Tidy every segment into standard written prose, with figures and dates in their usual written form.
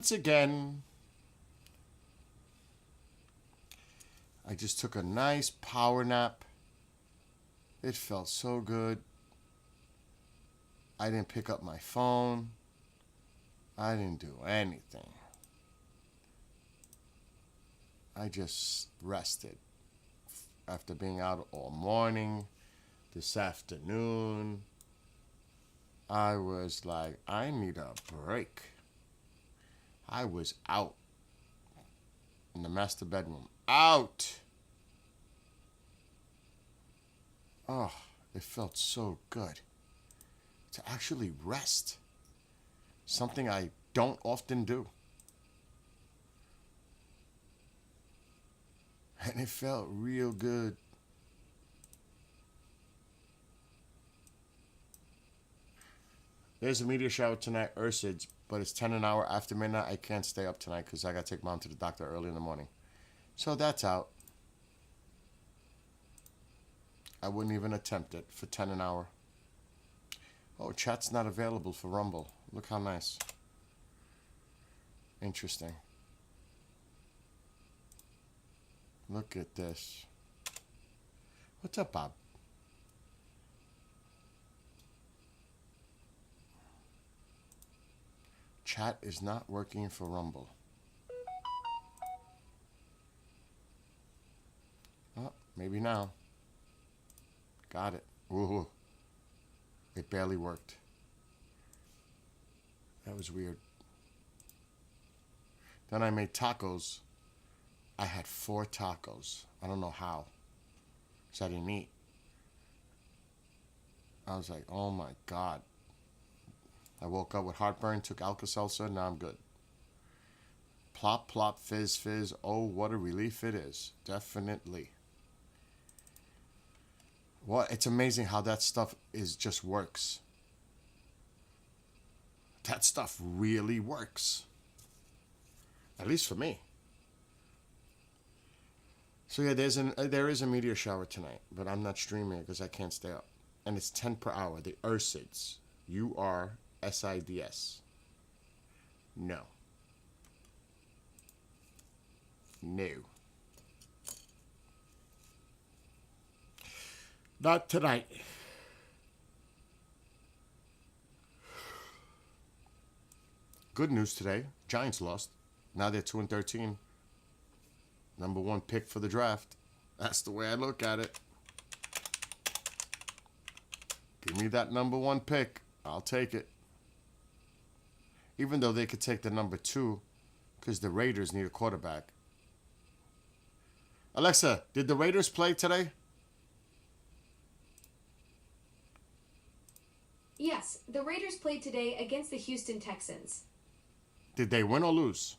Once again, I just took a nice power nap. It felt so good. I didn't pick up my phone. I didn't do anything. I just rested after being out all morning. This afternoon, I was like, I need a break. I was out in the master bedroom. Out! Oh, it felt so good to actually rest. Something I don't often do. And it felt real good. There's a meteor shower tonight, Ursids, but it's 10 an hour after midnight. I can't stay up tonight because I got to take mom to the doctor early in the morning. So that's out. I wouldn't even attempt it for 10 an hour. Oh, chat's not available for Rumble. Look how nice. Interesting. Look at this. What's up, Bob? Chat is not working for Rumble. Oh, maybe now. Got it. Ooh. It barely worked. That was weird. Then I made tacos. I had 4 tacos. I don't know how. Because I didn't eat. I was like, oh my God. I woke up with heartburn, took Alka-Seltzer, now I'm good. Plop, plop, fizz, fizz. Oh, what a relief it is. Definitely. What? It's amazing how that stuff just works. That stuff really works. At least for me. So yeah, there is a meteor shower tonight, but I'm not streaming it because I can't stay up. And it's 10 per hour. The Ursids. URSIDS. No. No. Not tonight. Good news today. Giants lost. Now they're 2-13. Number 1 pick for the draft. That's the way I look at it. Give me that number 1 pick. I'll take it. Even though they could take the number 2 because the Raiders need a quarterback. Alexa, did the Raiders play today? Yes, the Raiders played today against the Houston Texans. Did they win or lose?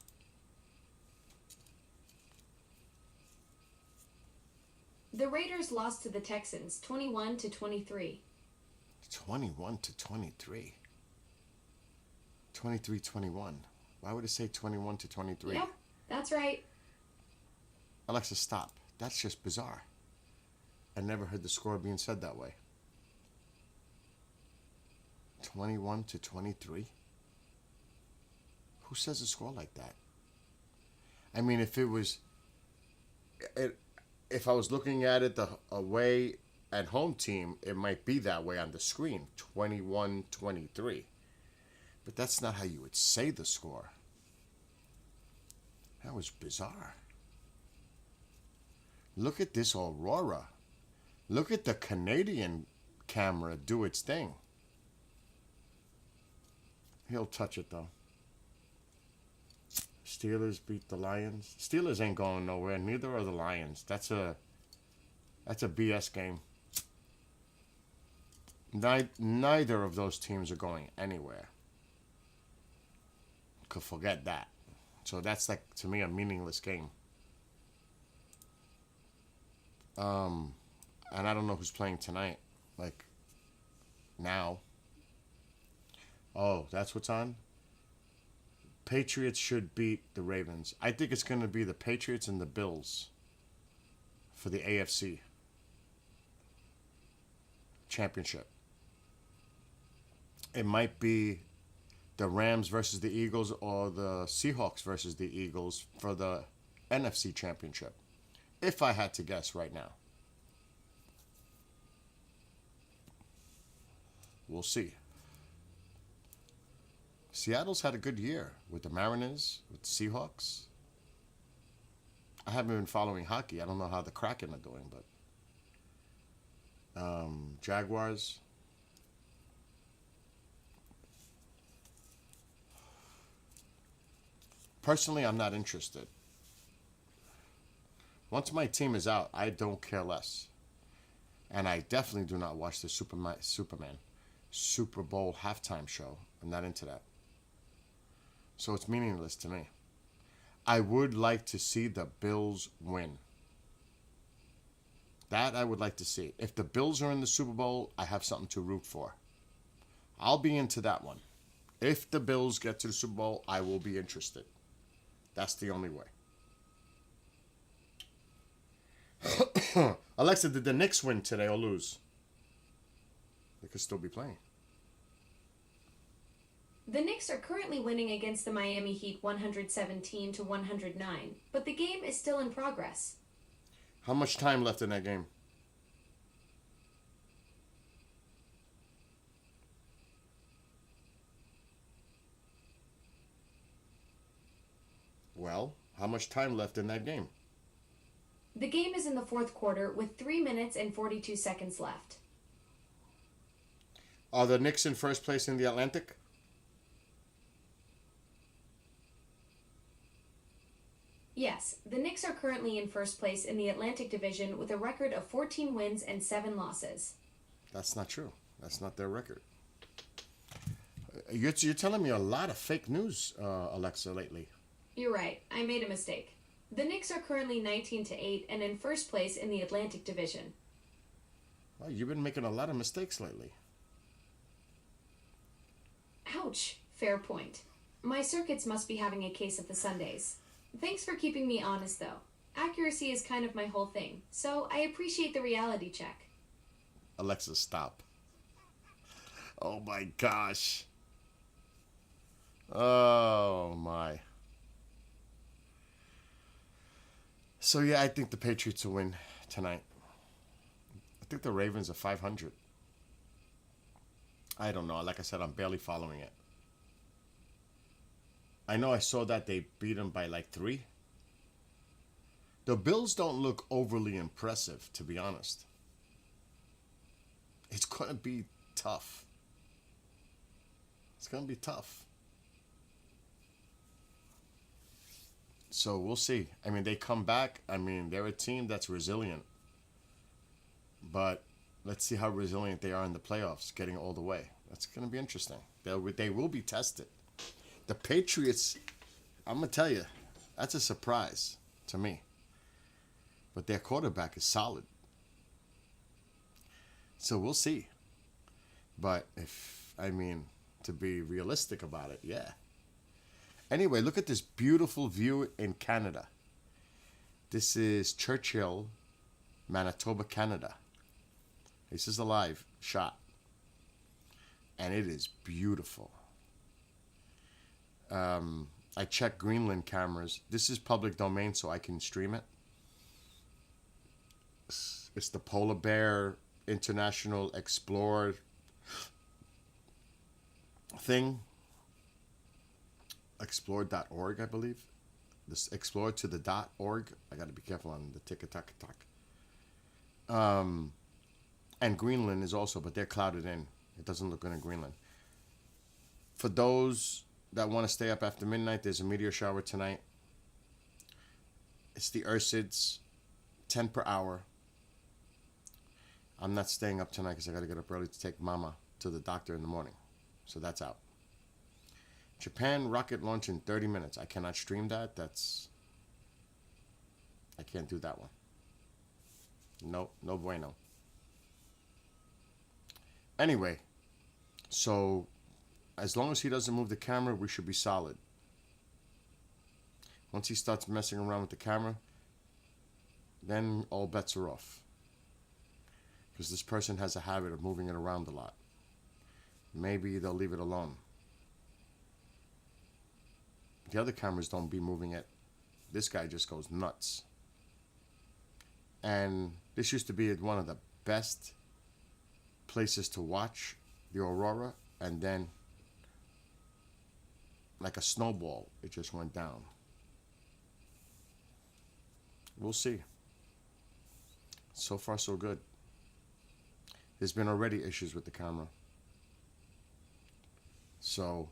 The Raiders lost to the Texans 21-23. 21-23. 23-21. Why would it say 21-23? Yep, that's right. Alexa, stop. That's just bizarre. I never heard the score being said that way. 21-23? Who says a score like that? I mean, if I was looking at it the away and home team, it might be that way on the screen, 21-23. But that's not how you would say the score. That was bizarre. Look at this aurora. Look at the Canadian camera do its thing. He'll touch it though. Steelers beat the Lions. Steelers ain't going nowhere. Neither are the Lions. That's a BS game. Neither of those teams are going anywhere. Could forget that. So that's like, to me, a meaningless game. And I don't know who's playing tonight. Like, now. Oh, that's what's on? Patriots should beat the Ravens. I think it's going to be the Patriots and the Bills for the AFC Championship. It might be the Rams versus the Eagles or the Seahawks versus the Eagles for the NFC Championship. If I had to guess right now. We'll see. Seattle's had a good year with the Mariners, with the Seahawks. I haven't been following hockey. I don't know how the Kraken are doing, but Jaguars. Personally, I'm not interested. Once my team is out, I don't care less. And I definitely do not watch the Superman Super Bowl halftime show. I'm not into that. So it's meaningless to me. I would like to see the Bills win. That I would like to see. If the Bills are in the Super Bowl, I have something to root for. I'll be into that one. If the Bills get to the Super Bowl, I will be interested. That's the only way. Alexa, did the Knicks win today or lose? They could still be playing. The Knicks are currently winning against the Miami Heat 117 to 109, but the game is still in progress. How much time left in that game? Well, how much time left in that game? The game is in the fourth quarter with 3 minutes and 42 seconds left. Are the Knicks in first place in the Atlantic? Yes, the Knicks are currently in first place in the Atlantic Division with a record of 14 wins and 7 losses. That's not true. That's not their record. You're telling me a lot of fake news, Alexa, lately. You're right, I made a mistake. The Knicks are currently 19 to 8 and in first place in the Atlantic Division. Well, you've been making a lot of mistakes lately. Ouch, fair point. My circuits must be having a case of the Sundays. Thanks for keeping me honest, though. Accuracy is kind of my whole thing, so I appreciate the reality check. Alexa, stop. Oh my gosh. Oh my. So yeah, I think the Patriots will win tonight. I think the Ravens are 500. I don't know. Like I said, I'm barely following it. I know I saw that they beat them by like 3. The Bills don't look overly impressive, to be honest. It's going to be tough. It's going to be tough. So we'll see. I mean, they come back. I mean, they're a team that's resilient. But let's see how resilient they are in the playoffs, getting all the way. That's going to be interesting. They will be tested. The Patriots, I'm going to tell you, that's a surprise to me. But their quarterback is solid. So we'll see. But to be realistic about it, yeah. Anyway, look at this beautiful view in Canada. This is Churchill, Manitoba, Canada. This is a live shot. And it is beautiful. I checked Greenland cameras. This is public domain, so I can stream it. It's the Polar Bear International Explorer thing. Explore.org, I believe. This explore to the .org. I got to be careful on the tick-a-tack-a-tack. And Greenland is also, but they're clouded in. It doesn't look good in Greenland. For those that want to stay up after midnight, there's a meteor shower tonight. It's the Ursids, 10 per hour. I'm not staying up tonight because I got to get up early to take Mama to the doctor in the morning. So that's out. Japan rocket launch in 30 minutes. I cannot stream that. I can't do that one. No bueno. Anyway, so as long as he doesn't move the camera, we should be solid. Once he starts messing around with the camera, then all bets are off. Because this person has a habit of moving it around a lot. Maybe they'll leave it alone. The other cameras don't be moving it. This guy just goes nuts. And this used to be one of the best places to watch the aurora, and then like a snowball, it just went down. We'll see. So far, so good. There's been already issues with the camera. So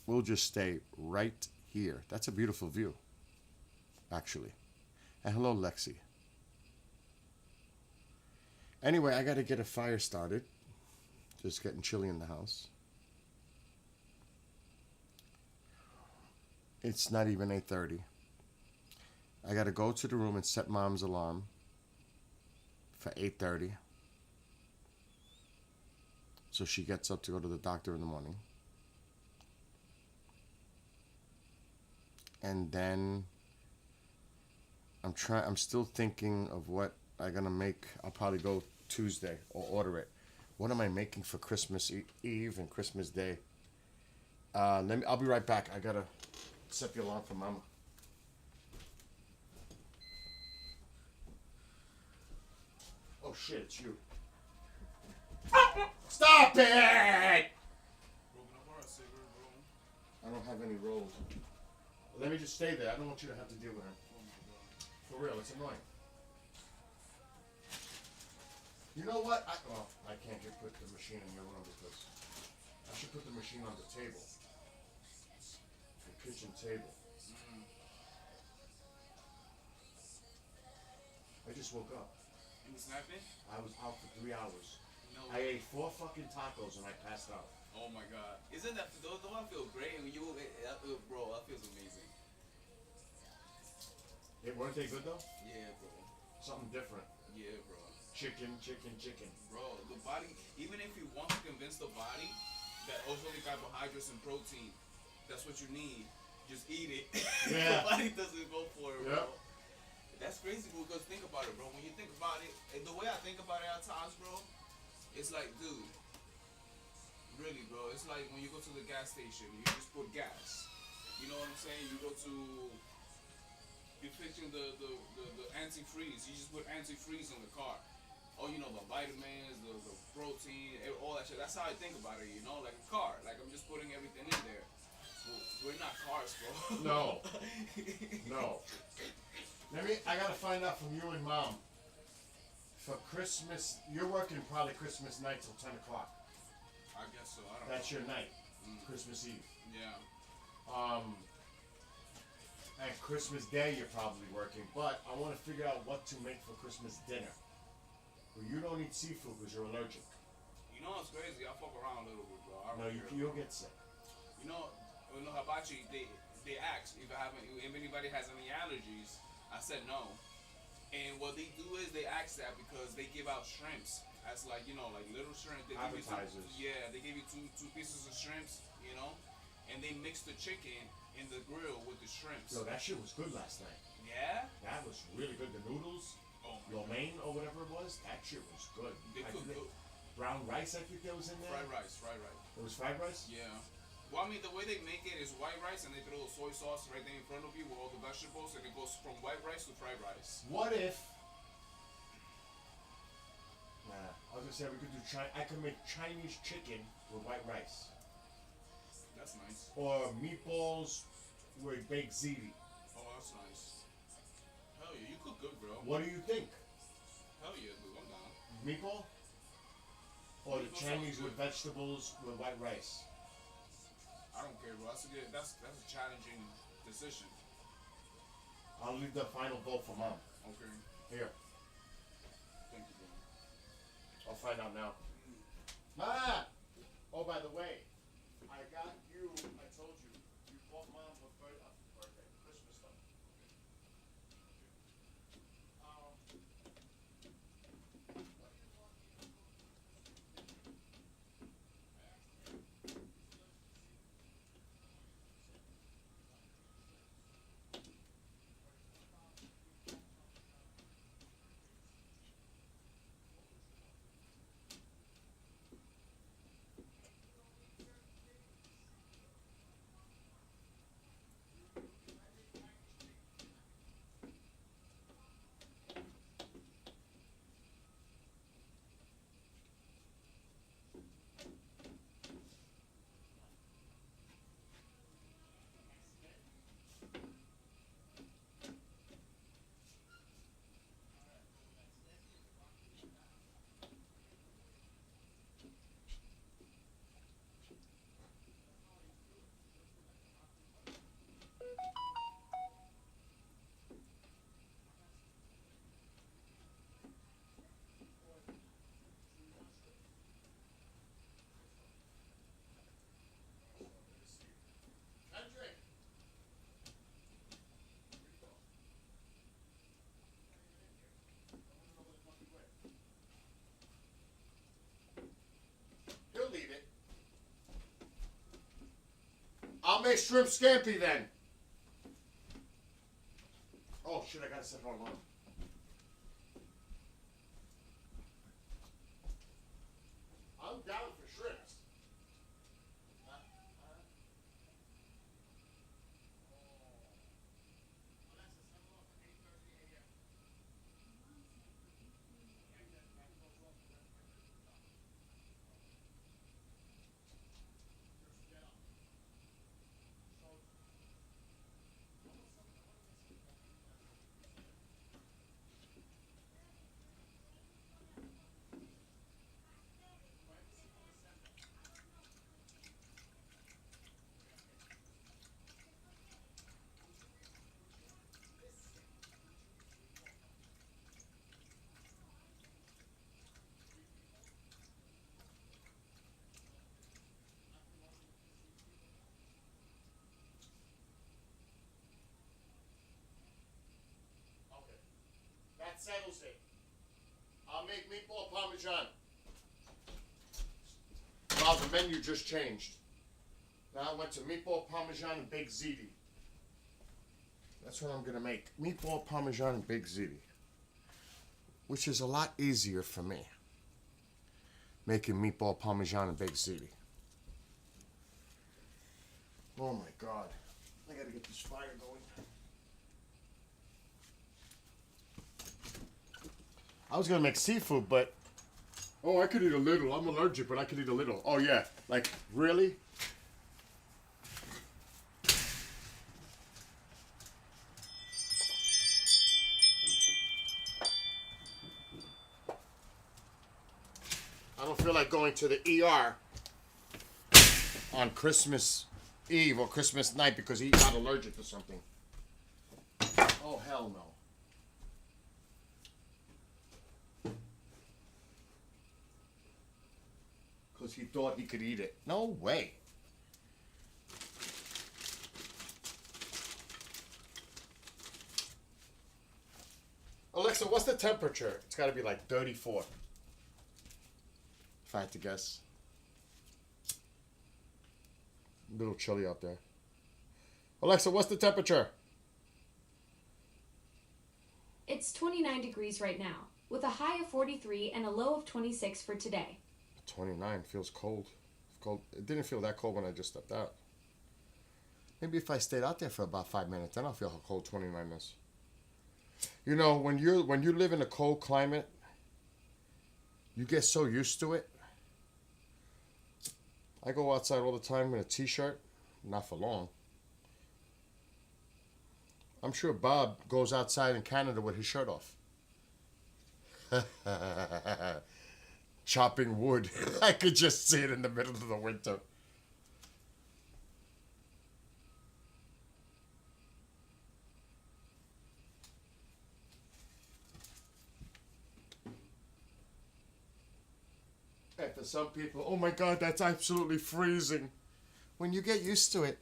we'll just stay right here. That's a beautiful view, actually. And hello, Lexi. Anyway, I got to get a fire started. Just getting chilly in the house. It's not even 8:30. I got to go to the room and set Mom's alarm for 8:30. So she gets up to go to the doctor in the morning. And then I'm still thinking of what I'm gonna make. I'll probably go Tuesday or order it. What am I making for Christmas Eve and Christmas Day? I'll be right back. I gotta set the alarm for Mama. Oh shit, it's you. Stop it! I don't have any rolls. Let me just stay there. I don't want you to have to deal with him. For real, it's annoying. You know what? I can't just put the machine in your room because I should put the machine on the table. The kitchen table. I just woke up. You was snapping? I was out for 3 hours. No. I ate 4 fucking tacos and I passed out. Oh my god. Isn't that, don't I feel great? When you, bro, that feels amazing. Weren't they good though? Yeah, bro. Something different. Yeah, bro. Chicken. Bro, the body, even if you want to convince the body that also the carbohydrates and protein, that's what you need, just eat it. Yeah. The body doesn't go for it, bro. Yep. That's crazy because think about it, bro. When you think about it, and the way I think about it at times, bro, it's like, dude, really, bro, it's like when you go to the gas station, you just put gas. You know what I'm saying? You go to, you're fixing the antifreeze. You just put antifreeze on the car. Oh, you know, the vitamins, the protein, all that shit. That's how I think about it, you know, like a car. Like I'm just putting everything in there. We're not cars, bro. No. No. I gotta find out from you and Mom. For Christmas, you're working probably Christmas night till 10 o'clock. I guess so. I don't That's know. your night. Christmas Eve. Yeah. And Christmas Day you're probably working, but I want to figure out what to make for Christmas dinner. Well, you don't eat seafood because you're allergic. You know what's crazy? I fuck around a little bit, bro. No, you'll get sick. You know, hibachi, they asked if anybody has any allergies. I said no. And what they do is they ask that because they give out shrimps as like, you know, like little shrimp. They give you Appetizers. they give you two pieces of shrimps, you know, and they mix the chicken in the grill with the shrimps. Yo, that shit was good last night. Yeah? That was really good. The noodles, Oh my lo God. mein or whatever it was, that shit was good. They cook good. Brown rice, I think that was in there. Fried rice. It was fried rice? Yeah. Well, I mean, the way they make it is white rice, and they throw the soy sauce right there in front of you with all the vegetables, and it goes from white rice to fried rice. What if? Nah, I was gonna say we could do I could make Chinese chicken with white rice, That's nice. or meatballs with baked ziti. Oh, that's nice. Hell yeah, you cook good, bro. What do you think? Hell yeah, dude, I'm down. Meatball? Or the Meatball Chinese sounds with good. vegetables with white rice? I don't care, bro. That's a challenging decision. I'll leave the final vote for Mom. Okay. Here, Thank you, bro. I'll find out now. Ma! Oh, by the way, I got you, I told you, you bought Mom a birthday, Christmas stuff. make shrimp scampi then. Oh shit! I gotta set her alarm. I'm down for shrimps. That settles it. I'll make meatball parmesan. Wow, the menu just changed. Now I went to meatball parmesan and baked ziti. That's what I'm gonna make. Meatball parmesan and baked ziti. Which is a lot easier for me. Making meatball parmesan and baked ziti. Oh my god. I gotta get this fire going. I was gonna make seafood, but oh, I could eat a little. I'm allergic, but I could eat a little. Oh yeah, like really? I don't feel like going to the ER on Christmas Eve or Christmas night because he got allergic to something. Oh hell no. Because he thought he could eat it. No way. Alexa, what's the temperature? It's got to be like 34. If I had to guess. A little chilly out there. Alexa, what's the temperature? It's 29 degrees right now, with a high of 43 and a low of 26 for today. 29 feels cold. Cold. It didn't feel that cold when I just stepped out. Maybe if I stayed out there for about 5 minutes, then I'll feel how cold 29 is. You know, when you live in a cold climate, you get so used to it. I go outside all the time in a t-shirt, not for long. I'm sure Bob goes outside in Canada with his shirt off. Chopping wood. I could just see it in the middle of the winter. And for some people, oh my God, that's absolutely freezing. When you get used to it,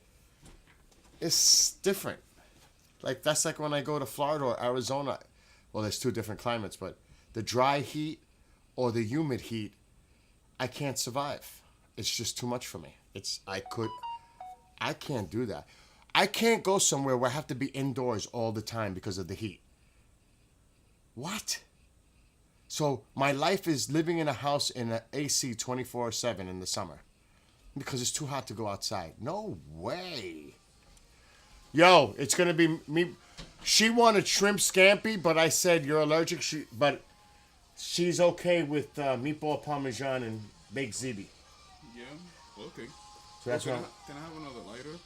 it's different. Like, that's like when I go to Florida or Arizona. Well, there's two different climates, but the dry heat or the humid heat, I can't survive. It's just too much for me. I can't do that. I can't go somewhere where I have to be indoors all the time because of the heat. What? So my life is living in a house in an AC 24/7 in the summer because it's too hot to go outside. No way. Yo, it's gonna be me. She wanted shrimp scampi, but I said you're allergic. But she's okay with meatball parmesan and baked ziti. Yeah. Okay. So that's can what. Can I have another lighter?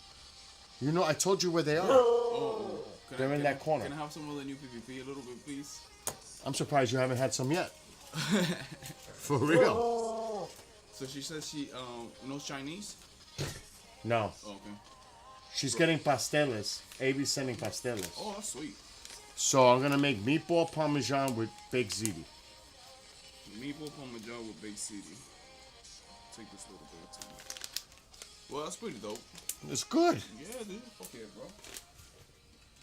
You know, I told you where they are. Oh. They're in that corner. Can I have some of the new PPP a little bit, please? I'm surprised you haven't had some yet. For real. So she says she knows Chinese. No. Oh, okay. She's getting pasteles. AB's sending pasteles. Oh, that's sweet. So I'm gonna make meatball parmesan with baked ziti. Meatball parmesan with baked ziti. Take this little bit of time. Well, that's pretty dope. It's good. Yeah, dude. Fuck yeah, bro.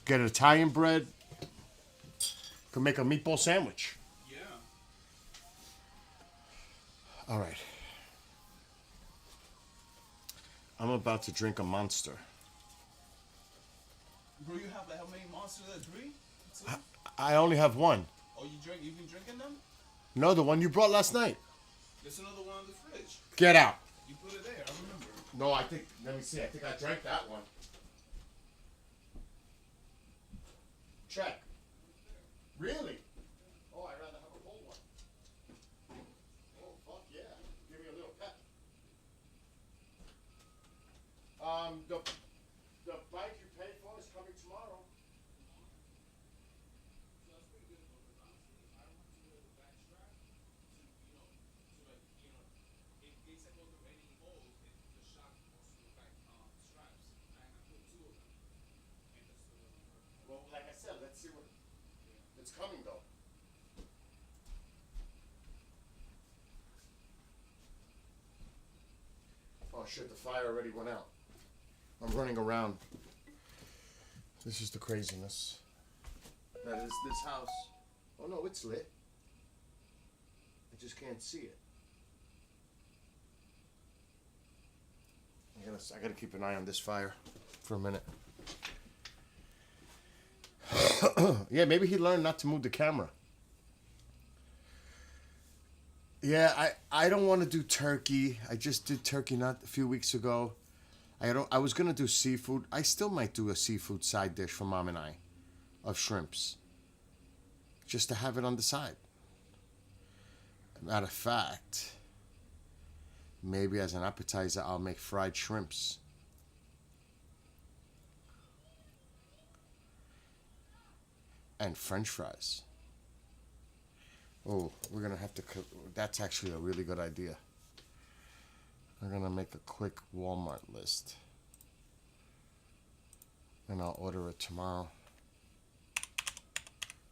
Get Italian bread. Can make a meatball sandwich. Yeah. All right. I'm about to drink a Monster. Bro, you have like how many monsters? There? 3? 2? I only have one. Oh, you drink? You been drinking them? No, the one you brought last night. There's another one in the fridge. Get out. You put it there. I remember. No, I think. Let me see. I think I drank that one. Check. Really? Oh, I'd rather have a cold one. Oh, fuck yeah. Give me a little pep. The bike you paid for is coming tomorrow. So that's pretty good though, because honestly, I don't have to wear the back strap to like, in case I go through any holes, the shock goes to the back straps. And I put 2 of them, and that still doesn't work. Well, like I said, let's see what. It's coming though. Oh shit, the fire already went out. I'm running around. This is the craziness. That is this house. Oh no, it's lit. I just can't see it. I gotta keep an eye on this fire for a minute. Yeah, maybe he learned not to move the camera. Yeah, I don't want to do turkey. I just did turkey not a few weeks ago. I was gonna do seafood. I still might do a seafood side dish for Mom and I, of shrimps. Just to have it on the side. Matter of fact, maybe as an appetizer I'll make fried shrimps. And French fries. Oh, we're gonna have to cook. That's actually a really good idea. I'm gonna make a quick Walmart list. And I'll order it tomorrow.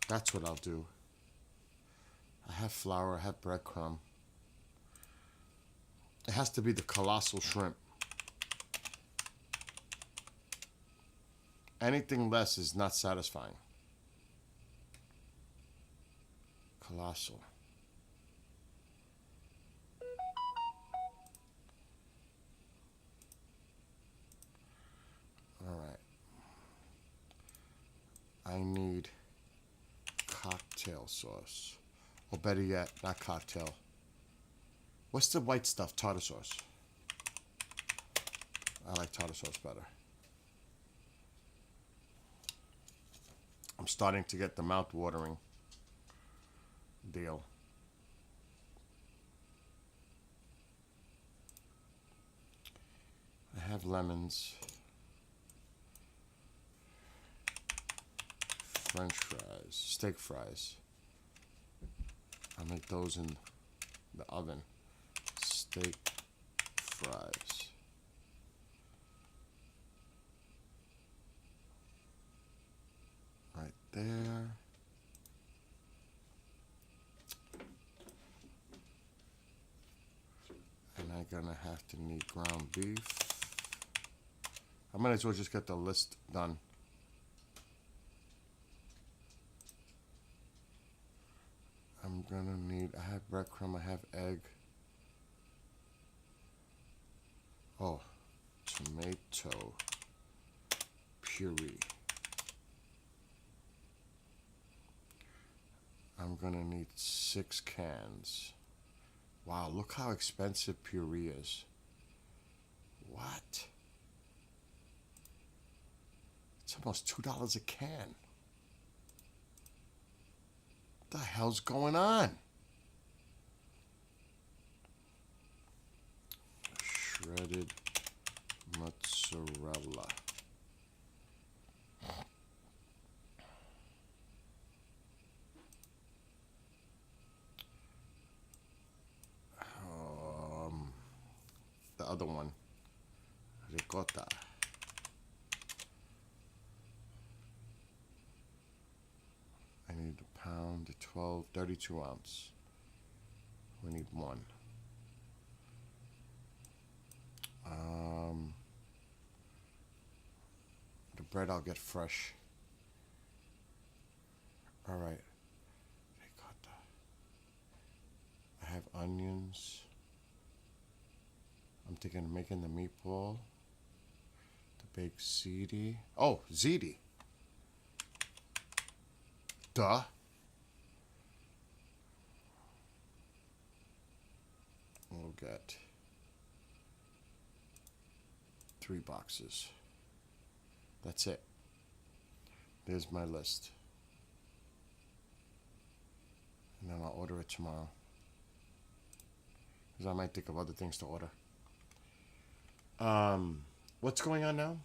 That's what I'll do. I have flour, I have breadcrumb. It has to be the colossal shrimp. Anything less is not satisfying. Colossal. All right. I need cocktail sauce. Or better yet, not cocktail. What's the white stuff? Tartar sauce. I like tartar sauce better. I'm starting to get the mouth-watering deal. I have lemons. French fries. Steak fries. I'll make those in the oven. Steak fries. Right there. And I'm gonna have to need ground beef. I might as well just get the list done. I'm gonna need, I have breadcrumb, I have egg. Oh, tomato puree. I'm gonna need 6 cans. Wow, look how expensive puree is. What? It's almost $2 a can. What the hell's going on? Shredded mozzarella. The other one, ricotta. I need a pound, 12, 32 ounce. We need 1. The bread I'll get fresh. All right, ricotta. I have onions. I'm thinking of making the meatball. The baked ziti. Oh, ziti. Duh. We'll get 3 boxes. That's it. There's my list. And then I'll order it tomorrow. Because I might think of other things to order. What's going on now?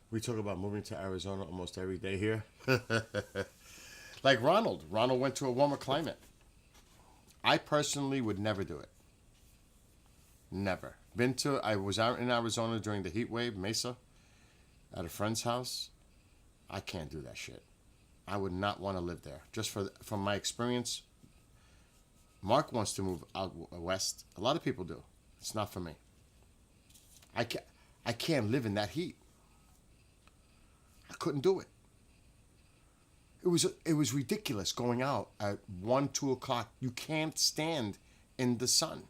We talk about moving to Arizona almost every day here. Like Ronald. Ronald went to a warmer climate. I personally would never do it. Never. I was out in Arizona during the heat wave, Mesa, at a friend's house. I can't do that shit. I would not want to live there. Just from my experience, Mark wants to move out west. A lot of people do. It's not for me. I can't live in that heat. I couldn't do it. It was ridiculous going out at 1, 2 o'clock. You can't stand in the sun.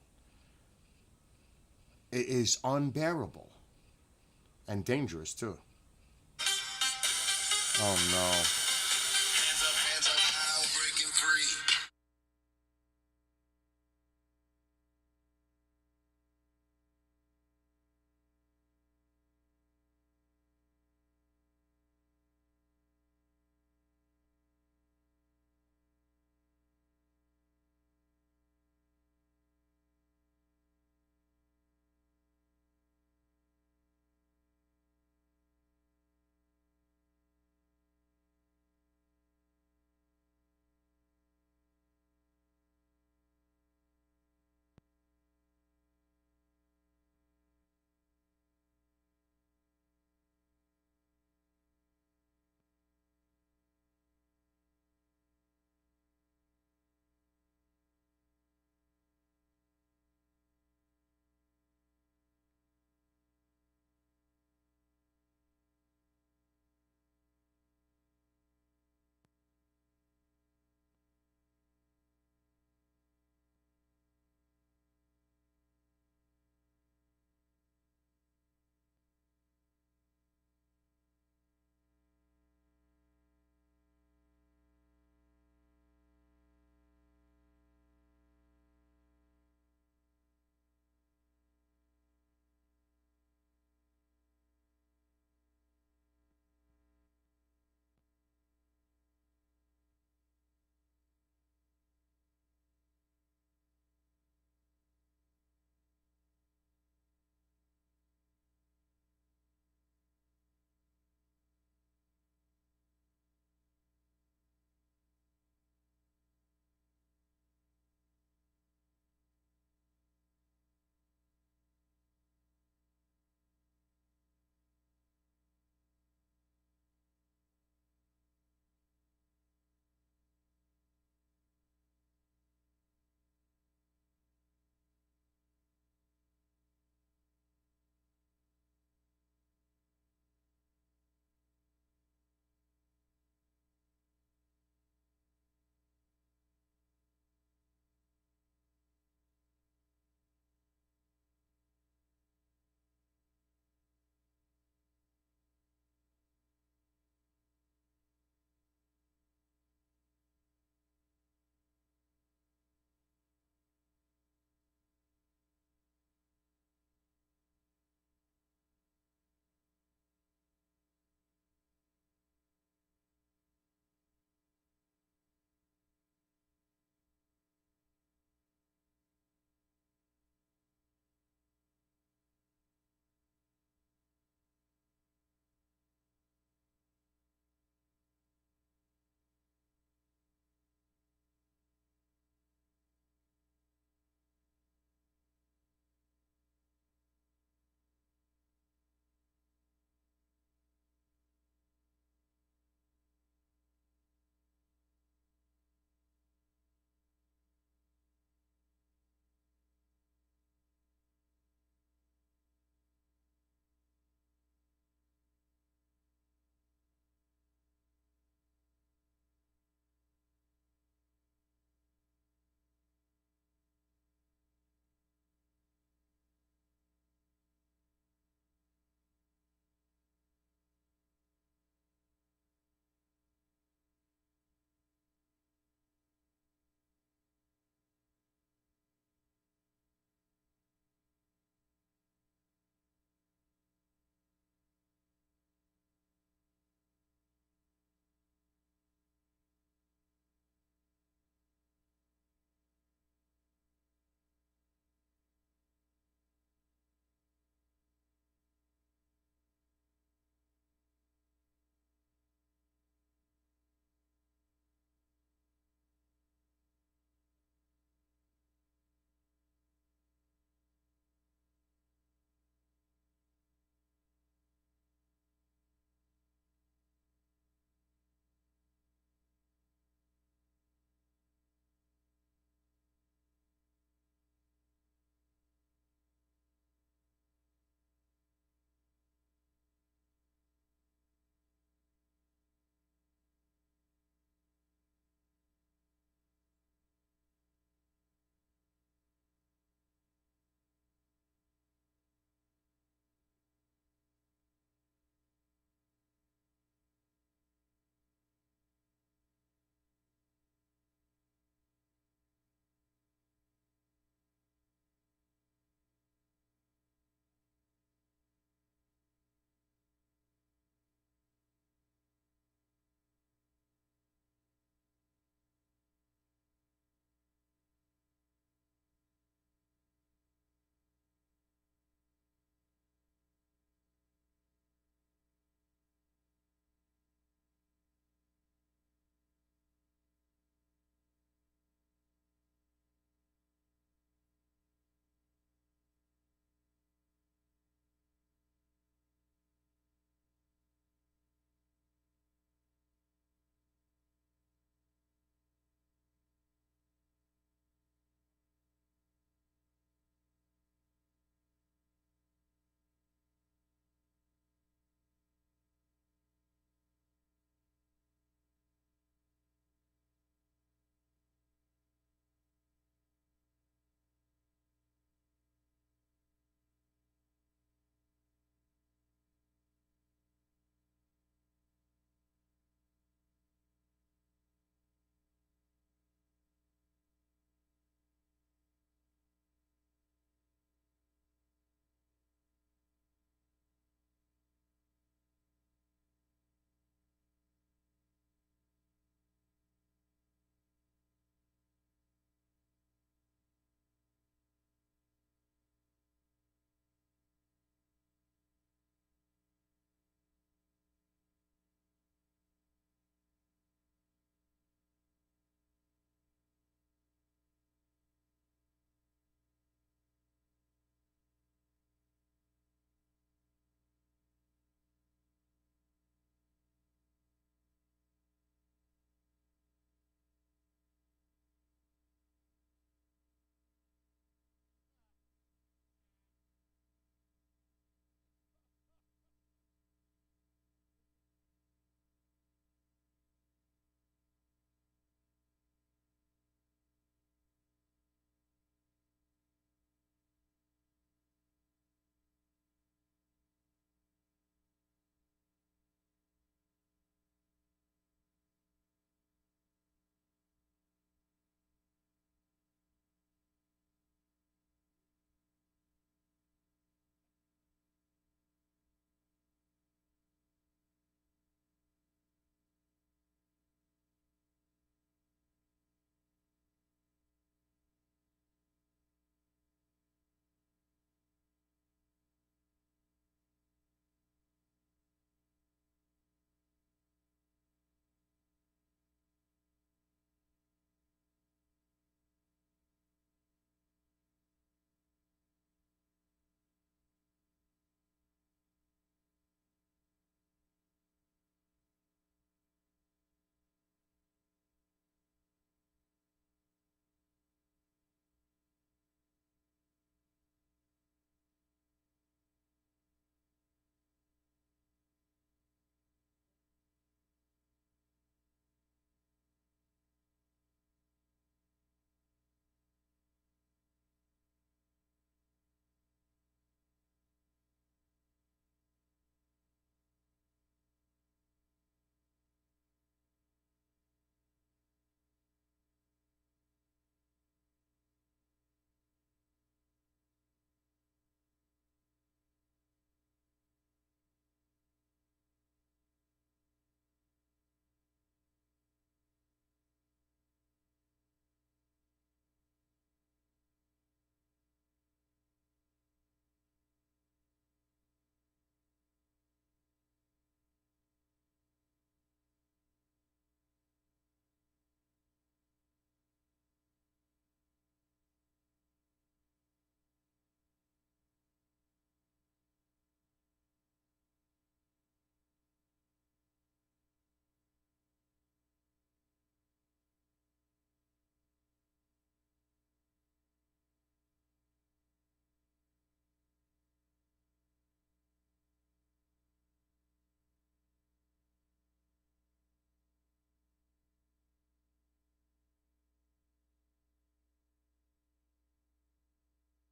It is unbearable. And dangerous, too. Oh, no. Hands up, high, breaking free.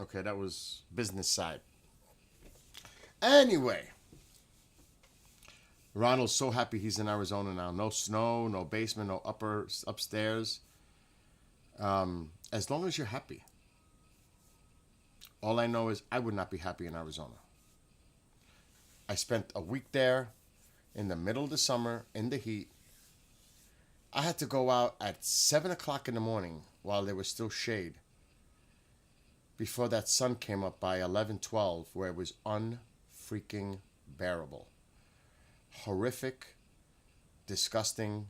Okay, that was business side. Anyway, Ronald's so happy he's in Arizona now. No snow, no basement, no upstairs. As long as you're happy. All I know is I would not be happy in Arizona. I spent a week there in the middle of the summer in the heat. I had to go out at 7 o'clock in the morning while there was still shade before that sun came up by 11:12, where it was unfreaking bearable. Horrific, disgusting,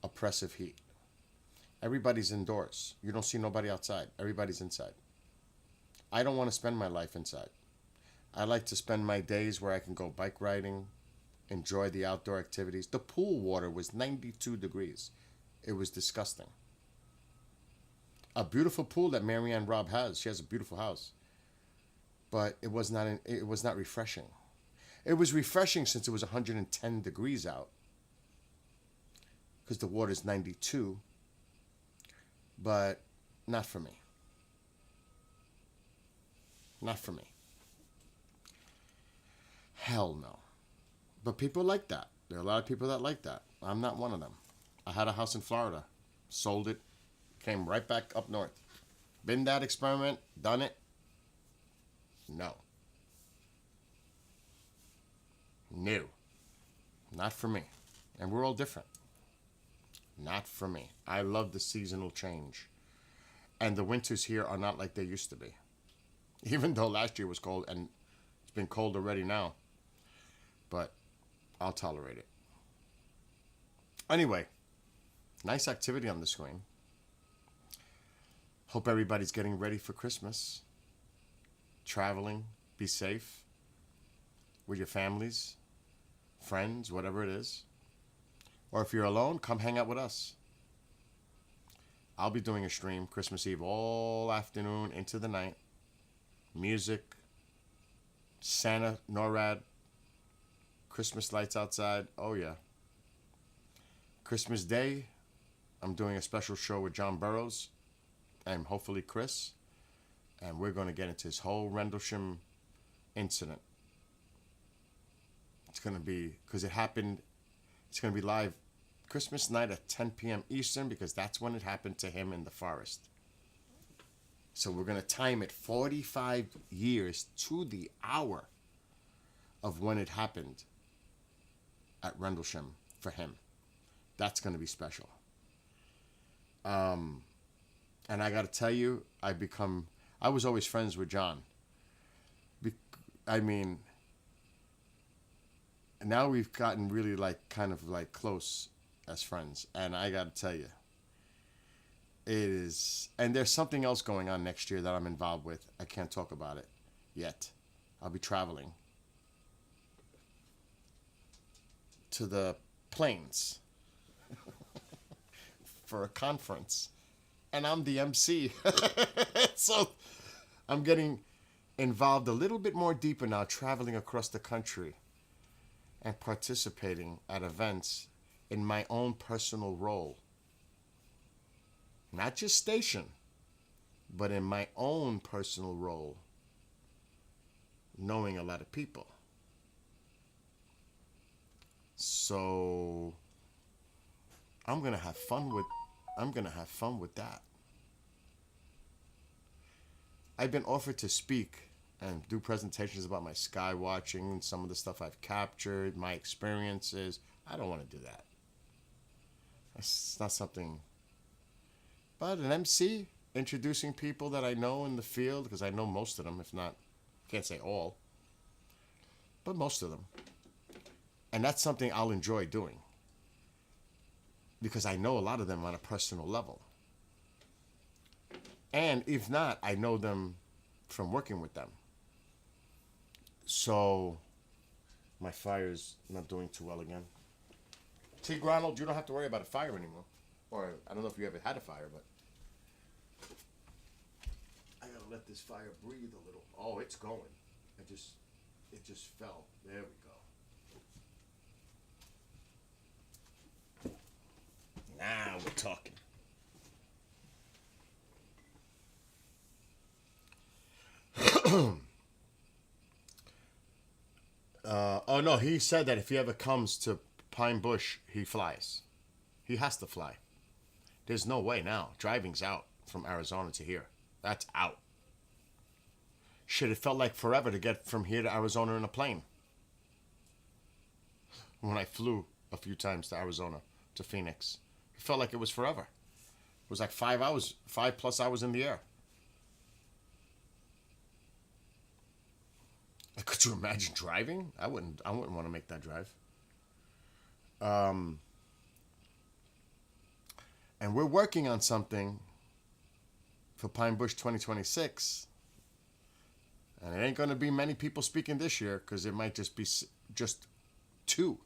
oppressive heat. Everybody's indoors. You don't see nobody outside. Everybody's inside. I don't want to spend my life inside. I like to spend my days where I can go bike riding, enjoy the outdoor activities. The pool water was 92 degrees. It was disgusting. A beautiful pool that Marianne Robb has. She has a beautiful house. But it was not refreshing. It was refreshing since it was 110 degrees out. Because the water's 92. But not for me. Not for me. Hell no. But people like that. There are a lot of people that like that. I'm not one of them. I had a house in Florida. Sold it. Came right back up north. Been that experiment. Done it. No. New. Not for me. And we're all different. Not for me. I love the seasonal change. And the winters here are not like they used to be. Even though last year was cold, and it's been cold already now. But I'll tolerate it. Anyway, nice activity on the screen. Hope everybody's getting ready for Christmas. Traveling. Be safe. With your families, friends, whatever it is. Or if you're alone, come hang out with us. I'll be doing a stream Christmas Eve all afternoon into the night. Music, Santa, NORAD, Christmas lights outside. Oh, yeah. Christmas Day, I'm doing a special show with John Burroughs and hopefully Chris. And we're going to get into this whole Rendlesham incident. It's going to be, because it happened, it's going to be live Christmas night at 10 p.m. Eastern, because that's when it happened to him in the forest. So we're going to time it 45 years to the hour of when it happened at Rendlesham for him. That's going to be special. And I got to tell you, I was always friends with John. Now we've gotten really kind of close as friends. And I got to tell you, it is, and there's something else going on next year that I'm involved with. I can't talk about it yet. I'll be traveling to the plains for a conference. And I'm the MC. So I'm getting involved a little bit more deeper now, traveling across the country and participating at events in my own personal role. Not just station, but in my own personal role, knowing a lot of people. So I'm gonna have fun with that. I've been offered to speak and do presentations about my sky watching and some of the stuff I've captured, my experiences. I don't want to do that. It's not something. But an MC, introducing people that I know in the field, because I know most of them, if not, can't say all, but most of them. And that's something I'll enjoy doing, because I know a lot of them on a personal level. And if not, I know them from working with them. So my fire's not doing too well again. T. Ronald, you don't have to worry about a fire anymore. Or I don't know if you ever had a fire, but I gotta let this fire breathe a little. Oh, it's going. It just fell. There we go. Now we're talking. Oh no, he said that if he ever comes to Pine Bush, he flies. He has to fly. There's no way now. Driving's out from Arizona to here. That's out. Shit, it felt like forever to get from here to Arizona in a plane. When I flew a few times to Arizona, to Phoenix, it felt like it was forever. It was like 5+ hours in the air. Could you imagine driving? I wouldn't want to make that drive. And we're working on something for Pine Bush 2026. And it ain't going to be many people speaking this year because it might just be just 2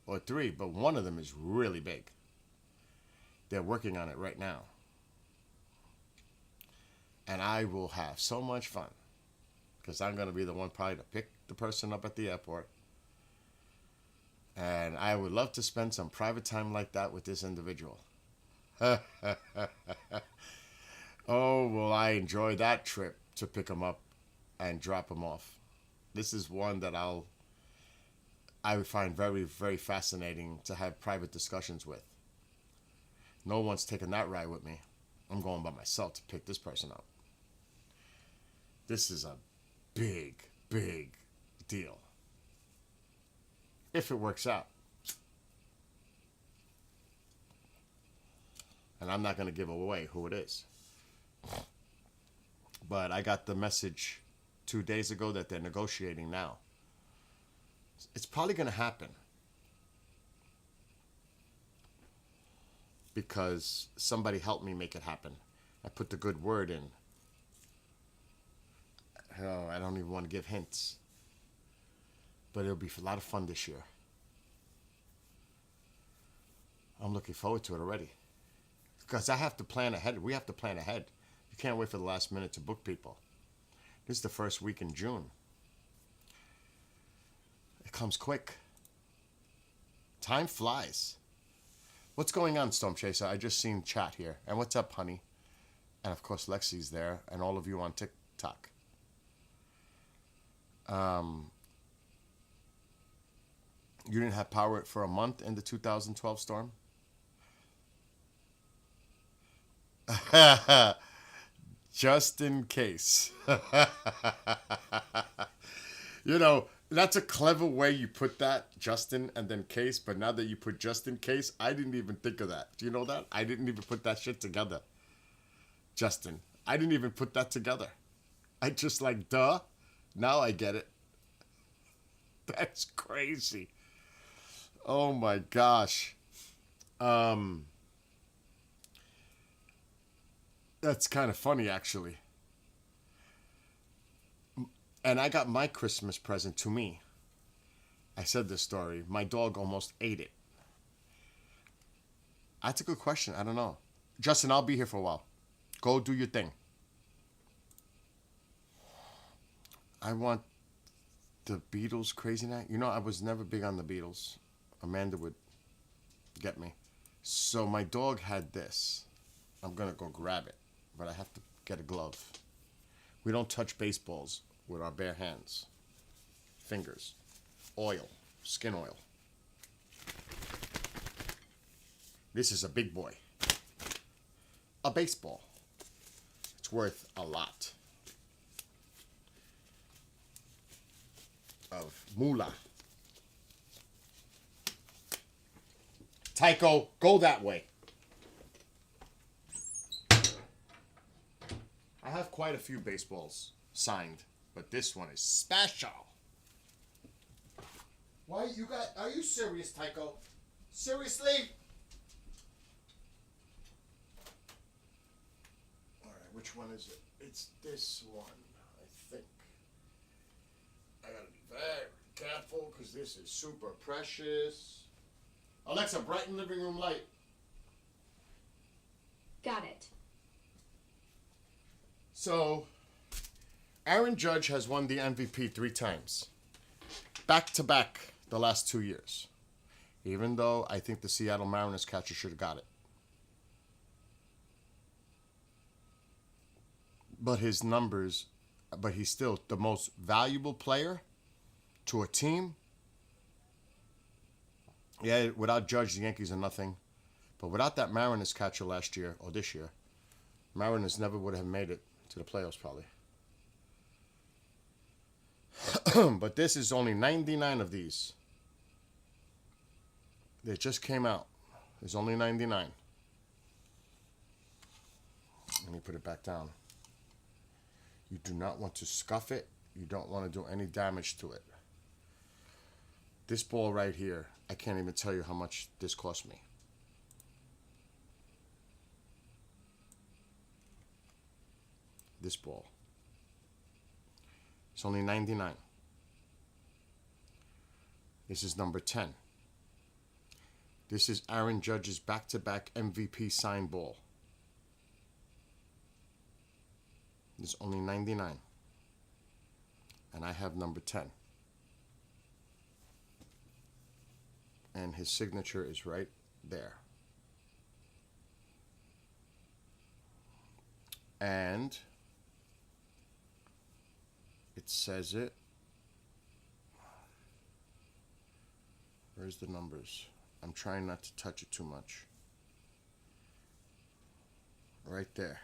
or 3, but one of them is really big. They're working on it right now. And I will have so much fun because I'm going to be the one probably to pick the person up at the airport. And I would love to spend some private time like that with this individual. Oh, will I enjoy that trip to pick him up and drop him off. This is one that I would find very, very fascinating to have private discussions with. No one's taking that ride with me. I'm going by myself to pick this person up. This is a big, big deal. If it works out. And I'm not going to give away who it is. But I got the message 2 days ago that they're negotiating now. It's probably going to happen. Because somebody helped me make it happen. I put the good word in. Oh, I don't even want to give hints. But it'll be a lot of fun this year. I'm looking forward to it already. Because I have to plan ahead. We have to plan ahead. You can't wait for the last minute to book people. This is the first week in June. It comes quick. Time flies. What's going on, Storm Chaser? I just seen chat here. And what's up, honey? And of course, Lexi's there. And all of you on TikTok. You didn't have power for a month in the 2012 storm? Just in case. You know, that's a clever way you put that, Justin and then case. But now that you put just in case, I didn't even think of that. Do you know that? I didn't even put that shit together. Justin, I didn't even put that together. I just like, duh. Now I get it. That's crazy. Oh my gosh. That's kind of funny, actually. And I got my Christmas present to me. I said this story. My dog almost ate it. That's a good question. I don't know. Justin, I'll be here for a while. Go do your thing. I want the Beatles Crazy Night. You know, I was never big on the Beatles. Amanda would get me. So my dog had this. I'm going to go grab it. But I have to get a glove. We don't touch baseballs with our bare hands. Fingers. Oil. Skin oil. This is a big boy. A baseball. It's worth a lot of moolah. Tycho, go that way. I have quite a few baseballs signed, but this one is special. Why you got? Are you serious, Tycho? Seriously? All right, which one is it? It's this one, I think. I gotta be very careful because this is super precious. Alexa, brighten living room light. Got it. So, Aaron Judge has won the MVP 3 times. Back to back the last 2 years. Even though I think the Seattle Mariners catcher should have got it. But his numbers but he's still the most valuable player to a team. Yeah, without Judge, the Yankees are nothing. But without that Mariners catcher last year, or this year, Mariners never would have made it to the playoffs probably. But this is only 99 of these. They just came out. There's only 99. Let me put it back down. You do not want to scuff it. You don't want to do any damage to it. This ball right here, I can't even tell you how much this cost me. This ball. It's only 99. This is number 10. This is Aaron Judge's back-to-back MVP signed ball. It's only 99. And I have number 10. And his signature is right there. And it says it. Where's the numbers? I'm trying not to touch it too much. Right there.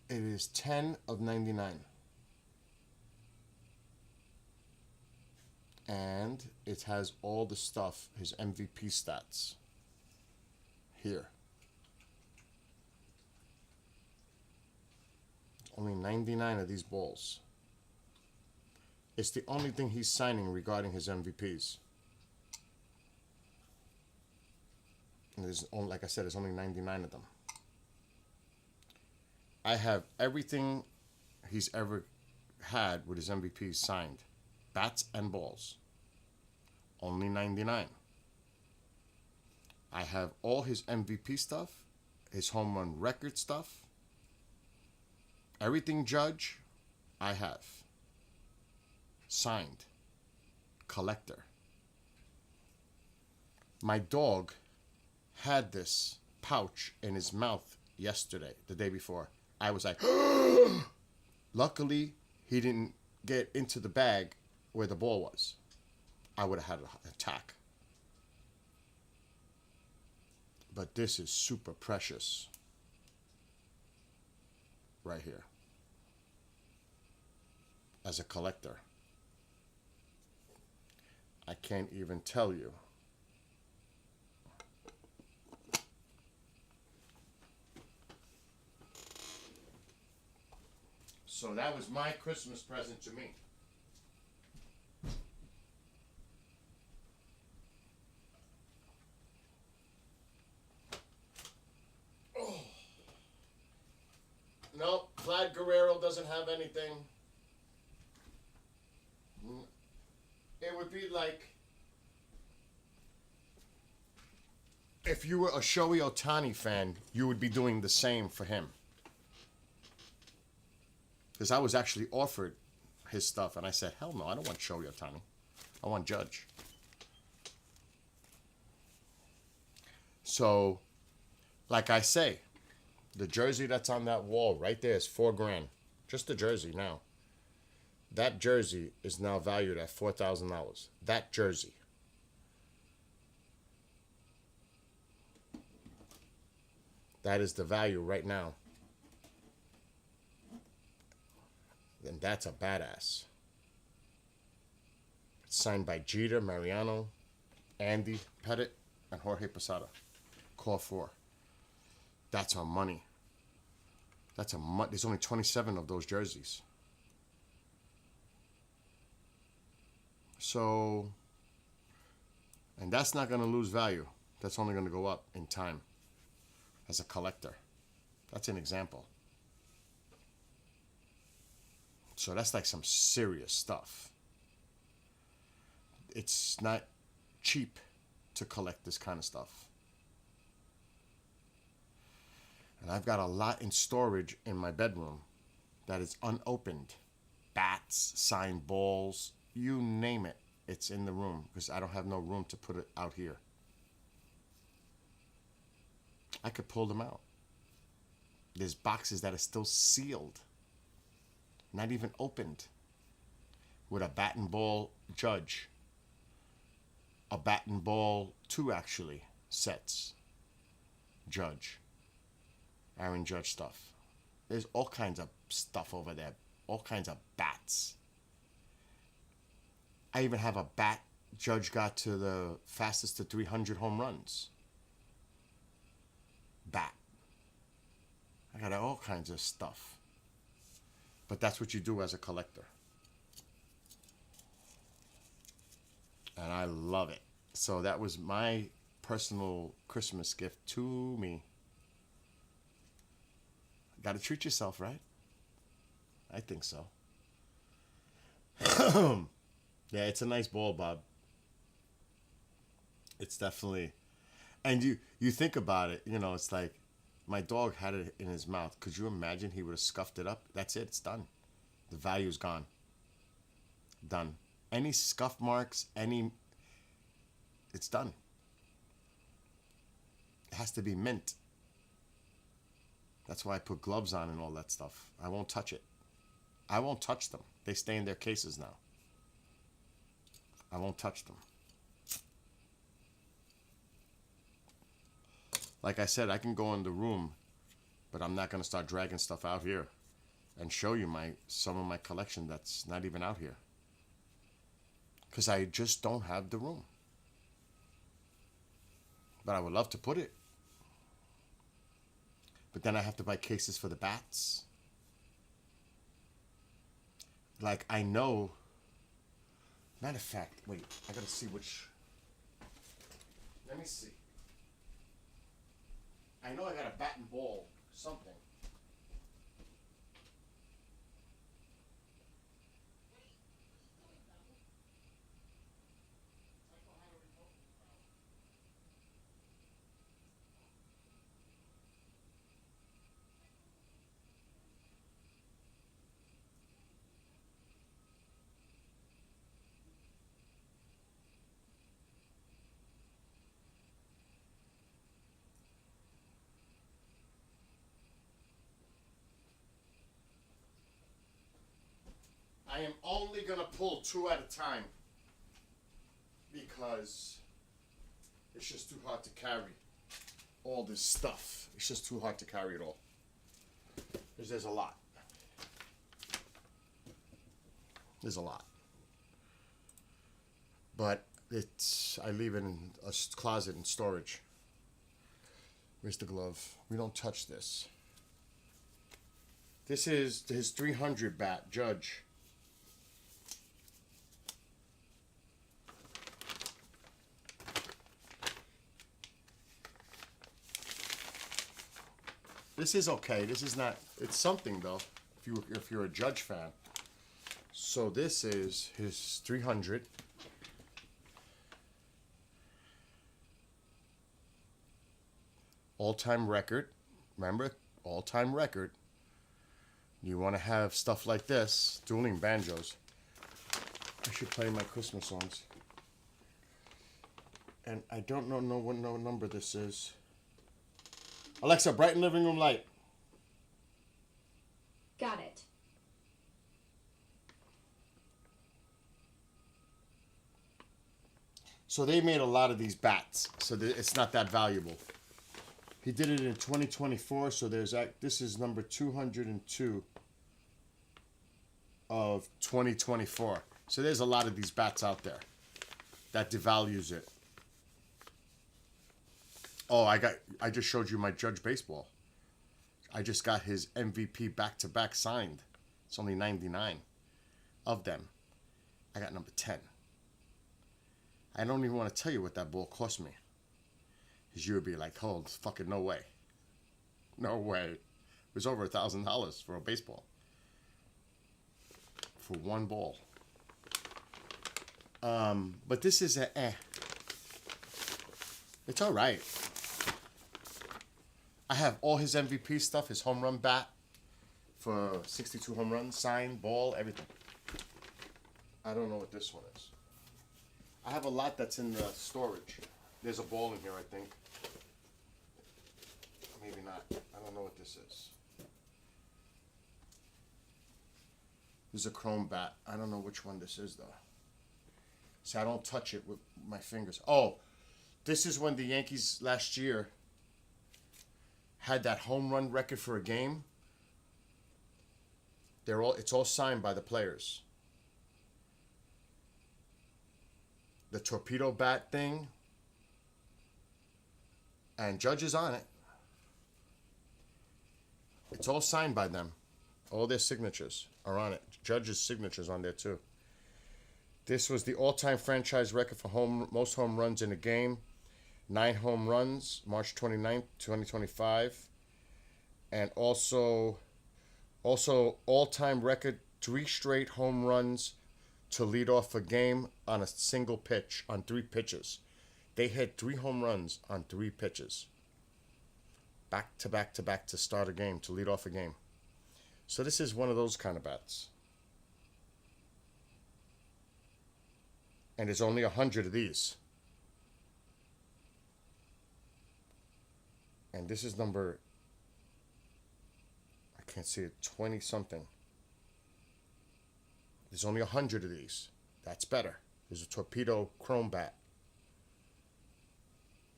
It is 10 of 99. And it has all the stuff, his MVP stats. Here. Only 99 of these balls. It's the only thing he's signing regarding his MVPs. And there's only, like I said, there's only 99 of them. I have everything he's ever had with his MVPs signed. Bats and balls. Only 99. I have all his MVP stuff, his home run record stuff. Everything Judge, I have. Signed. Collector. My dog had this pouch in his mouth yesterday, the day before. I was like, luckily, he didn't get into the bag where the ball was. I would have had an attack. But this is super precious. Right here. As a collector. I can't even tell you. So that was my Christmas present to me. Oh. No, Vlad Guerrero doesn't have anything. It would be like if you were a Shohei Ohtani fan, you would be doing the same for him. Because I was actually offered his stuff, and I said, hell no, I don't want Shohei Ohtani. I want Judge. So, like I say, the jersey that's on that wall right there is $4,000. Just the jersey now. That jersey is now valued at $4,000. That jersey. That is the value right now. Then that's a badass. It's signed by Jeter, Mariano, Andy Pettitte, and Jorge Posada. Core 4. That's our money. That's a there's only 27 of those jerseys. So, and that's not going to lose value. That's only going to go up in time as a collector. That's an example. So that's like some serious stuff. It's not cheap to collect this kind of stuff. And I've got a lot in storage in my bedroom that is unopened. Bats, signed balls, you name it. It's in the room because I don't have no room to put it out here. I could pull them out. There's boxes that are still sealed, not even opened, with a bat and ball Judge. A bat and ball, two actually, sets. Judge. Aaron Judge stuff. There's all kinds of stuff over there. All kinds of bats. I even have a bat Judge got to the fastest to 300 home runs. Bat. I got all kinds of stuff. But that's what you do as a collector. And I love it. So that was my personal Christmas gift to me. Got to treat yourself, right? I think so. Yeah, it's a nice ball, Bob. It's definitely, and you think about it, you know, it's like my dog had it in his mouth. Could you imagine he would have scuffed it up? That's it. It's done. The value's gone. Done. Any scuff marks, it's done. It has to be mint. That's why I put gloves on and all that stuff. I won't touch it. I won't touch them. They stay in their cases now. I won't touch them. Like I said, I can go in the room, but I'm not going to start dragging stuff out here and show you some of my collection that's not even out here. Because I just don't have the room. But I would love to put it. But then I have to buy cases for the bats. Like, I know. Matter of fact, wait, I gotta see which. Let me see. I know I got a bat and ball, something. I am only gonna pull two at a time because it's just too hard to carry all this stuff. It's just too hard to carry it all. Because there's a lot. There's a lot. But I leave it in a closet in storage. Where's the glove? We don't touch this. This is his 300 bat, Judge. This is okay. This is not. It's something though. If you're a Judge fan. So this is his 300. All-time record. Remember, all-time record. You want to have stuff like this, dueling banjos. I should play my Christmas songs. And I don't know what number this is. Alexa, brighten living room light. Got it. So they made a lot of these bats, so it's not that valuable. He did it in 2024, so this is number 202 of 2024. So there's a lot of these bats out there that devalues it. Oh, I just showed you my Judge baseball. I just got his MVP back-to-back signed. It's only 99 of them. I got number 10. I don't even want to tell you what that ball cost me. Because you would be like, oh, fucking no way. No way. It was over $1,000 for a baseball. For one ball. But this is It's all right. I have all his MVP stuff, his home run bat for 62 home runs, signed, ball, everything. I don't know what this one is. I have a lot that's in the storage. There's a ball in here, I think. Maybe not. I don't know what this is. This is a chrome bat. I don't know which one this is though. See, I don't touch it with my fingers. Oh, this is when the Yankees last year had that home run record for a game. It's all signed by the players. The torpedo bat thing, and Judge is on it. It's all signed by them. All their signatures are on it. Judge's signature's on there too. This was the all-time franchise record for most home runs in a game. 9 home runs, March 29th, 2025. And also all-time record, 3 straight home runs to lead off a game on a single pitch, on 3 pitches. They hit 3 home runs on 3 pitches. Back to back to back to start a game, to lead off a game. So this is one of those kind of bats. And there's only 100 of these. And this is number, I can't see it, 20 something. There's only 100 of these. That's better. There's a torpedo chrome bat.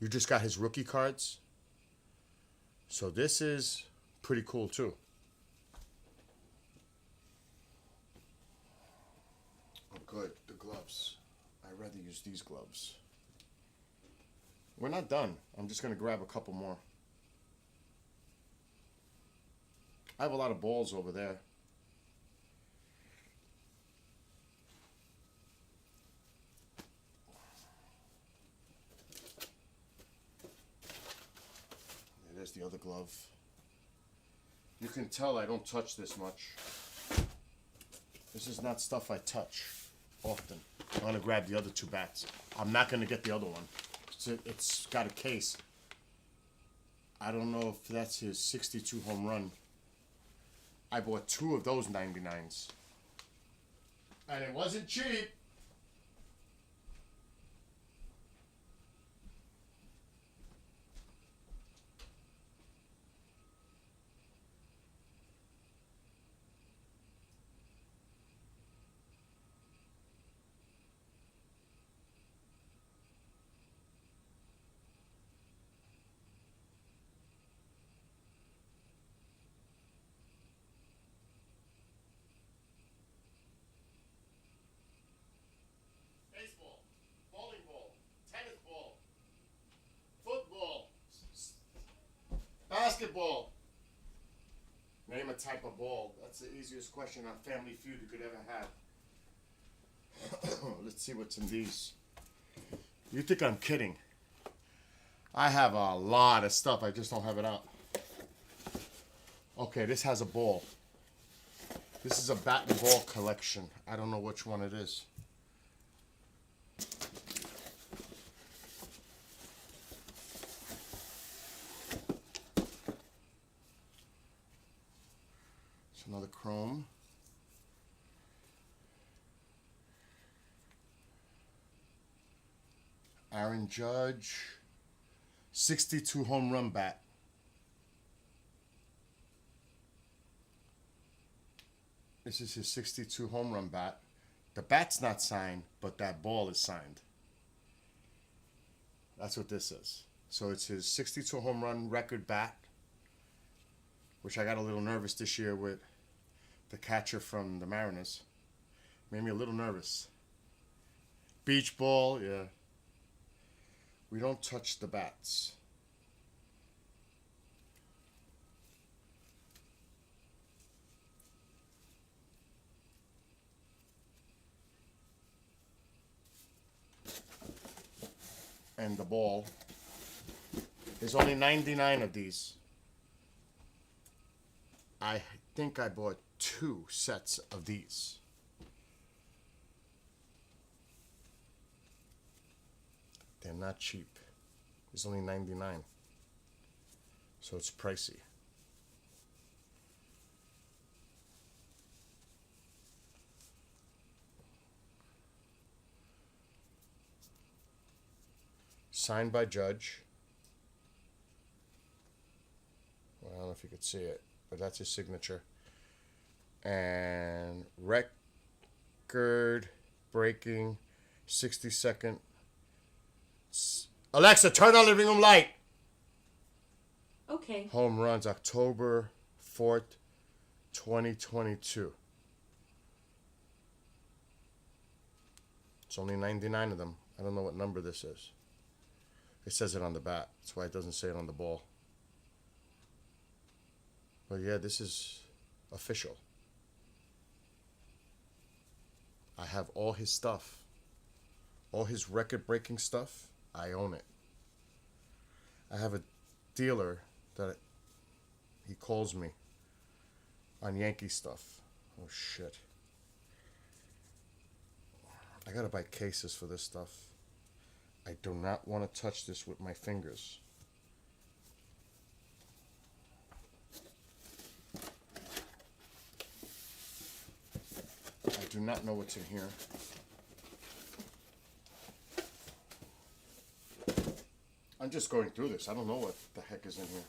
You just got his rookie cards. So this is pretty cool too. Oh, good. The gloves. I'd rather use these gloves. We're not done. I'm just going to grab a couple more. I have a lot of balls over there. There's the other glove. You can tell I don't touch this much. This is not stuff I touch often. I'm going to grab the other 2 bats. I'm not going to get the other one. It's got a case. I don't know if that's his 62 home run. I bought 2 of those 99s. And it wasn't cheap. Baseball, bowling ball, tennis ball, football, basketball. Name a type of ball. That's the easiest question on Family Feud you could ever have. Let's see what's in these. You think I'm kidding? I have a lot of stuff. I just don't have it out. Okay, this has a ball. This is a bat and ball collection. I don't know which one it is. It's another chrome. Aaron Judge, 62 home run bat. This is his 62 home run bat. The bat's not signed, but that ball is signed. That's what this is. So it's his 62 home run record bat, which I got a little nervous this year with the catcher from the Mariners. Made me a little nervous. Beach ball, yeah. We don't touch the bats. And the ball. There's only 99 of these. I think I bought 2 sets of these. They're not cheap. There's only 99. So it's pricey. Signed by Judge. Well, I don't know if you could see it, but that's his signature. And record breaking 60-second. Alexa, turn on living room light. Okay. Home runs October 4th, 2022. It's only 99 of them. I don't know what number this is. It says it on the bat. That's why it doesn't say it on the ball. But yeah, this is official. I have all his stuff. All his record-breaking stuff. I own it. I have a dealer that he calls me on Yankee stuff. Oh shit. I gotta buy cases for this stuff. I do not want to touch this with my fingers. I do not know what's in here. I'm just going through this. I don't know what the heck is in here.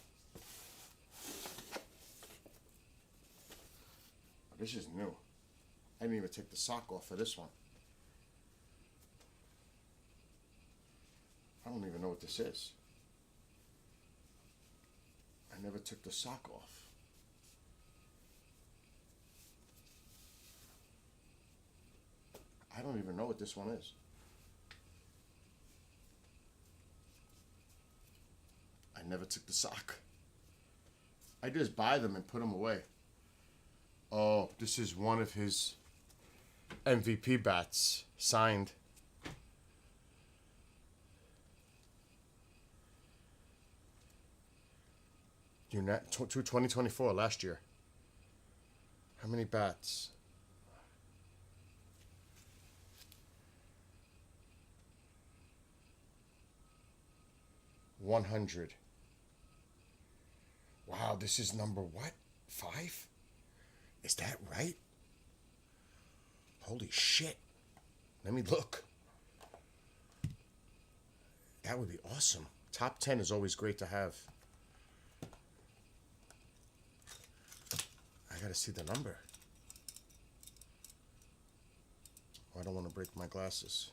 This is new. I didn't even take the sock off for this one. I don't even know what this is. I never took the sock off. I don't even know what this one is. I never took the sock. I just buy them and put them away. Oh, this is one of his MVP bats signed. To 2024, last year. How many bats? $100. Wow, this is number what? 5? Is that right? Holy shit. Let me look. That would be awesome. Top 10 is always great to have. I gotta see the number. Oh, I don't want to break my glasses.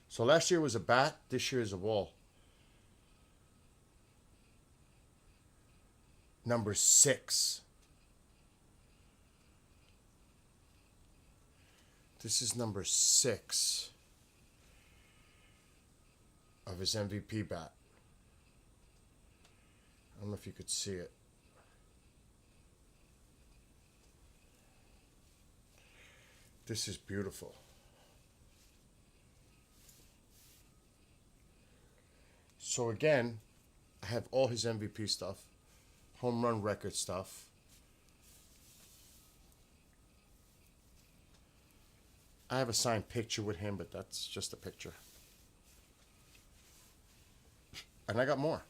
So last year was a bat, this year is a wall. Number 6. This is number 6 of his MVP bat. I don't know if you could see it. This is beautiful. So again, I have all his MVP stuff, home run record stuff. I have a signed picture with him, but that's just a picture. And I got more.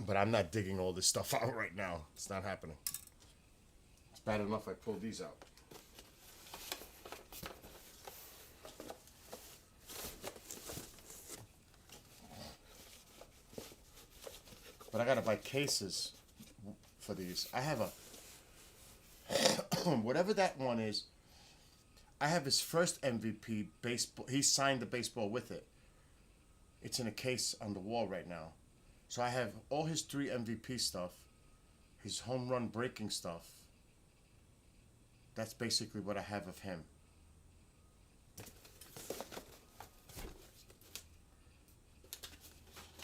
But I'm not digging all this stuff out right now. It's not happening. It's bad enough I pulled these out. But I gotta buy cases for these. I have a whatever that one is. I have his first MVP baseball. He signed the baseball with it. It's in a case on the wall right now. So I have all his 3 MVP stuff, his home run breaking stuff. That's basically what I have of him.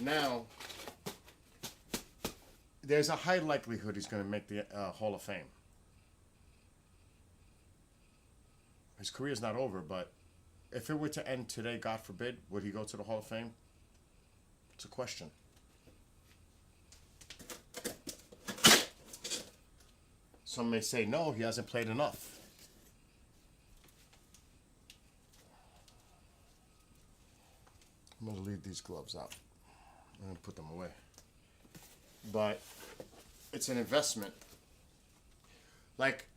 Now, there's a high likelihood he's going to make the Hall of Fame. His career's not over, but if it were to end today, God forbid, would he go to the Hall of Fame? It's a question. Some may say, no, he hasn't played enough. I'm going to leave these gloves out. I'm going to put them away. But it's an investment. Like,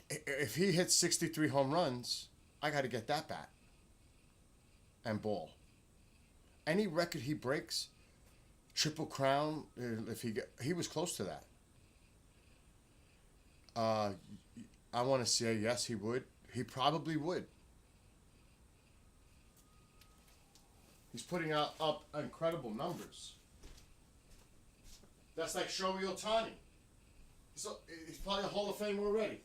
if he hits 63 home runs, I got to get that bat and ball. Any record he breaks, Triple Crown, if he was close to that. I want to say yes, he would. He probably would. He's putting up incredible numbers. That's like Shohei Ohtani. So he's probably a Hall of Fame already.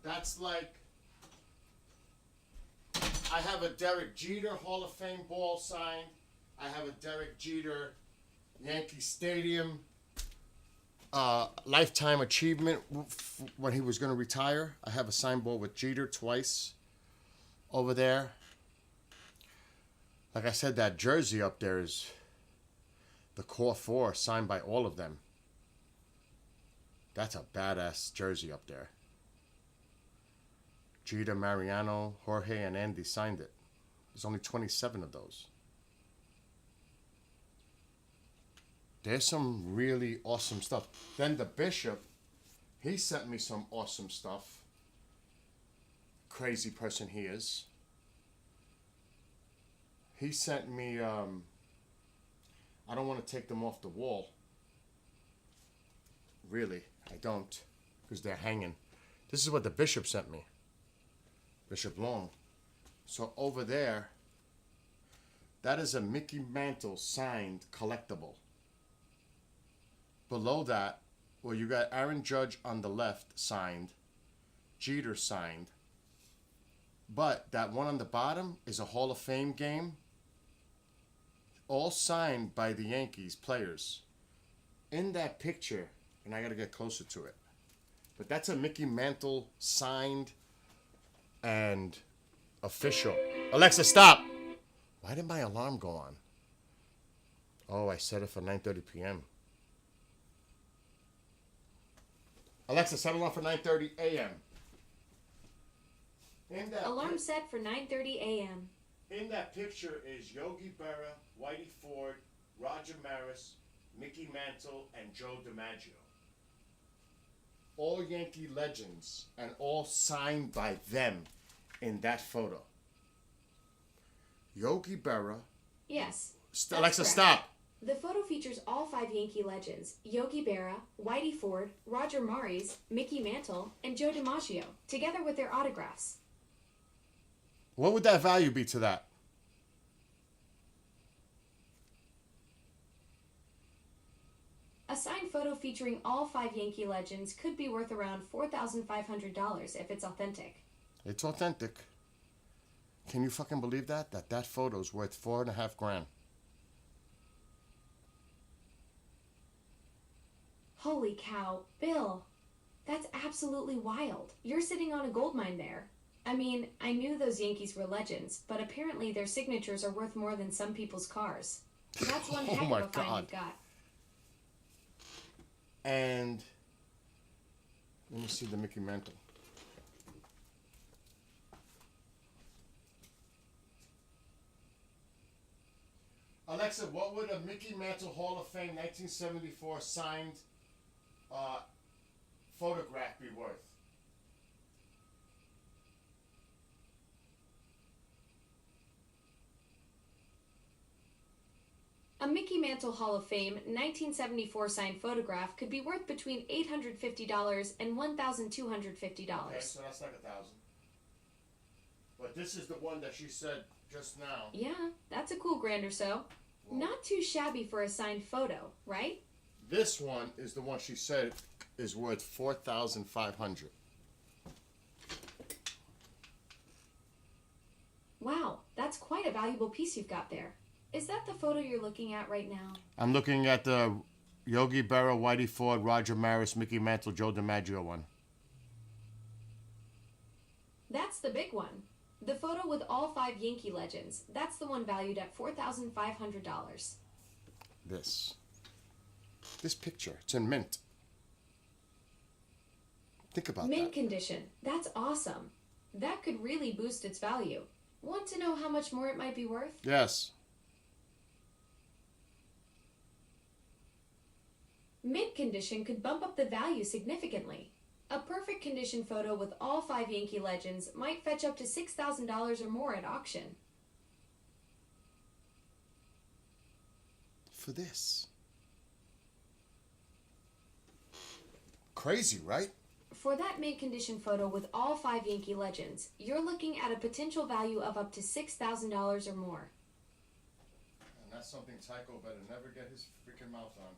That's like, I have a Derek Jeter Hall of Fame ball signed. I have a Derek Jeter Yankee Stadium lifetime achievement when he was going to retire. I have a signed ball with Jeter twice over there. Like I said, that jersey up there is the core four signed by all of them. That's a badass jersey up there. Jeter, Mariano, Jorge, and Andy signed it. There's only 27 of those. There's some really awesome stuff. Then the Bishop, he sent me some awesome stuff. Crazy person he is. He sent me, I don't want to take them off the wall. Really, I don't. Because they're hanging. This is what the Bishop sent me. Bishop Long. So over there, that is a Mickey Mantle signed collectible. Below that, well, you got Aaron Judge on the left signed, Jeter signed, but that one on the bottom is a Hall of Fame game, all signed by the Yankees players. In that picture, and I gotta get closer to it, but that's a Mickey Mantle signed and official. Alexa, stop! Why did my alarm go on? Oh, I set it for 9:30 p.m. Alexa, set alarm for 9:30 a.m. Alarm set for 9:30 a.m. In that picture is Yogi Berra, Whitey Ford, Roger Maris, Mickey Mantle, and Joe DiMaggio. All Yankee legends and all signed by them in that photo. Yogi Berra. Yes. Alexa, correct. stop. The photo features all 5 Yankee legends: Yogi Berra, Whitey Ford, Roger Maris, Mickey Mantle, and Joe DiMaggio, together with their autographs. What would that value be to that? A signed photo featuring all 5 Yankee legends could be worth around $4,500 if it's authentic. It's authentic. Can you fucking believe that? That photo's worth $4,500. Holy cow, Bill. That's absolutely wild. You're sitting on a gold mine there. I mean, I knew those Yankees were legends, but apparently their signatures are worth more than some people's cars. That's one heck of my a find God. you've got. And let me see the Mickey Mantle. Alexa, Alexa, what would a Mickey Mantle Hall of Fame 1974 signed photograph be worth? A Mickey Mantle Hall of Fame 1974 signed photograph could be worth between $850 and $1,250. Okay, so that's like $1,000. But this is the one that she said just now. Yeah, that's a cool grand or so. Whoa. Not too shabby for a signed photo, right? This one is the one she said is worth $4,500. Wow, that's quite a valuable piece you've got there. Is that the photo you're looking at right now? I'm looking at the Yogi Berra, Whitey Ford, Roger Maris, Mickey Mantle, Joe DiMaggio one. That's the big one. The photo with all 5 Yankee legends. That's the one valued at $4,500. This picture, it's in mint. Think about Mint that. condition. That's awesome. That could really boost its value. Want to know how much more it might be worth? Yes. Mint condition could bump up the value significantly. A perfect condition photo with all 5 Yankee legends might fetch up to $6,000 or more at auction. For this. Crazy, right? For that mint condition photo with all 5 Yankee legends, you're looking at a potential value of up to $6,000 or more. And that's something Tycho better never get his freaking mouth on.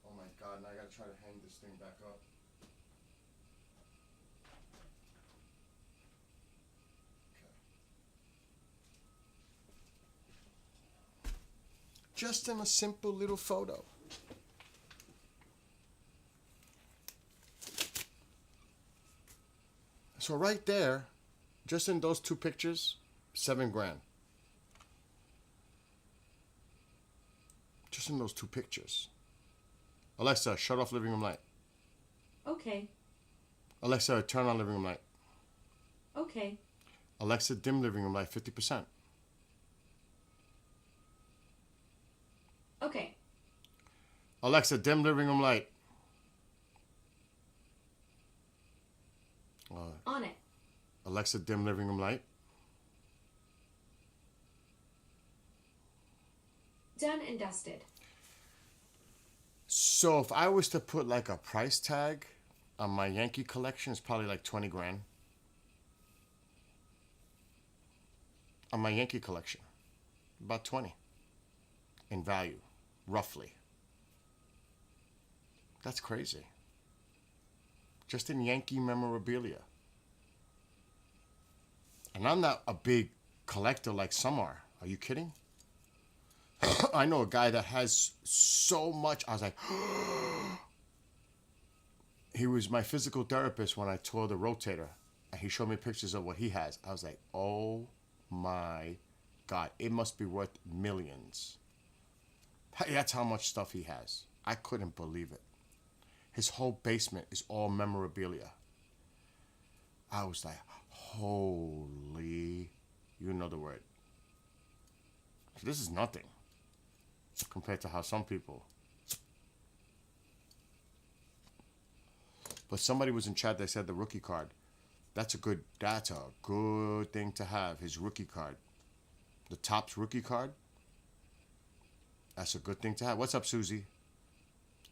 Oh my God, now I gotta try to hang this thing back up. Okay. Just in a simple little photo. So right there, just in those 2 pictures, $7,000. Just in those 2 pictures. Alexa, shut off living room light. Okay, Alexa, turn on living room light. okay. Alexa, dim living room light 50%. Okay, Alexa, dim living room light. on it. Alexa, dim living room light. Done and dusted. So if I was to put like a price tag on my Yankee collection, it's probably like $20,000. On my Yankee collection, about 20 in value, roughly. That's crazy. Just in Yankee memorabilia. And I'm not a big collector like some are. Are you kidding? I know a guy that has so much. I was like, he was my physical therapist when I tore the rotator. And he showed me pictures of what he has. I was like, oh my God, it must be worth millions. That's how much stuff he has. I couldn't believe it. His whole basement is all memorabilia. I was like, holy, you know the word. So this is nothing compared to how some people. But somebody was in chat that said the rookie card. That's a good thing to have, his rookie card. The Topps rookie card. That's a good thing to have. What's up, Susie?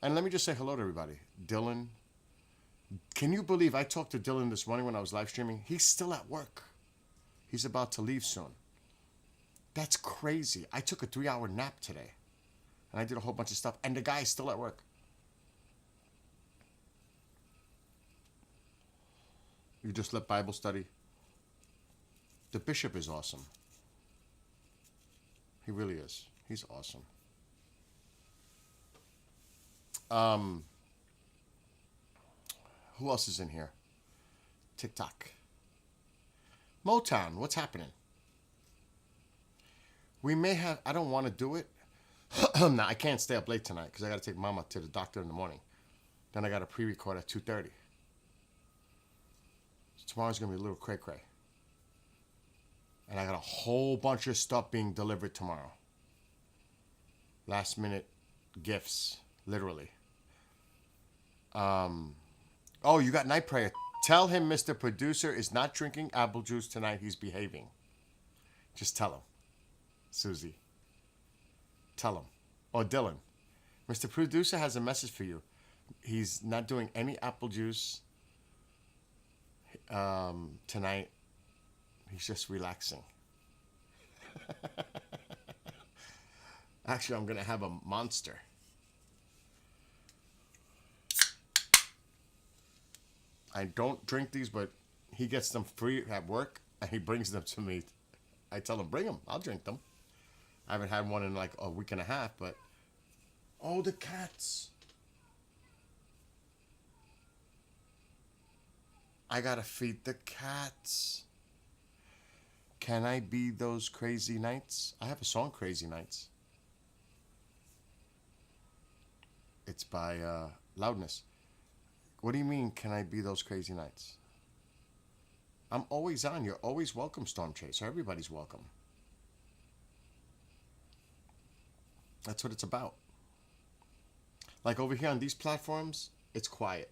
And let me just say hello to everybody. Dylan. Can you believe I talked to Dylan this morning when I was live streaming? He's still at work. He's about to leave soon. That's crazy. I took a 3-hour nap today. And I did a whole bunch of stuff. And the guy is still at work. You just let Bible study. The bishop is awesome. He really is. He's awesome. Who else is in here? TikTok. Motown, what's happening? We may have, I don't want to do it. No, I can't stay up late tonight because I got to take Mama to the doctor in the morning. Then I got a pre-record at 2:30. So tomorrow's going to be a little cray-cray. And I got a whole bunch of stuff being delivered tomorrow. Last minute gifts, literally. Oh, you got night prayer. Tell him Mr. Producer is not drinking apple juice tonight. He's behaving. Just tell him. Susie. Tell him. Or Dylan. Mr. Producer has a message for you. He's not doing any apple juice tonight. He's just relaxing. Actually, I'm going to have a Monster. I don't drink these, but he gets them free at work, and he brings them to me. I tell him, bring them. I'll drink them. I haven't had one in like a week and a half, but... Oh, the cats. I gotta feed the cats. Can I be those crazy nights? I have a song, Crazy Nights. It's by Loudness. What do you mean, can I be those crazy nights? I'm always on. You're always welcome, Storm Chaser. Everybody's welcome. That's what it's about. Like over here on these platforms, it's quiet.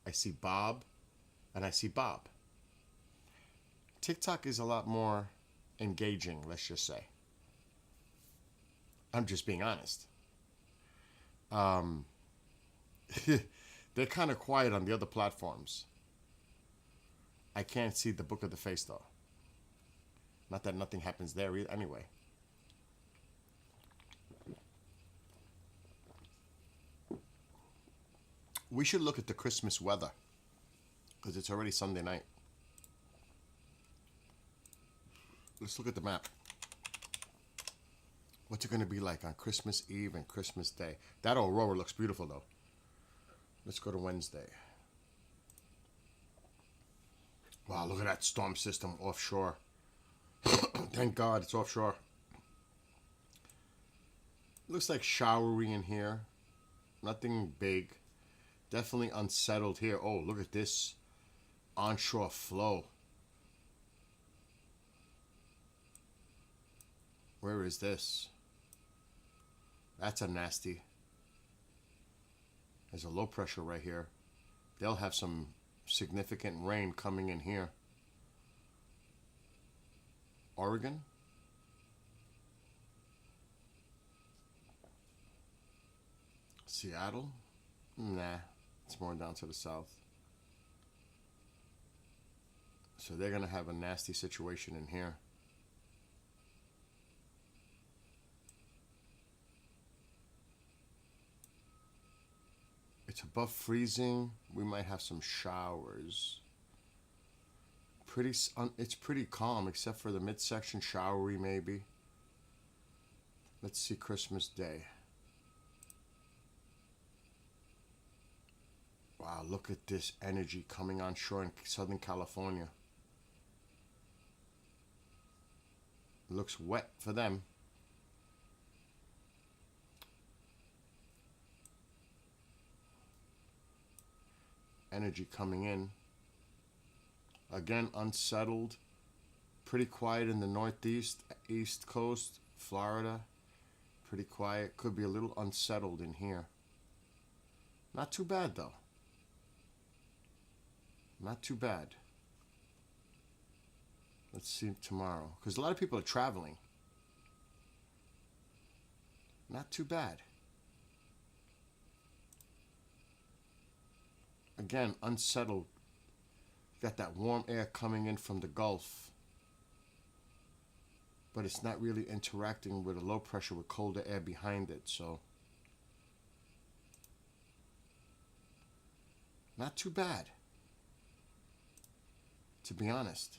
I see Bob and I see Bob. TikTok is a lot more engaging, let's just say. I'm just being honest. They're kind of quiet on the other platforms. I can't see the book of the face, though. Not that nothing happens there either, anyway. We should look at the Christmas weather, because it's already Sunday night. Let's look at the map. What's it going to be like on Christmas Eve and Christmas Day? That aurora looks beautiful, though. Let's go to Wednesday. Wow, look at that storm system offshore. Thank God it's offshore. Looks like showery in here. Nothing big. Definitely unsettled here. Oh, look at this onshore flow. Where is this? That's a nasty. There's a low pressure right here. They'll have some significant rain coming in here. Oregon? Seattle? Nah, it's more down to the south. So they're going to have a nasty situation in here. It's above freezing. We might have some showers. It's pretty calm, except for the midsection, showery maybe. Let's see Christmas Day. Wow, look at this energy coming on shore in Southern California. Looks wet for them. Energy coming in. Again, unsettled. Pretty quiet in the northeast, east coast, Florida. Pretty quiet. Could be a little unsettled in here. Not too bad, though. Not too bad. Let's see tomorrow. Because a lot of people are traveling. Not too bad. Again, unsettled. Got that warm air coming in from the Gulf. But it's not really interacting with a low pressure with colder air behind it, so. Not too bad. To be honest.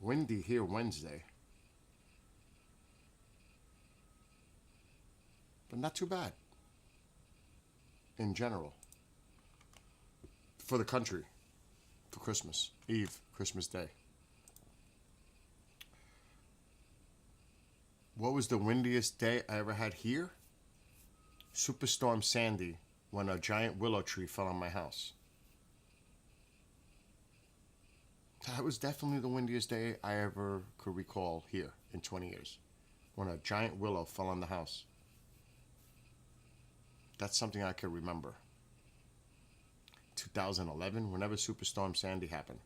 Windy here Wednesday. But not too bad. In general. For the country. For Christmas Eve, Christmas Day. What was the windiest day I ever had here? Superstorm Sandy, when a giant willow tree fell on my house. That was definitely the windiest day I ever could recall here in 20 years. When a giant willow fell on the house. That's something I could remember. 2011, whenever Superstorm Sandy happened.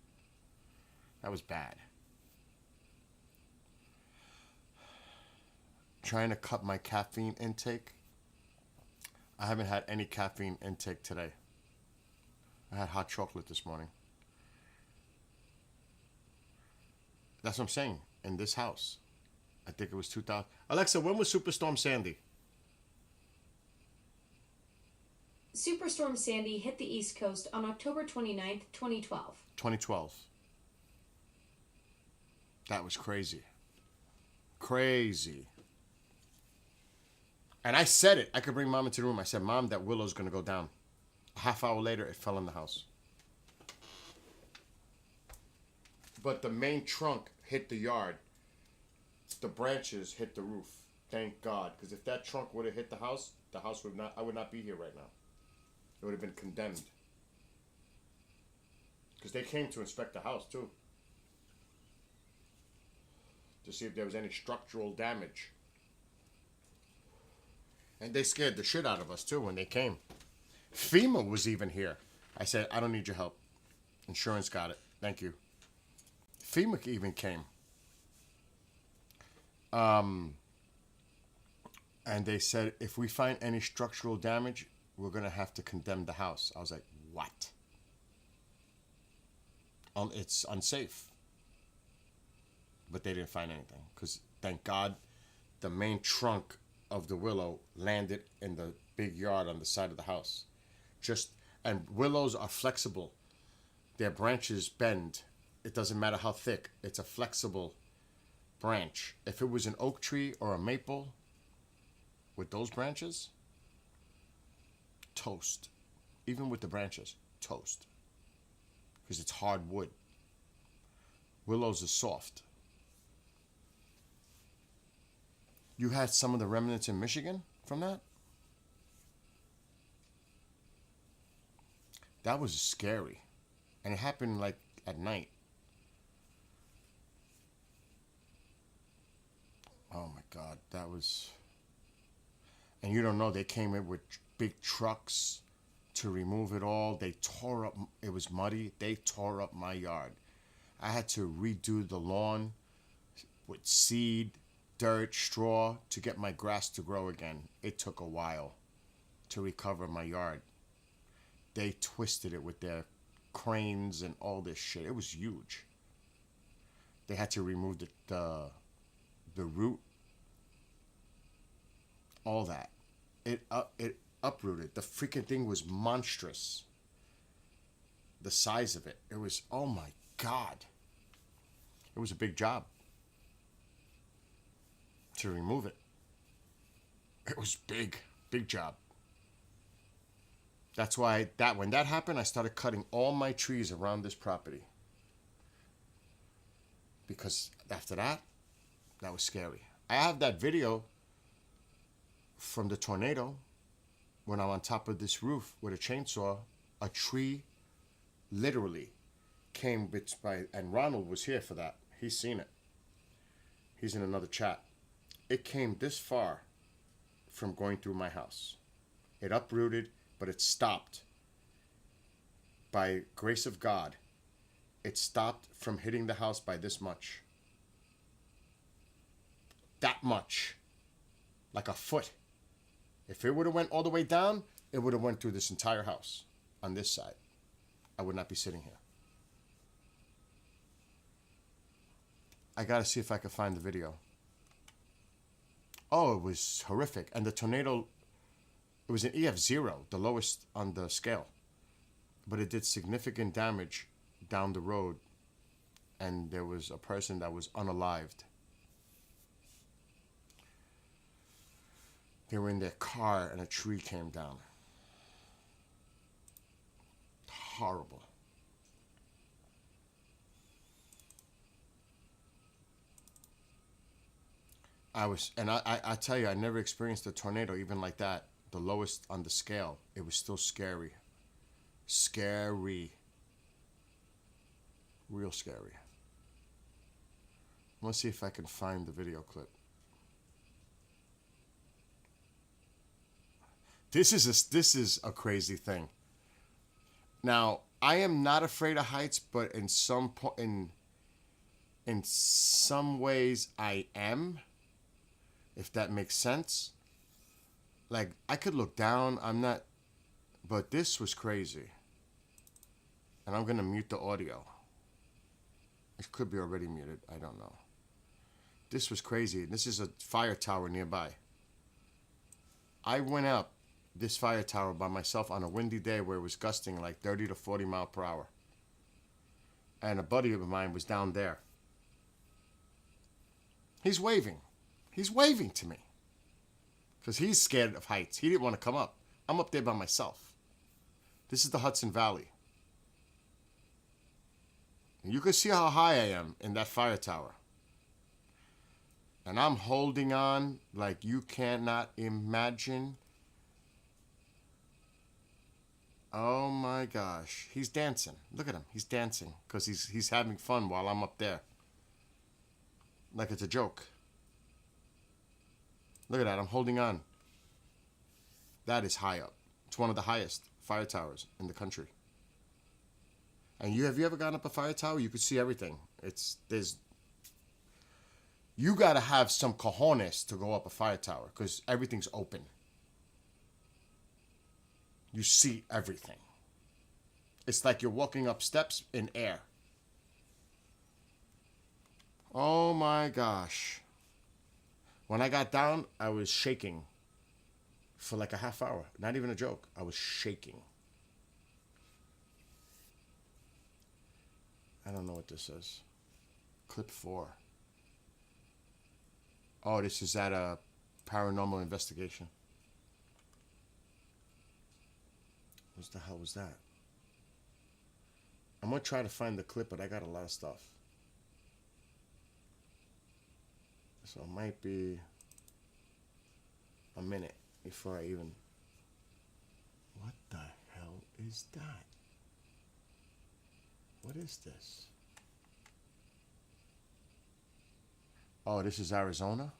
That was bad. Trying to cut my caffeine intake. I haven't had any caffeine intake today. I had hot chocolate this morning. That's what I'm saying. In this house. I think it was 2000. Alexa, when was Superstorm Sandy? Superstorm Sandy hit the East Coast on October 29th, 2012. 2012. That was crazy. Crazy. And I said it. I could bring Mom into the room. I said, Mom, that willow's going to go down. A half hour later, it fell in the house. But the main trunk hit the yard. The branches hit the roof. Thank God. Because if that trunk would have hit the house would not, I would not be here right now. It would have been condemned. Because they came to inspect the house too. To see if there was any structural damage. And they scared the shit out of us too when they came. FEMA was even here. I said, I don't need your help. Insurance got it. Thank you. FEMA even came. And they said, if we find any structural damage, we're going to have to condemn the house. I was like, what? It's unsafe. But they didn't find anything. Because, thank God, the main trunk of the willow landed in the big yard on the side of the house. And willows are flexible. Their branches bend. It doesn't matter how thick. It's a flexible branch. If it was an oak tree or a maple with those branches, toast. Even with the branches, toast. Because it's hard wood. Willows are soft. You had some of the remnants in Michigan from that? That was scary. And it happened like at night. Oh my God, that was... And you don't know, they came in with big trucks to remove it all. They tore up, it was muddy. They tore up my yard. I had to redo the lawn with seed, dirt, straw to get my grass to grow again. It took a while to recover my yard. They twisted it with their cranes and all this shit. It was huge. They had to remove the root, all that. It uprooted. The freaking thing was monstrous. The size of it. It was, oh my God. It was a big job to remove it. It was big job. That's why when that happened, I started cutting all my trees around this property. Because after that was scary. I have that video from the tornado when I'm on top of this roof with a chainsaw. A tree literally came by, and Ronald was here for that. He's seen it. He's in another chat. It came this far from going through my house. It uprooted, but it stopped. By grace of God, it stopped from hitting the house by this much. That much. Like a foot. If it would have went all the way down, it would have went through this entire house on this side. I would not be sitting here. I gotta see if I can find the video. Oh, it was horrific. And the tornado, it was an EF0, the lowest on the scale. But it did significant damage down the road. And there was a person that was unalived. They were in their car and a tree came down. Horrible. I tell you, I never experienced a tornado even like that. The lowest on the scale. It was still scary. Scary. Real scary. Let's see if I can find the video clip. This is a crazy thing. Now, I am not afraid of heights, but in some ways I am, if that makes sense. Like, I could look down, I'm not, but this was crazy. And I'm gonna mute the audio. It could be already muted, I don't know. This was crazy. This is a fire tower nearby. I went up this fire tower by myself on a windy day where it was gusting like 30 to 40 miles per hour. And a buddy of mine was down there. He's waving. He's waving to me. Because he's scared of heights. He didn't want to come up. I'm up there by myself. This is the Hudson Valley. And you can see how high I am in that fire tower. And I'm holding on like you cannot imagine. Oh my gosh. He's dancing. Look at him. He's dancing because he's having fun while I'm up there. Like it's a joke. Look at that. I'm holding on. That is high up. It's one of the highest fire towers in the country. And have you ever gone up a fire tower? You could see everything. You got to have some cojones to go up a fire tower because everything's open. You see everything. It's like you're walking up steps in air. Oh my gosh. When I got down, I was shaking for like a half hour. Not even a joke. I was shaking. I don't know what this is. Clip 4. Oh, this is at a paranormal investigation. What the hell was that? I'm going to try to find the clip, but I got a lot of stuff. So it might be a minute before I even... What the hell is that? What is this? Oh, this is Arizona?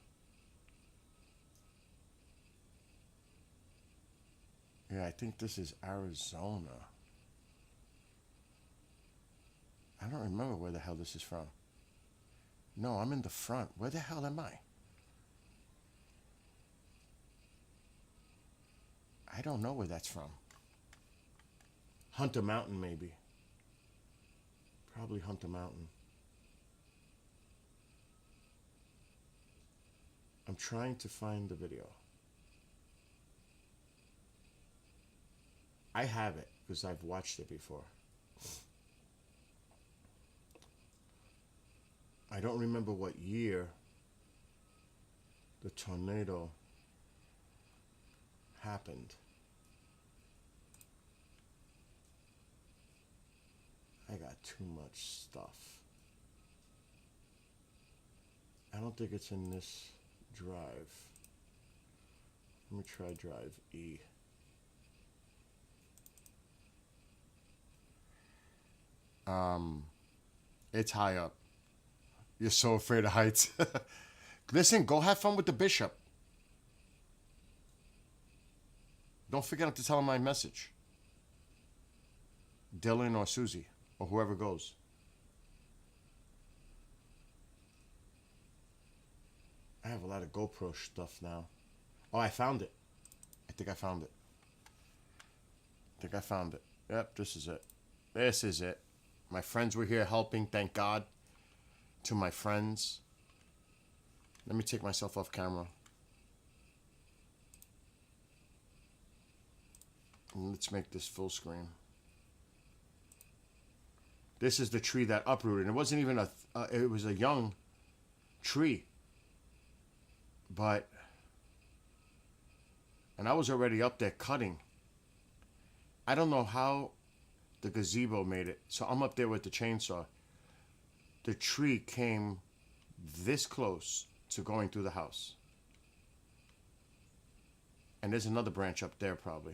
Yeah, I think this is Arizona. I don't remember where the hell this is from. No, I'm in the front. Where the hell am I? I don't know where that's from. Hunter Mountain, maybe. Probably Hunter Mountain. I'm trying to find the video. I have it because I've watched it before. I don't remember what year the tornado happened. I got too much stuff. I don't think it's in this drive. Let me try drive E. It's high up. You're so afraid of heights. Listen, go have fun with the bishop. Don't forget to tell him my message. Dylan or Susie or whoever goes. I have a lot of GoPro stuff now. Oh, I found it. I think I found it. Yep, this is it. This is it. My friends were here helping, thank God. To my friends. Let me take myself off camera. And let's make this full screen. This is the tree that uprooted. It wasn't even it was a young tree. And I was already up there cutting. I don't know how the gazebo made it. So I'm up there with the chainsaw. The tree came this close to going through the house. And there's another branch up there probably.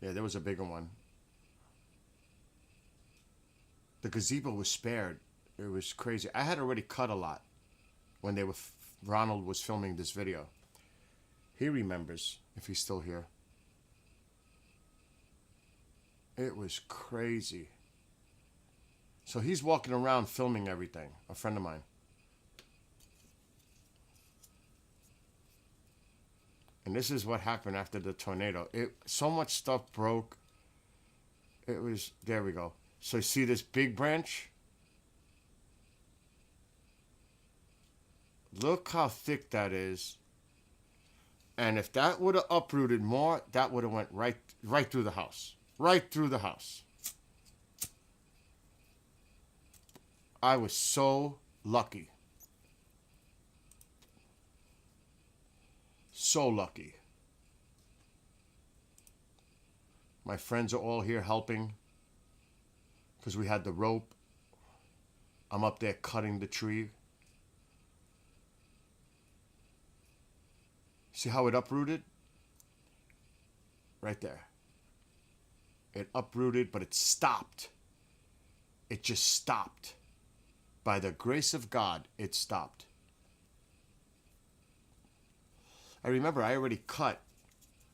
Yeah, Yeah, there was a bigger one. The gazebo was spared. It was crazy. I had already cut a lot when they were Ronald was filming this video. He remembers, if he's still here. It was crazy. So he's walking around filming everything, a friend of mine. And this is what happened after the tornado. So much stuff broke. It was, there we go. So you see this big branch? Look how thick that is. And if that would have uprooted more, that would have went right through the house. Right through the house. I was so lucky. So lucky. My friends are all here helping because we had the rope. I'm up there cutting the tree. See how it uprooted? Right there. It uprooted, but it stopped. It just stopped. By the grace of God, it stopped. I remember I already cut.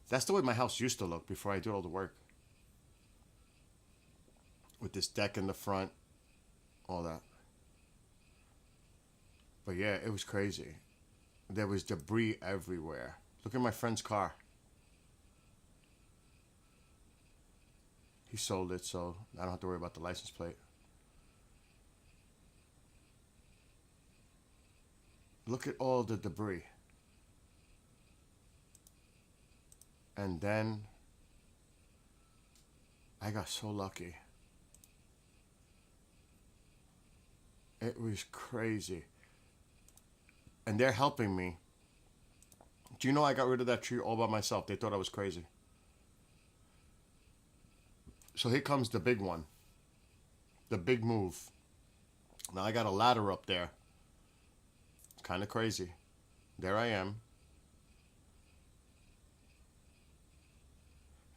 That's the way my house used to look before I did all the work. With this deck in the front, all that. But yeah, it was crazy. There was debris everywhere. Look at my friend's car. He sold it, so I don't have to worry about the license plate. Look at all the debris. And then I got so lucky. It was crazy. And they're helping me. Do you know I got rid of that tree all by myself? They thought I was crazy. So here comes the big one. The big move. Now I got a ladder up there. It's kind of crazy. There I am.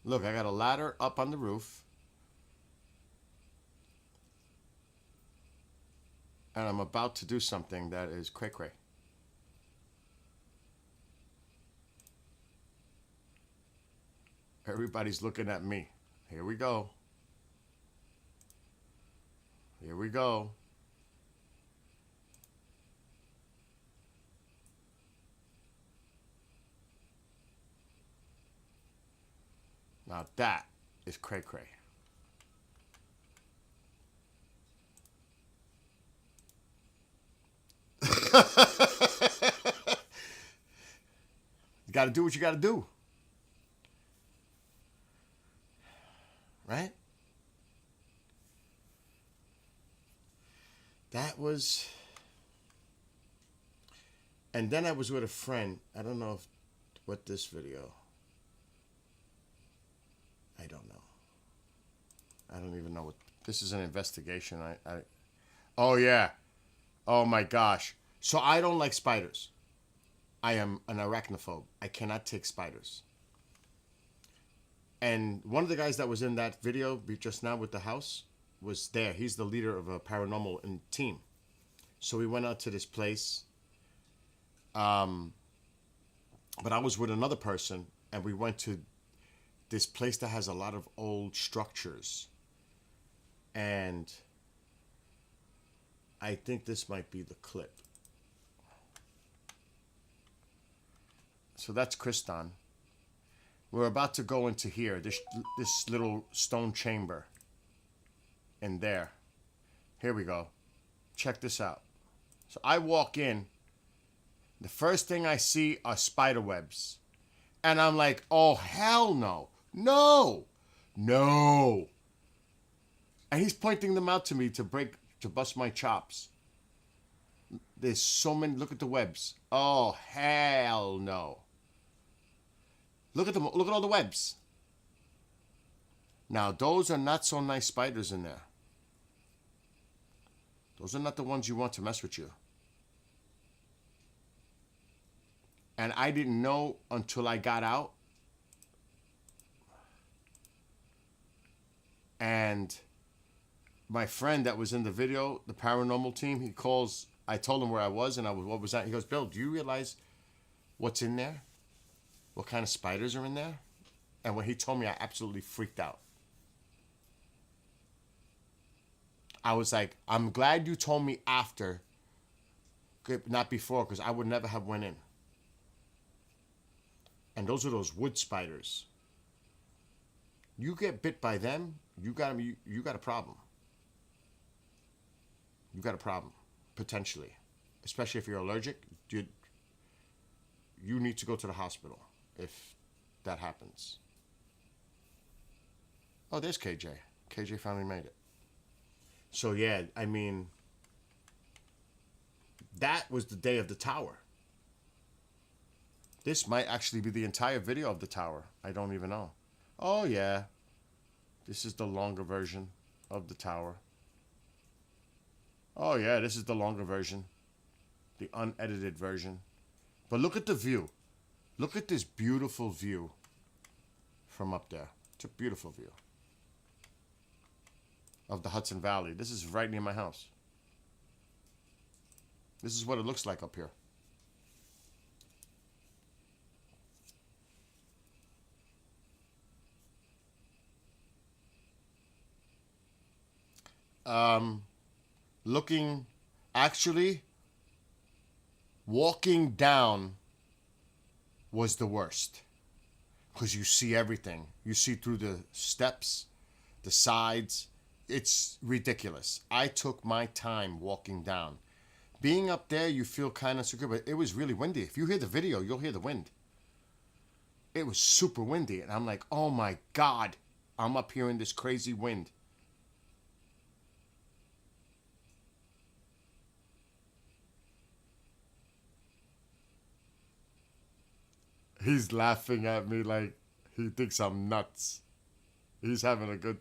Look, I got a ladder up on the roof. And I'm about to do something that is cray-cray. Everybody's looking at me. Here we go. Here we go. Now that is cray-cray. You got to do what you got to do. Right? That was... And then I was with a friend. I don't know what this video... I don't know. I don't even know what... This is an investigation. Oh, yeah. Oh, my gosh. So I don't like spiders. I am an arachnophobe. I cannot take spiders. And one of the guys that was in that video just now with the house was there. He's the leader of a paranormal team. So we went out to this place. But I was with another person, and we went to this place that has a lot of old structures. And I think this might be the clip. So that's Kristan. We're about to go into here, this little stone chamber. In there. Here we go. Check this out. So I walk in. The first thing I see are spider webs. And I'm like, oh, hell no. No. No. And he's pointing them out to me to bust my chops. There's so many. Look at the webs. Oh, hell no. Look at them. Look at all the webs. Now, those are not so nice spiders in there. Those are not the ones you want to mess with you. And I didn't know until I got out. And my friend that was in the video, the paranormal team, he calls. I told him where I was and what was that. He goes, Bill, do you realize what's in there? What kind of spiders are in there? And when he told me, I absolutely freaked out. I was like, I'm glad you told me after, not before, because I would never have went in. And those are those wood spiders. You get bit by them, you got a problem. You got a problem, potentially. Especially if you're allergic, you need to go to the hospital if that happens. Oh, there's KJ. KJ finally made it. So yeah, I mean, that was the day of the tower. This might actually be the entire video of the tower. I don't even know. Oh yeah, this is the longer version of the tower. Oh yeah, this is the longer version. The unedited version. But look at the view. Look at this beautiful view from up there. It's a beautiful view of the Hudson Valley. This is right near my house. This is what it looks like up here. Actually, walking down was the worst. Because you see everything. You see through the steps, the sides. It's ridiculous. I took my time walking down. Being up there, you feel kind of secure, but it was really windy. If you hear the video, you'll hear the wind. It was super windy, and I'm like, oh my God, I'm up here in this crazy wind. He's laughing at me like he thinks I'm nuts. He's having a good...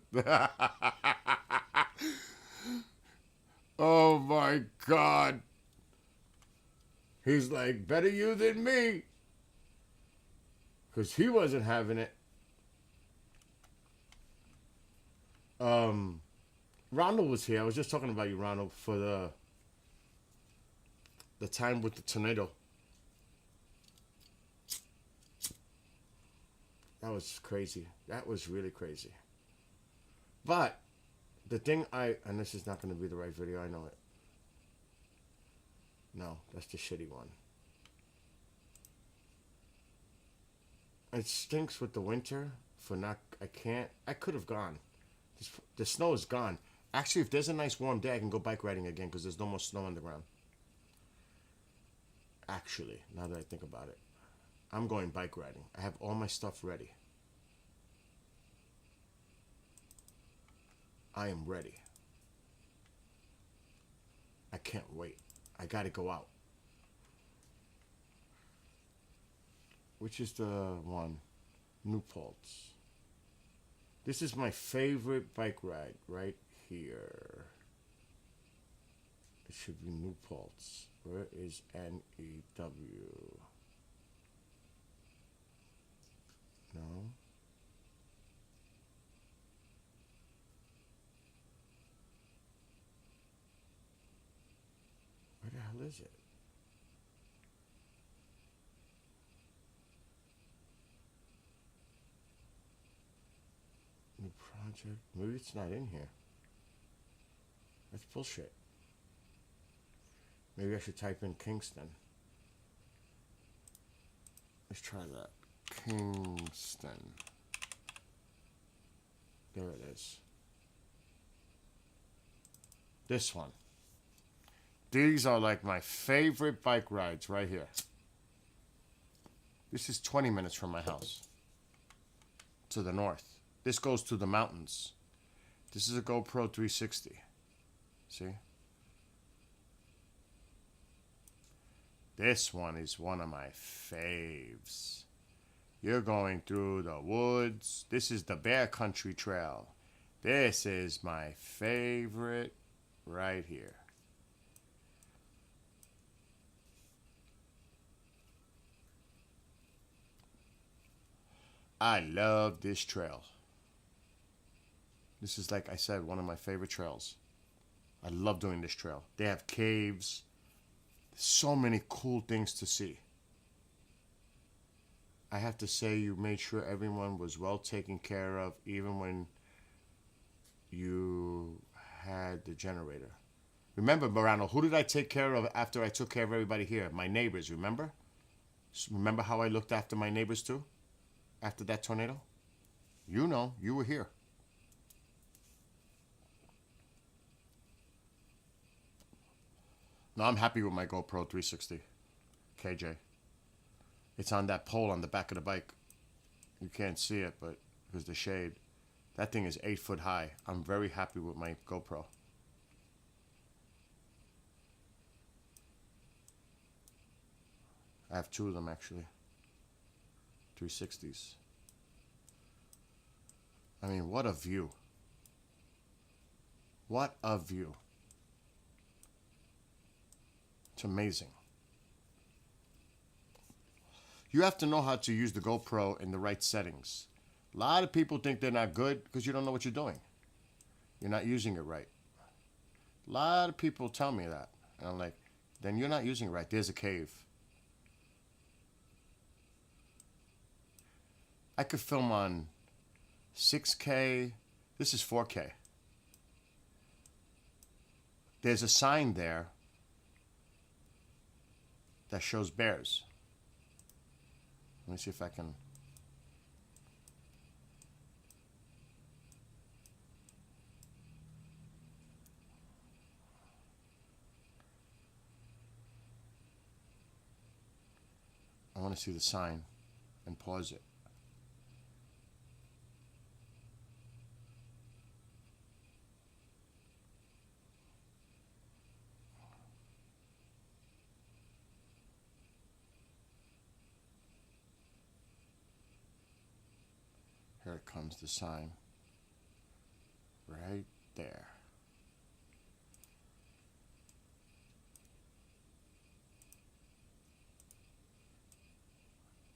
Oh my God. He's like, better you than me. Because he wasn't having it. Ronald was here. I was just talking about you, Ronald, for the time with the tornado. That was crazy. That was really crazy. But the thing and this is not going to be the right video, I know it. No, that's the shitty one. It stinks with the winter for not, I could have gone. The snow is gone. Actually, if there's a nice warm day, I can go bike riding again because there's no more snow on the ground. Actually, now that I think about it. I'm going bike riding. I have all my stuff ready. I am ready. I can't wait. I gotta go out. Which is the one? New Paltz. This is my favorite bike ride right here. It should be New Paltz. Where is N-E-W? No. Where the hell is it? New project. Maybe it's not in here. That's bullshit. Maybe I should type in Kingston. Let's try that. Kingston. There it is. This one. These are like my favorite bike rides right here. This is 20 minutes from my house. To the north. This goes to the mountains. This is a GoPro 360. See? This one is one of my faves. You're going through the woods. This is the Bear Country Trail. This is my favorite right here. I love this trail. This is, like I said, one of my favorite trails. I love doing this trail. They have caves. So many cool things to see. I have to say, you made sure everyone was well taken care of, even when you had the generator. Remember, Morano, who did I take care of after I took care of everybody here? My neighbors, remember? Remember how I looked after my neighbors too? After that tornado? You know, you were here. No, I'm happy with my GoPro 360 KJ. It's on that pole on the back of the bike. You can't see it, but because the shade. That thing is 8 foot high. I'm very happy with my GoPro. I have 2 of them actually. 360s. I mean, what a view. What a view. It's amazing. You have to know how to use the GoPro in the right settings. A lot of people think they're not good because you don't know what you're doing. You're not using it right. A lot of people tell me that. And I'm like, then you're not using it right. There's a cave. I could film on 6K. This is 4K. There's a sign there that shows bears. Let me see if I can. I want to see the sign and pause it. Here comes the sign. Right there.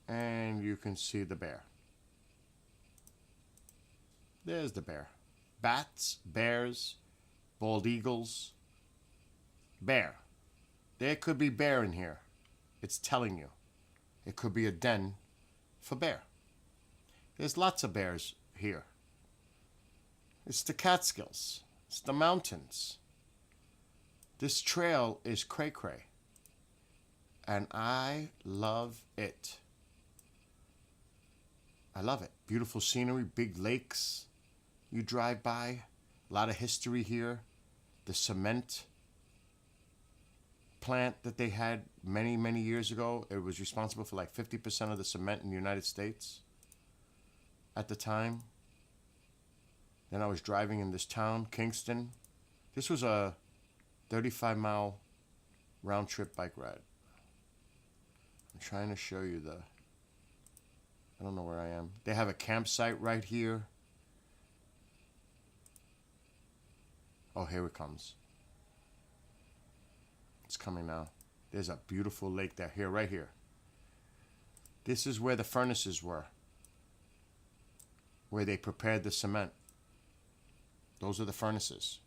And you can see the bear. There's the bear. Bats, bears, bald eagles. Bear. There could be bear in here. It's telling you. It could be a den for bear. There's lots of bears here. It's the Catskills. It's the mountains. This trail is cray-cray. And I love it. I love it. Beautiful scenery, big lakes you drive by. A lot of history here. The cement plant that they had many, many years ago. It was responsible for like 50% of the cement in the United States at the time. Then I was driving in this town, Kingston. This was a 35-mile round trip bike ride. I'm trying to show you the, I don't know where I am. They have a campsite right here. Oh, here it comes. It's coming now. There's a beautiful lake there. Here, right here. This is where the furnaces were, where they prepared the cement. Those are the furnaces.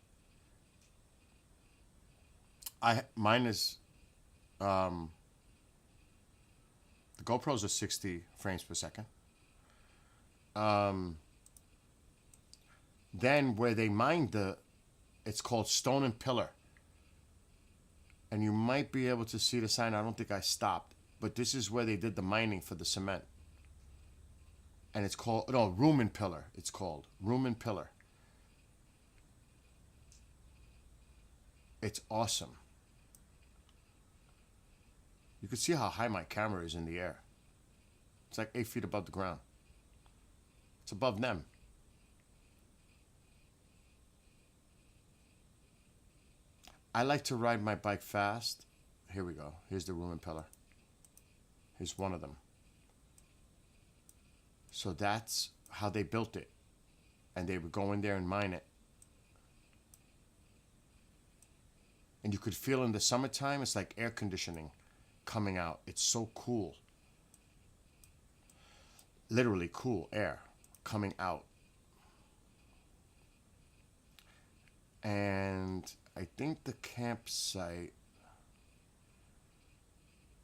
Mine is, the GoPros are 60 frames per second. Then where they mined it's called Stone and Pillar. And you might be able to see the sign. I don't think I stopped. But this is where they did the mining for the cement. And it's called, no, Room and Pillar. It's called Room and Pillar. It's awesome. You can see how high my camera is in the air. It's like 8 feet above the ground. It's above them. I like to ride my bike fast. Here we go. Here's the Room and Pillar. Here's one of them. So that's how they built it. And they would go in there and mine it. And you could feel in the summertime, it's like air conditioning coming out. It's so cool. Literally cool air coming out. And I think the campsite,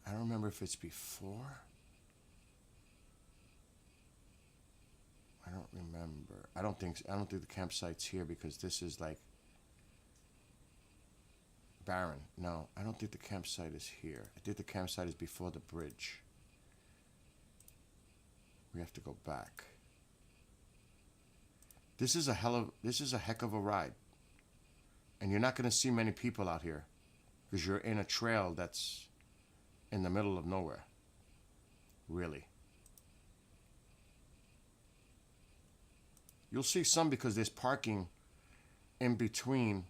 I don't remember if it's before. I don't remember. I don't think the campsite's here because this is like barren. No, I don't think the campsite is here. I think the campsite is before the bridge. We have to go back. This is a heck of a ride. And you're not going to see many people out here because you're in a trail that's in the middle of nowhere. Really. You'll see some because there's parking in between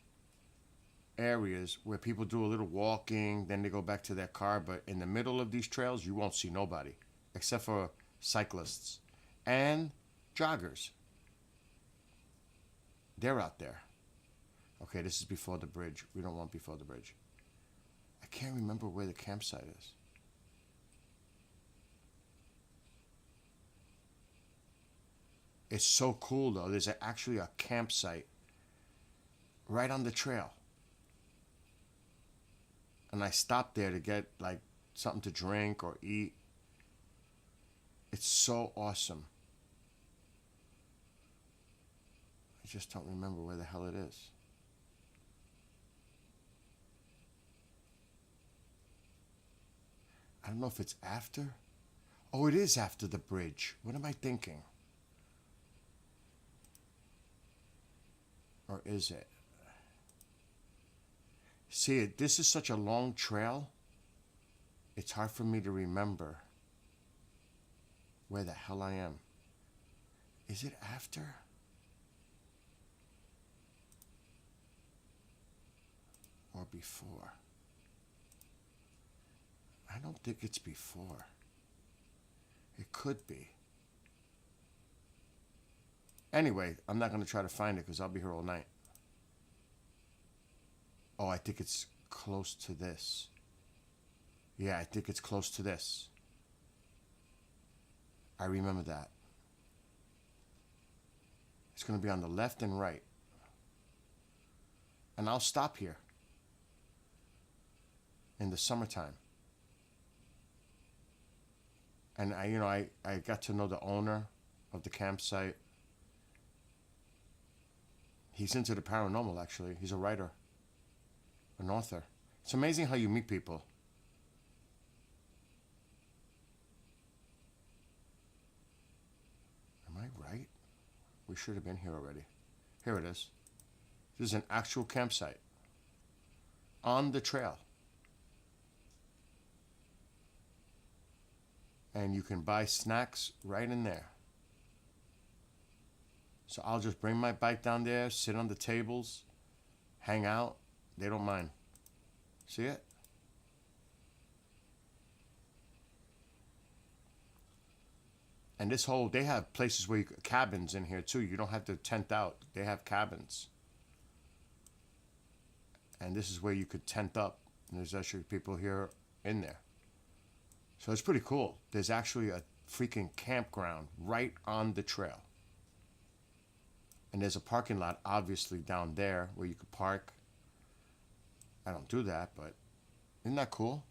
areas where people do a little walking, then they go back to their car. But in the middle of these trails, you won't see nobody except for cyclists and joggers. They're out there. Okay, this is before the bridge. We don't want before the bridge. I can't remember where the campsite is. It's so cool though. There's actually a campsite right on the trail. And I stopped there to get like something to drink or eat. It's so awesome. I just don't remember where the hell it is. I don't know if it's after. Oh, it is after the bridge. What am I thinking? Or is it? See, this is such a long trail. It's hard for me to remember where the hell I am. Is it after? Or before? I don't think it's before. It could be. Anyway, I'm not going to try to find it because I'll be here all night. Oh, I think it's close to this. Yeah, I think it's close to this. I remember that. It's going to be on the left and right. And I'll stop here in the summertime. And I got to know the owner of the campsite. He's into the paranormal, actually. He's a writer, an author. It's amazing how you meet people. Am I right? We should have been here already. Here it is. This is an actual campsite on the trail. And you can buy snacks right in there. So I'll just bring my bike down there, sit on the tables, hang out. They don't mind. See it? And this whole, they have places where cabins in here too. You don't have to tent out. They have cabins. And this is where you could tent up. And there's actually people here in there. So it's pretty cool. There's actually a freaking campground right on the trail. And there's a parking lot, obviously, down there where you could park. I don't do that, but isn't that cool?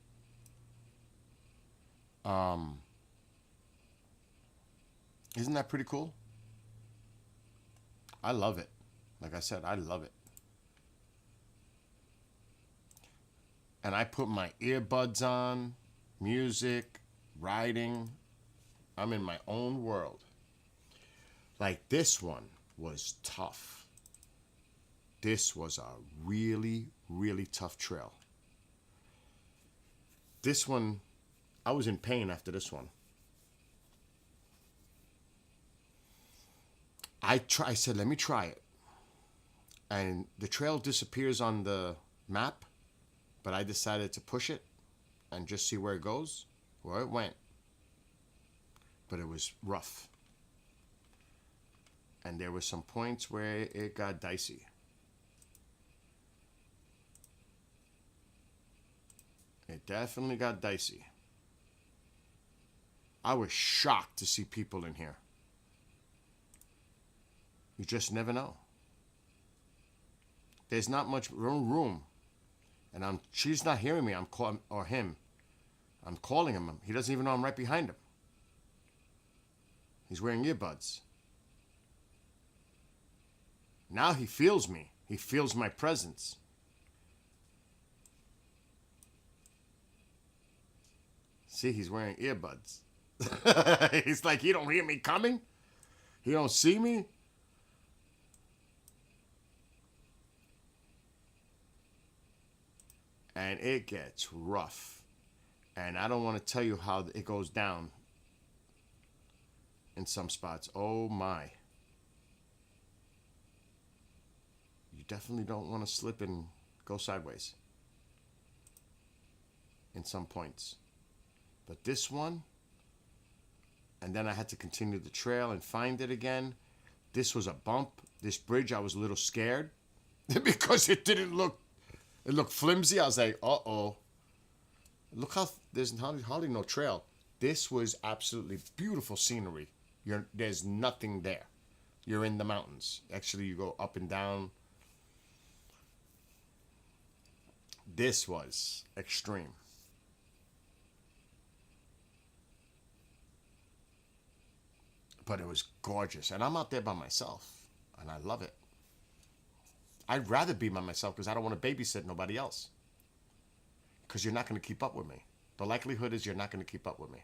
Isn't that pretty cool? I love it. Like I said, I love it. And I put my earbuds on, music, riding. I'm in my own world. Like this one was tough. This was a really, really tough trail. This one, I was in pain after this one. I said, let me try it. And the trail disappears on the map, but I decided to push it and just see where it goes. Well, it went. But it was rough. And there were some points where it got dicey. It definitely got dicey. I was shocked to see people in here. You just never know. There's not much room. And she's not hearing me. I'm calling, or him. I'm calling him. He doesn't even know I'm right behind him. He's wearing earbuds. Now he feels me. He feels my presence. See, he's wearing earbuds. He's like, you don't hear me coming? You don't see me? And it gets rough. And I don't want to tell you how it goes down in some spots. Oh my. You definitely don't want to slip and go sideways in some points. But this one, and then I had to continue the trail and find it again. This was a bump. This bridge, I was a little scared because it looked flimsy. I was like, uh-oh. Look how there's hardly no trail. This was absolutely beautiful scenery. There's nothing there. You're in the mountains. Actually, you go up and down. This was extreme. But it was gorgeous. And I'm out there by myself. And I love it. I'd rather be by myself because I don't want to babysit nobody else. Because you're not going to keep up with me. The likelihood is you're not going to keep up with me.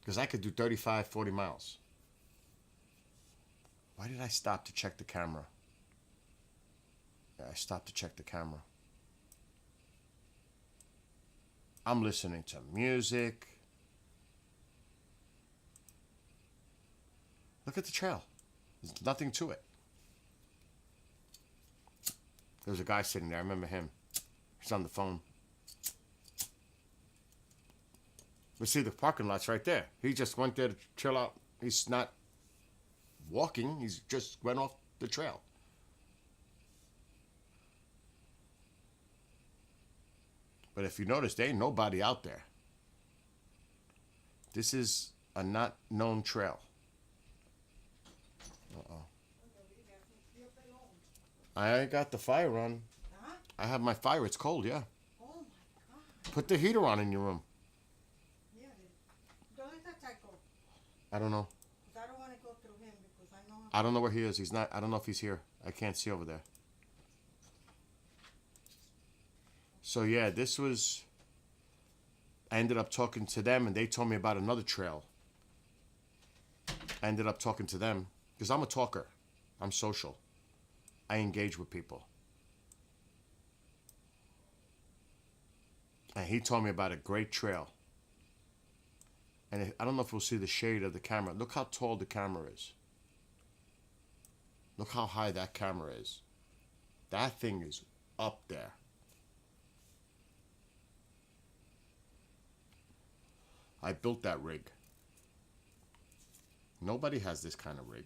Because I could do 35, 40 miles. Why did I stop to check the camera? Yeah, I stopped to check the camera. I'm listening to music. Look at the trail. There's nothing to it. There was a guy sitting there. I remember him. He's on the phone. But see, the parking lot's right there. He just went there to chill out. He's not walking. He's just went off the trail. But if you notice, there ain't nobody out there. This is a not known trail. Uh-oh. I got the fire on. Huh? I have my fire. It's cold, yeah. Oh my God. Put the heater on in your room. Yeah. ¿Dónde está Chaco? I don't know. Because I don't want to go through him because I know. I don't know where he is. He's not. I don't know if he's here. I can't see over there. So yeah, this was. I ended up talking to them, and they told me about another trail. I ended up talking to them because I'm a talker. I'm social. I engage with people. And he told me about a great trail. And I don't know if we'll see the shade of the camera. Look how tall the camera is. Look how high that camera is. That thing is up there. I built that rig. Nobody has this kind of rig.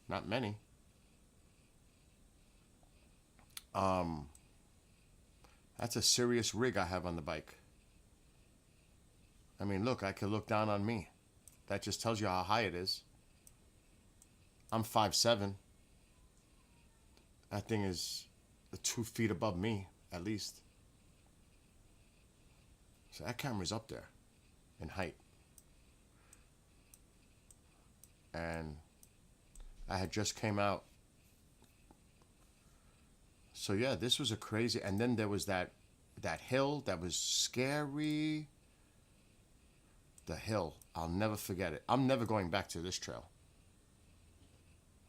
Not many. That's a serious rig I have on the bike. I mean, look, I can look down on me. That just tells you how high it is. I'm 5'7". That thing is 2 feet above me, at least. So that camera's up there in height. And I had just came out. So yeah, this was a crazy, and then there was that hill that was scary. The hill, I'll never forget it. I'm never going back to this trail.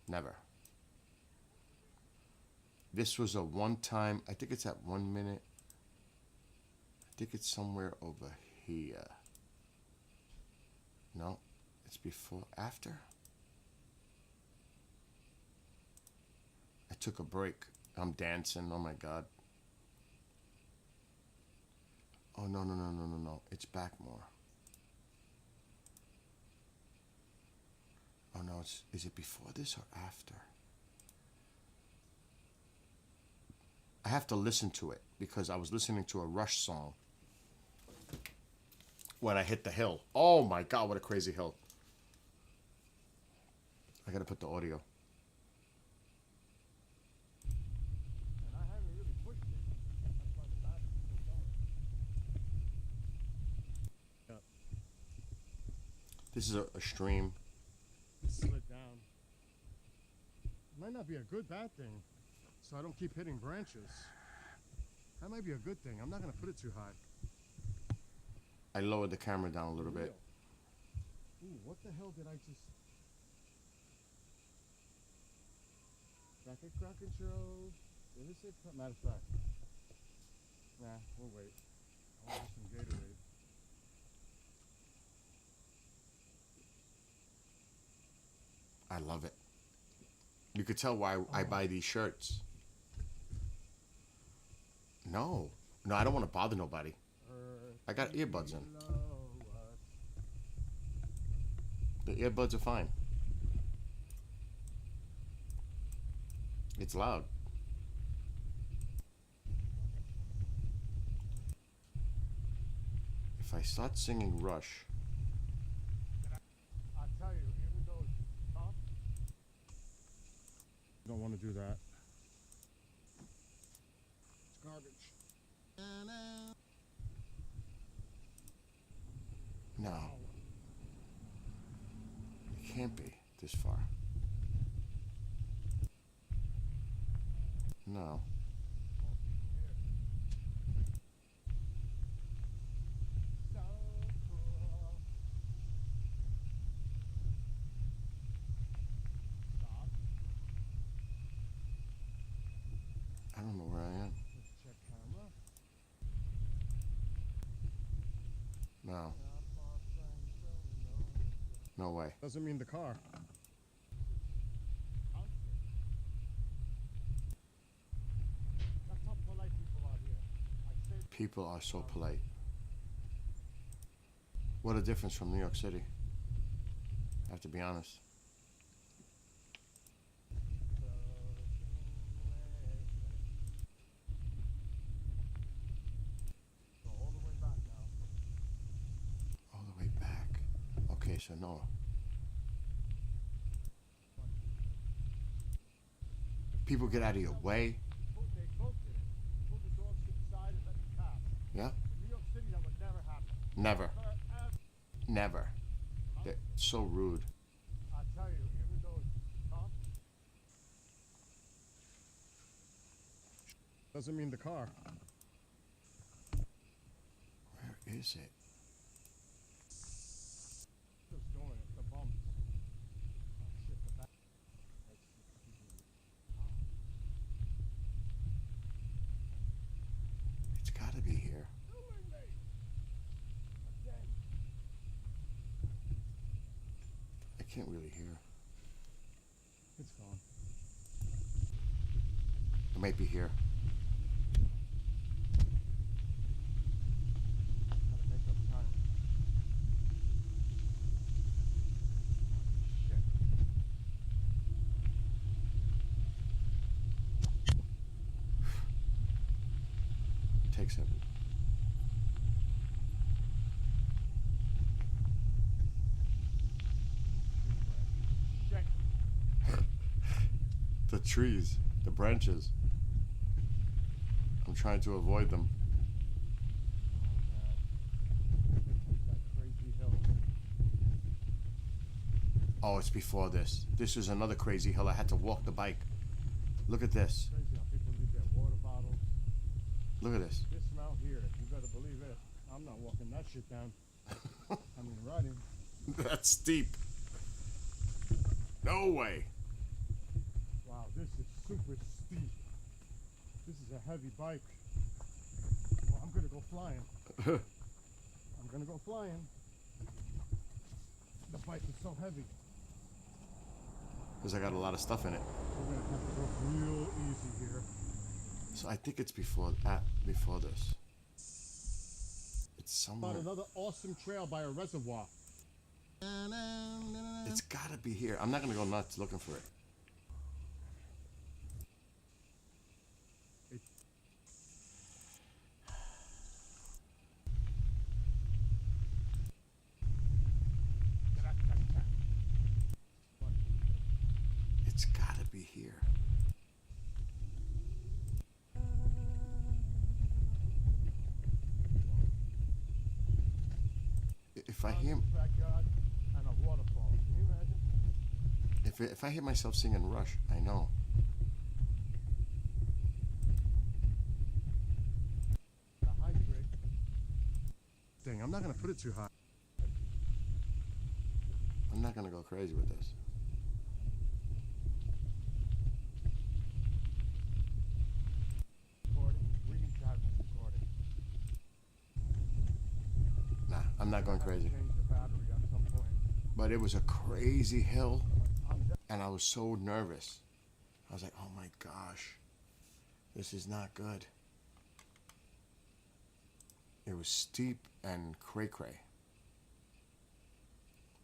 Never. This was a one-time, I think it's at 1 minute. I think it's somewhere over here. No, it's before, after. I took a break. I'm dancing. Oh my God. Oh, no. It's back more. Oh no, is it before this or after? I have to listen to it because I was listening to a Rush song when I hit the hill. Oh my God, what a crazy hill. I gotta put the audio. This is a stream. It slid down. Might not be a bad thing, so I don't keep hitting branches. That might be a good thing. I'm not gonna put it too high. I lowered the camera down a little bit. Ooh, what the hell did I just... Cracker Cracker Joe. Did it say... Matter of fact. Nah, we'll wait. I want some Gatorade. I love it. You could tell why I buy these shirts. No, I don't want to bother nobody. I got earbuds in. The earbuds are fine. It's loud. If I start singing Rush, I tell you, even though it's tough, you don't want to do that. It's garbage. no. It can't be this far. No. So cool. Stop. I don't know where I am. Let's check camera. No. No way. Doesn't mean the car. That's how polite people are here. I say People are so polite. What a difference from New York City. I have to be honest. Go all the way back now. All the way back. Okay, so no. People get out of your way. They both did it. Pulled the dogs to the side and let you pass. Yeah? In New York City, that would never happen. Never. Ever. Never. They're so rude. I tell you, even though it's tough, doesn't mean the car. Where is it? Just doing it. The bumps. Oh shit, the back. It's gotta be here. Killing me. Again. I can't really hear. It's gone. It might be here. Gotta make up time. Shit. Takes it. Shit. The trees, the branches. I'm trying to avoid them. That crazy hill. Oh, it's before this. This is another crazy hill. I had to walk the bike. Look at this. Crazy how people leave their water bottles. Look at this. This smell here, you better believe it. I'm not walking that shit down. I mean, riding. That's steep. No way. Wow, this is super steep. This is a heavy bike. Well, I'm gonna go flying. I'm gonna go flying. The bike is so heavy. Because I got a lot of stuff in it. We're gonna have to go real easy here. So I think it's before this. It's somewhere. About another awesome trail by a reservoir. It's gotta be here. I'm not gonna go nuts looking for it. It's gotta be here. If I hear, Backyard and a if I hear myself singing Rush, I know. The high grade. Dang, I'm not gonna put it too high. I'm not gonna go crazy with this. Recording. We need to have this recording. Nah, I'm not going crazy. Change the battery at some point. But it was a crazy hill, I'm de- and I was so nervous. I was like, oh my gosh, this is not good. It was steep and cray-cray.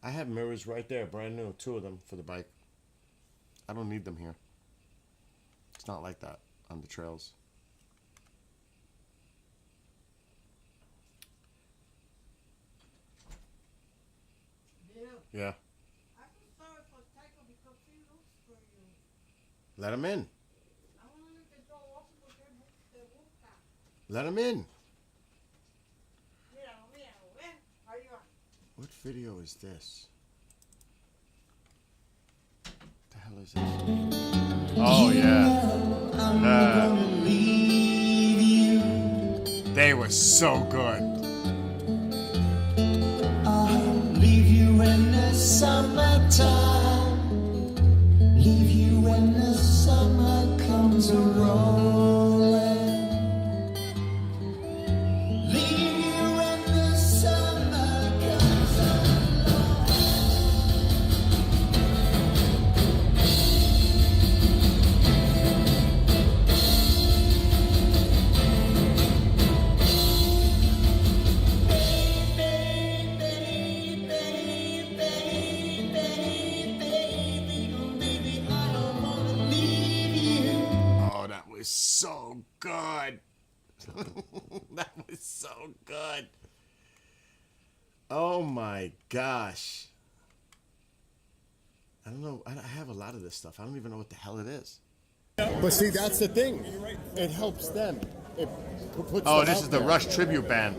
I have mirrors right there, brand new, 2 of them for the bike. I don't need them here. It's not like that on the trails. Bill, Yeah, I feel sorry for Taiko because he looks for you. let him in. I want to que yo ojo porque él te busca. Let him in. Míralo, míralo, ¿ves? Ahí va. What video is this? What the hell is this? Oh yeah. They were so good. Leave you in the summertime. Leave you when the summer comes rolling. Leave you when the summer comes along. Oh, that was so good. That was so good. Oh my gosh. I don't know. I have a lot of this stuff. I don't even know what the hell it is. But see, that's the thing. It helps them. It puts Oh, them this out is the there. Rush tribute band.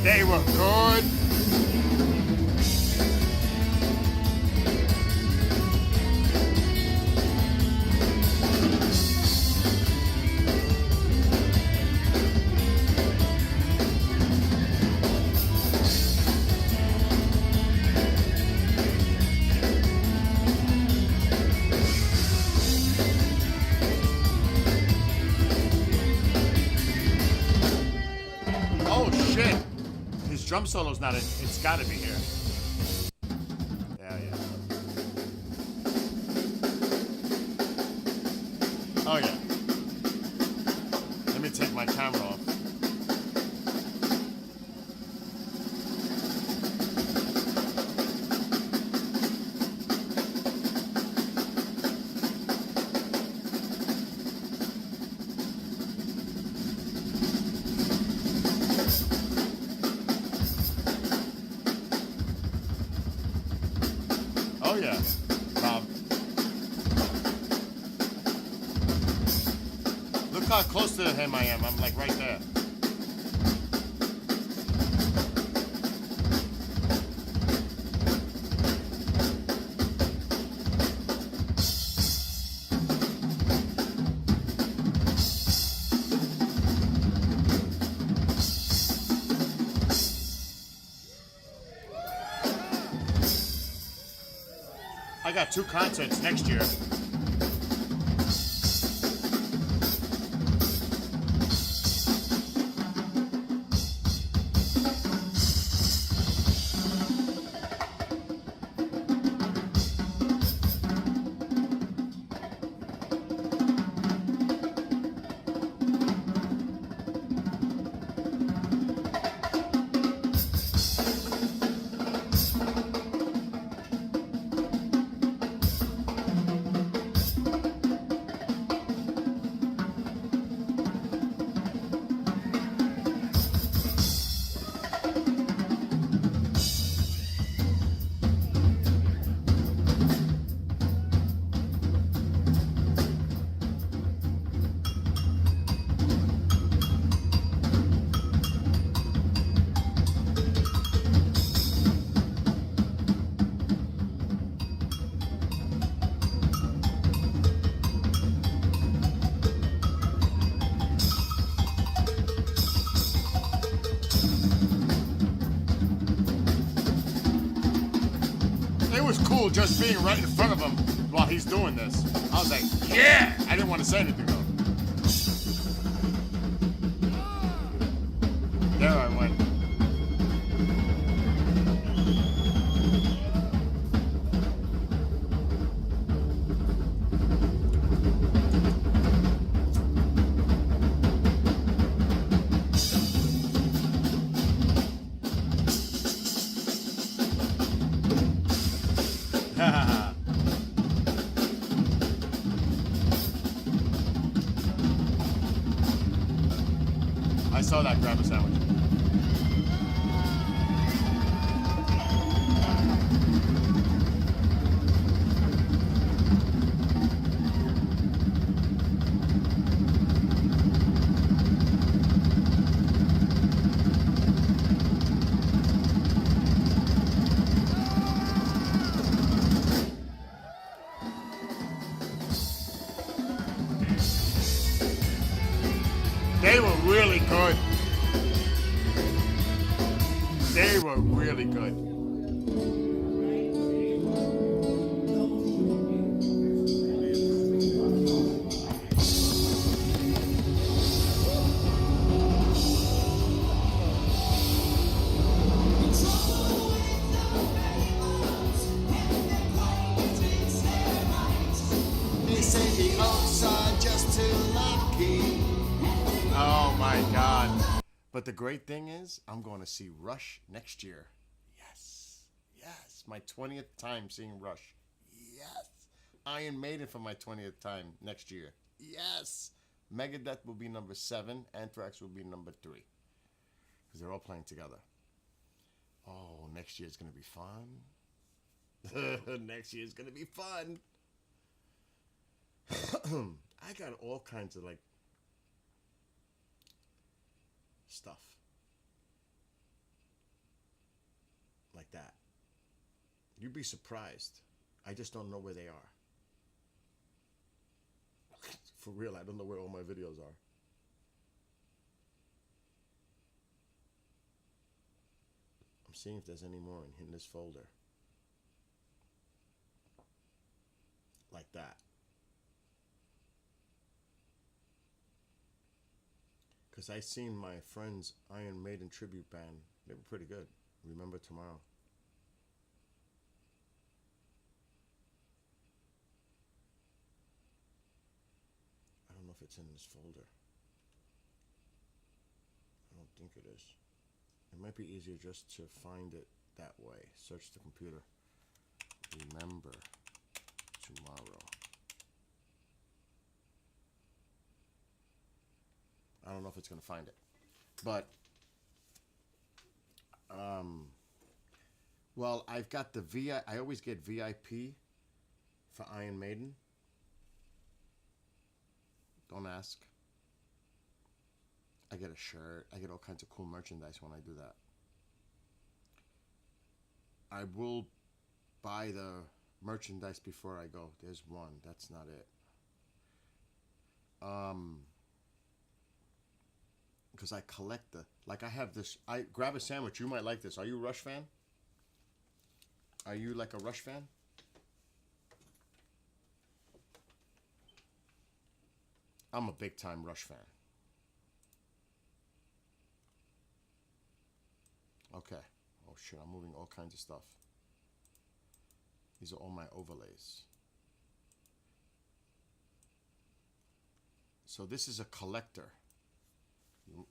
They were good. Oh shit! His drum solo's not in. It's gotta be here. Yeah, yeah. Oh yeah. Let me take my camera off. Oh yeah, Bob. Look how close to him I am. I'm like right there. I got 2 concerts next year. cool just being right in front of him while he's doing this. I was like, yeah! I didn't want to say anything though. There I went. I saw that grab a sandwich. They were really good. They were really good. They say the odds are just too lucky. Oh my God. But the great thing is, I'm going to see Rush next year. Yes. Yes. My 20th time seeing Rush. Yes. Iron Maiden for my 20th time next year. Yes. Megadeth will be number 7. Anthrax will be number 3. Because they're all playing together. Oh, next year's going to be fun. Next year's going to be fun. I got all kinds of like stuff like that. You'd be surprised. I just don't know where they are. For real, I don't know where all my videos are. I'm seeing if there's any more in this folder. Like that. Because I seen my friend's Iron Maiden tribute band. They were pretty good. Remember Tomorrow. I don't know if it's in this folder. I don't think it is. It might be easier just to find it that way. Search the computer. Remember Tomorrow. I don't know if it's going to find it. But, well, I've got the I always get VIP for Iron Maiden. Don't ask. I get a shirt. I get all kinds of cool merchandise when I do that. I will buy the merchandise before I go. There's one. That's not it. Because I collect like I have this, I grab a sandwich. You might like this. Are you a Rush fan? Are you like a Rush fan? I'm a big time Rush fan. Okay. Oh shit, I'm moving all kinds of stuff. These are all my overlays. So this is a collector.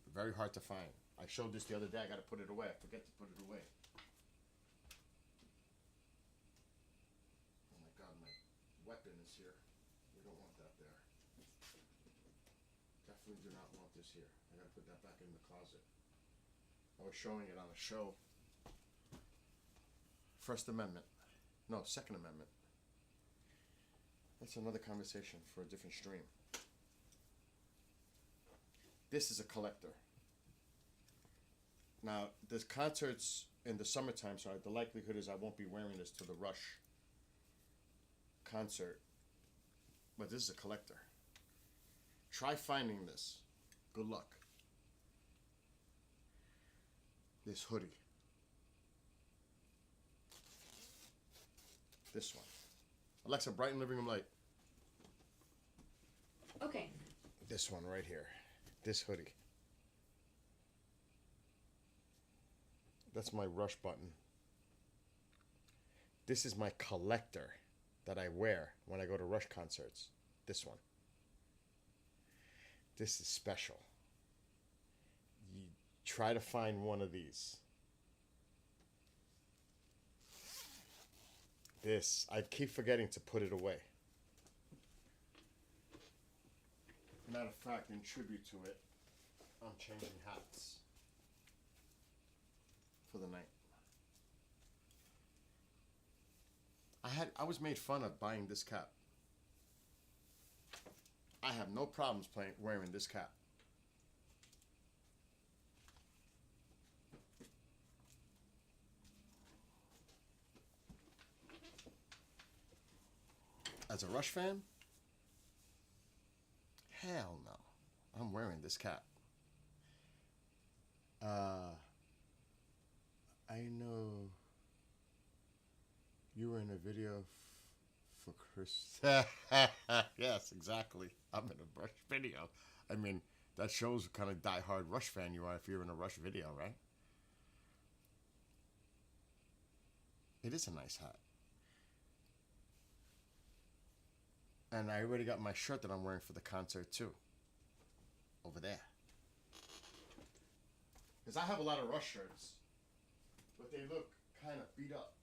Very hard to find. I showed this the other day. I got to put it away. I forget to put it away. Oh my God, my weapon is here. We don't want that there. Definitely do not want this here. I got to put that back in the closet. I was showing it on a show. First Amendment. No, Second Amendment. That's another conversation for a different stream. This is a collector. Now, there's concerts in the summertime, so the likelihood is I won't be wearing this to the Rush concert. But this is a collector. Try finding this. Good luck. This hoodie. This one. Alexa, brighten living room light. Okay. This one right here. This hoodie. That's my Rush button. This is my collector that I wear when I go to Rush concerts. This one. This is special. You try to find one of these. This, I keep forgetting to put it away. Matter of fact, in tribute to it, I'm changing hats for the night. I was made fun of buying this cap. I have no problems wearing this cap. As a Rush fan, hell no. I'm wearing this cap. I know you were in a video for Chris. Yes, exactly. I'm in a Rush video. I mean, that shows what kind of diehard Rush fan you are if you're in a Rush video, right? It is a nice hat. And I already got my shirt that I'm wearing for the concert too. Over there. Because I have a lot of Rush shirts. But they look kind of beat up.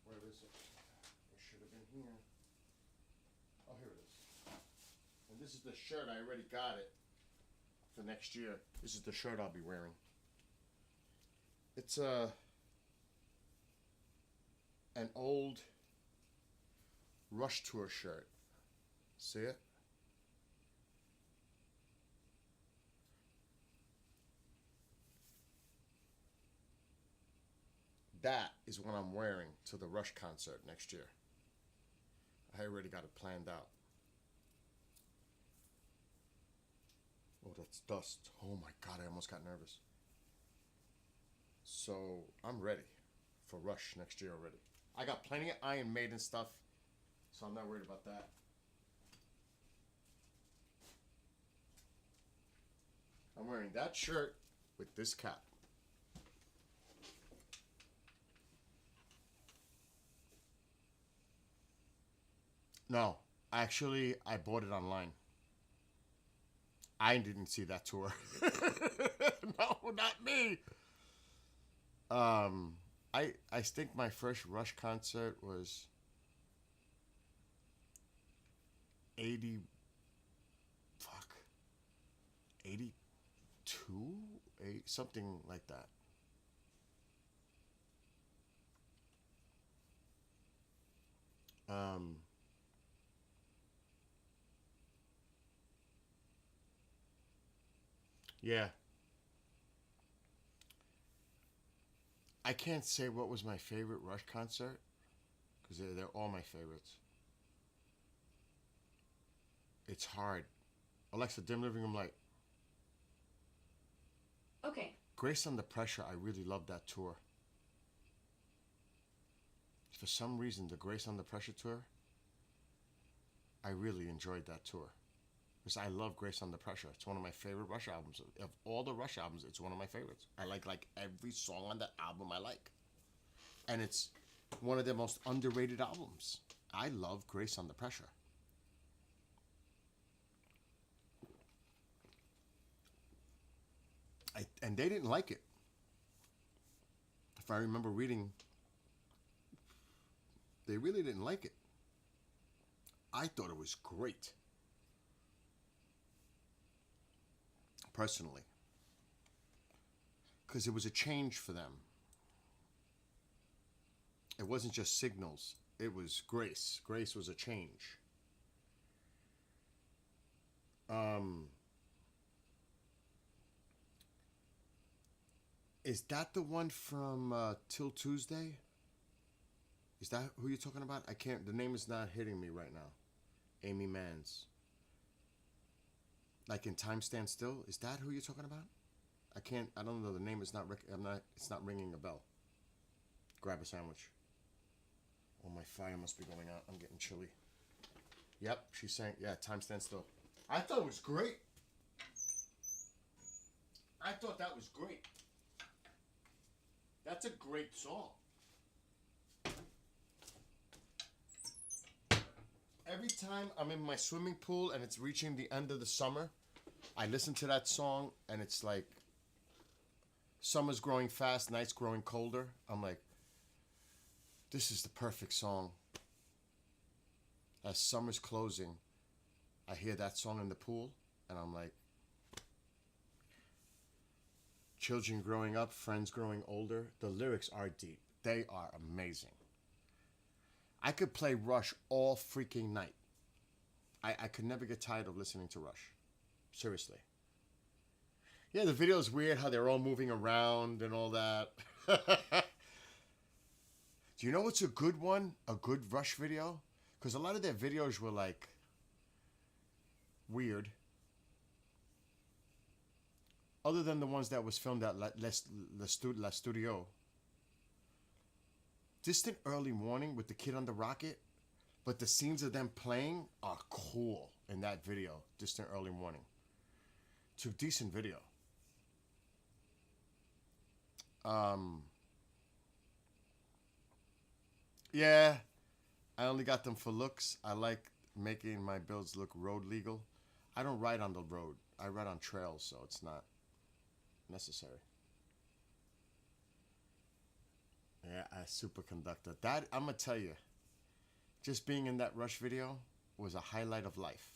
Where is it? It should have been here. Oh, here it is. And this is the shirt. I already got it for next year. This is the shirt I'll be wearing. It's an old Rush Tour shirt. See it? That is what I'm wearing to the Rush concert next year. I already got it planned out. Oh, that's dust. Oh my God, I almost got nervous. So I'm ready for Rush next year already. I got plenty of Iron Maiden stuff, so I'm not worried about that. I'm wearing that shirt with this cap. No, actually, I bought it online. I didn't see that tour. No, not me. I think my first Rush concert was 82, something like that. Yeah. I can't say what was my favorite Rush concert because they're all my favorites. It's hard. Alexa, dim living room light. Okay. Grace Under Pressure, I really loved that tour. For some reason, the Grace Under Pressure tour, I really enjoyed that tour. Because I love Grace Under Pressure. It's one of my favorite Rush albums. Of all the Rush albums, it's one of my favorites. I like every song on that album I like. And it's one of their most underrated albums. I love Grace Under Pressure. And they didn't like it. If I remember reading, they really didn't like it. I thought it was great. Personally. Because it was a change for them. It wasn't just Signals. It was Grace. Grace was a change. Is that the one from Till Tuesday? Is that who you're talking about? I can't. The name is not hitting me right now. Amy Manns. Like in Time Stand Still? Is that who you're talking about? I don't know the name. It's not ringing a bell. Grab a sandwich. Oh, my fire must be going out. I'm getting chilly. Yep, she's saying, yeah, Time Stand Still. I thought it was great. I thought that was great. That's a great song. Every time I'm in my swimming pool and it's reaching the end of the summer, I listen to that song and it's like summer's growing fast, nights growing colder. I'm like, this is the perfect song. As summer's closing, I hear that song in the pool and I'm like, children growing up, friends growing older. The lyrics are deep. They are amazing. I could play Rush all freaking night. I could never get tired of listening to Rush. Seriously. Yeah, the video is weird how they're all moving around and all that. Do you know what's a good one? A good Rush video? Because a lot of their videos were like weird. Other than the ones that was filmed at La Studio. Distant Early Morning with the kid on the rocket, but the scenes of them playing are cool in that video, Distant Early Morning. It's a decent video. Yeah, I only got them for looks. I like making my builds look road legal. I don't ride on the road. I ride on trails, so it's not necessary. Yeah, a superconductor. That, I'm going to tell you, just being in that Rush video was a highlight of life.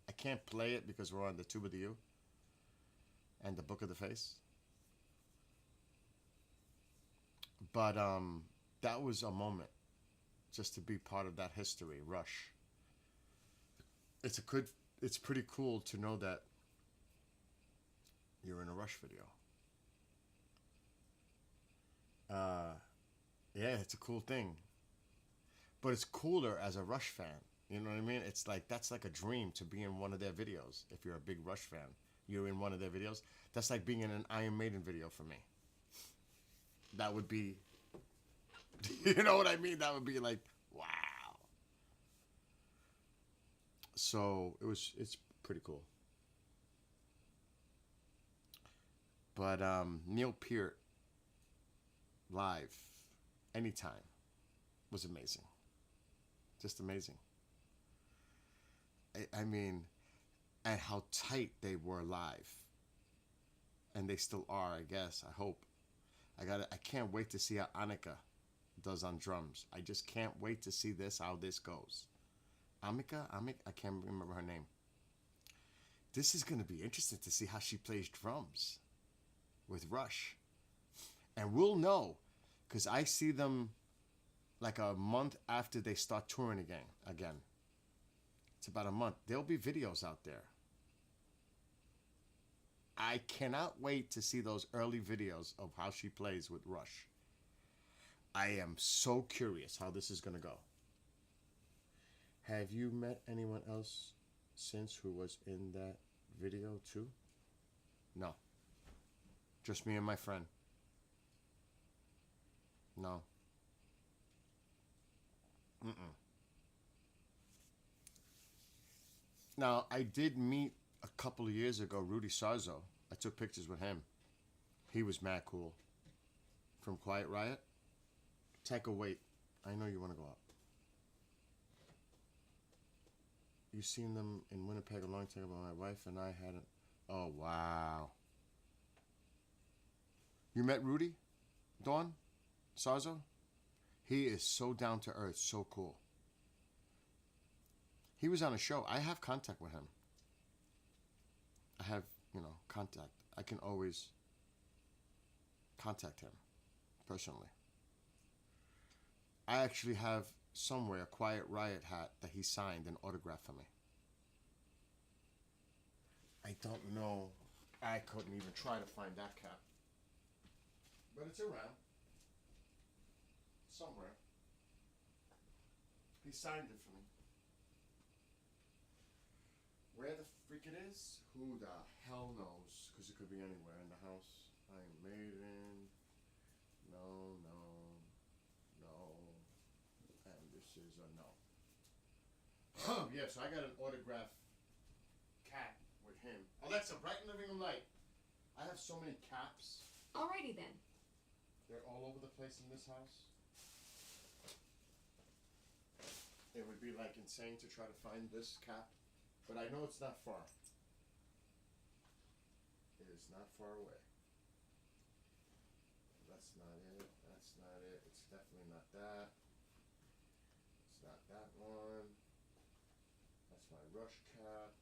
I can't play it because we're on the Tube of the U and the Book of the Face. But that was a moment just to be part of that history, Rush. It's pretty cool to know that you're in a Rush video. Yeah, it's a cool thing. But it's cooler as a Rush fan. You know what I mean? It's like, that's like a dream to be in one of their videos. If you're a big Rush fan, you're in one of their videos. That's like being in an Iron Maiden video for me. That would be, you know what I mean? That would be like, wow. So it's pretty cool. But Neil Peart live, anytime, was amazing. Just amazing. I mean, and how tight they were live. And they still are, I guess. I hope. I can't wait to see how Annika does on drums. I just can't wait to see how this goes. Amika, I can't remember her name. This is going to be interesting to see how she plays drums with Rush. And we'll know, because I see them like a month after they start touring again. It's about a month. There'll be videos out there. I cannot wait to see those early videos of how she plays with Rush. I am so curious how this is going to go. Have you met anyone else since who was in that video too? No. Just me and my friend. No. Now, I did meet a couple of years ago Rudy Sarzo. I took pictures with him. He was mad cool. From Quiet Riot. Take a wait. I know you want to go up. You seen them in Winnipeg a long time ago. My wife and I hadn't. Oh, wow. You met Rudy? Dawn? Sarzo? He is so down to earth, so cool. He was on a show. I have contact with him. I have, contact. I can always contact him personally. I actually have somewhere a Quiet Riot hat that he signed and autographed for me. I don't know. I couldn't even try to find that cap. But it's around. Somewhere. He signed it for me. Where the freak it is? Who the hell knows? Because it could be anywhere in the house. Iron Maiden. No, no, no. And this is a no. Yeah, so I got an autograph cat with him. Alexa, brighten living room light. I have so many caps. Alrighty then. They're all over the place in this house. It would be like insane to try to find this cap, but I know it's not far. It is not far away. That's not it. That's not it. It's definitely not that. It's not that one. That's my Rush cap.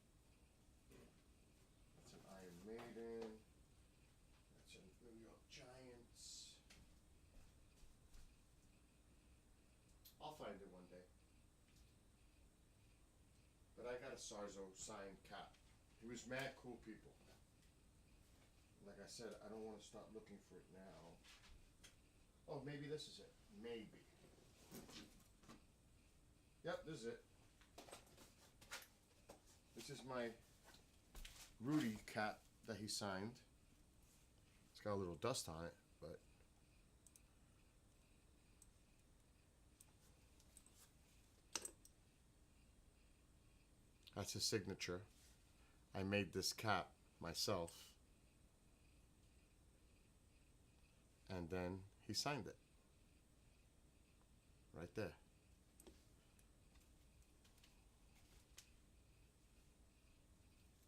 That's an Iron Maiden. That's a New York Giants. I'll find it one day. But I got a Sarzo signed cap. He was mad cool people. Like I said, I don't want to start looking for it now. Oh, maybe this is it. Maybe. Yep, this is it. This is my Rudy cap that he signed. It's got a little dust on it, but that's his signature. I made this cap myself. And then he signed it. Right there.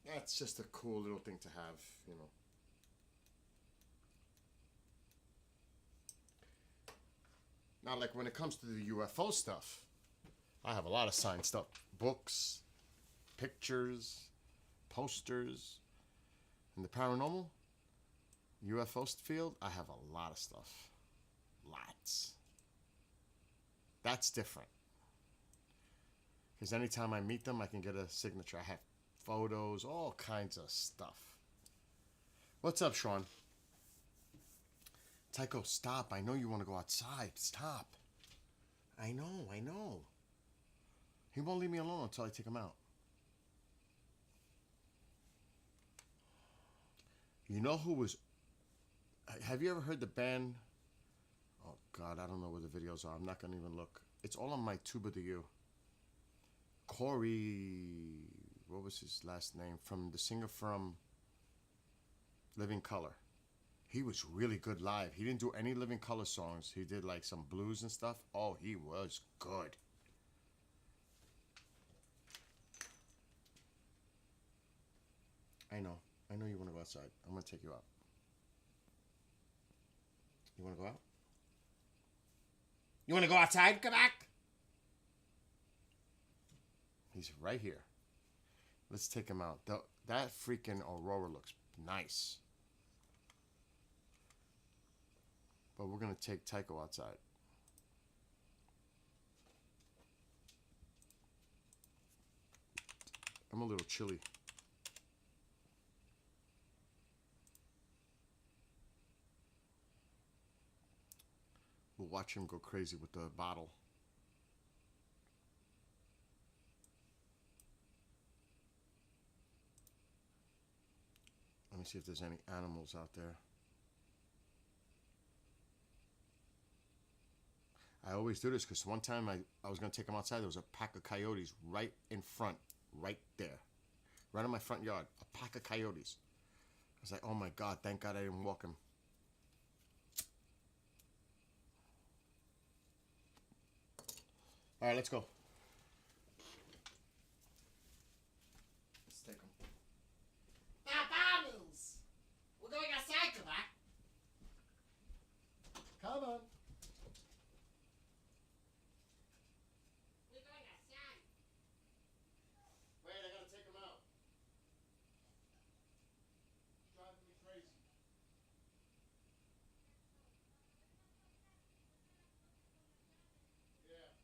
That's just a cool little thing to have, you know. Now, like when it comes to the UFO stuff, I have a lot of signed stuff. Books, pictures, posters. And the paranormal, UFO field, I have a lot of stuff. Lots. That's different. Because anytime I meet them, I can get a signature. I have photos, all kinds of stuff. What's up, Sean? Tycho, stop. I know you want to go outside. Stop. I know. He won't leave me alone until I take him out. You know who was... Have you ever heard the band... Oh, God, I don't know where the videos are. I'm not going to even look. It's all on my Tuba to You. Corey... What was his last name? From the singer from Living Color. He was really good live. He didn't do any Living Color songs. He did like some blues and stuff. Oh, he was good. I know you want to go outside. I'm going to take you out. You want to go out? You want to go outside? Come back. He's right here. Let's take him out. That freaking Aurora looks nice. But we're going to take Tycho outside. I'm a little chilly. We'll watch him go crazy with the bottle. Let me see if there's any animals out there. I always do this because one time I was going to take him outside. There was a pack of coyotes right in front, right there. Right in my front yard. A pack of coyotes. I was like, oh my God, thank God I didn't walk him. All right, let's go. Let's take him. Bubbles! We're going outside, come back. Come on. We're going outside. Wait, I gotta take him out. He's driving me crazy. Yeah.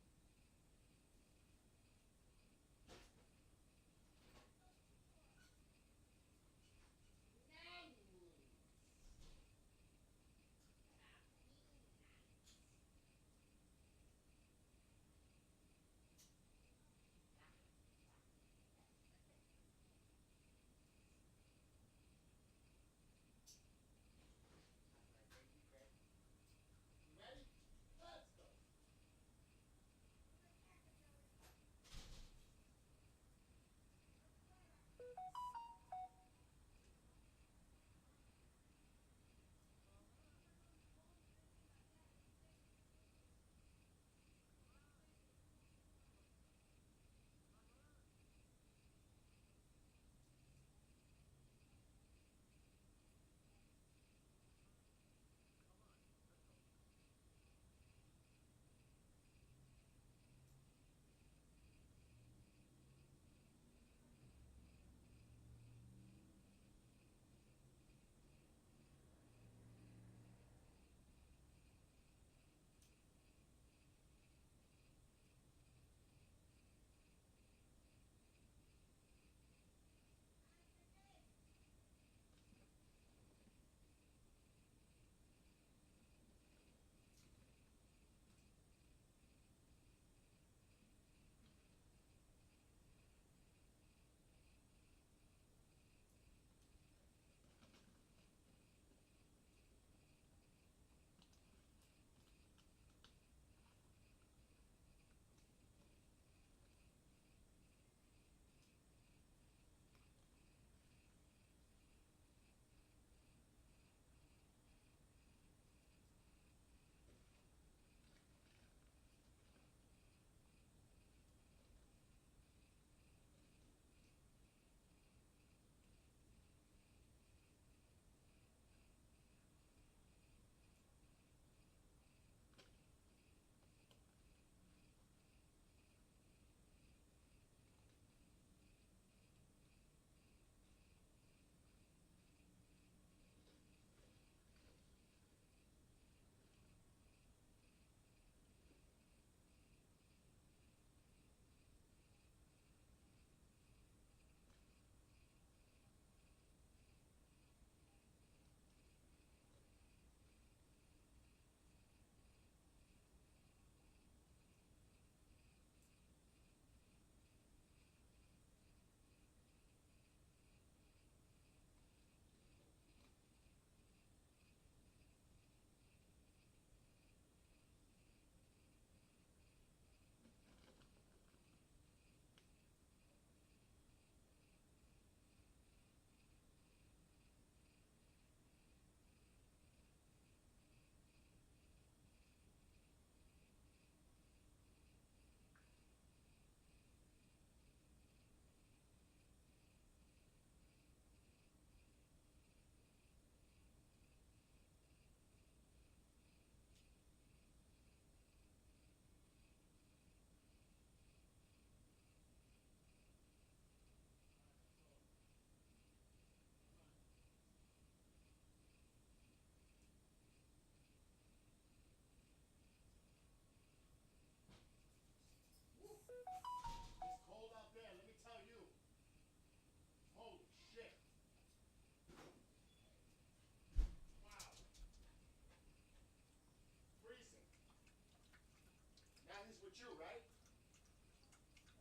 with you, right?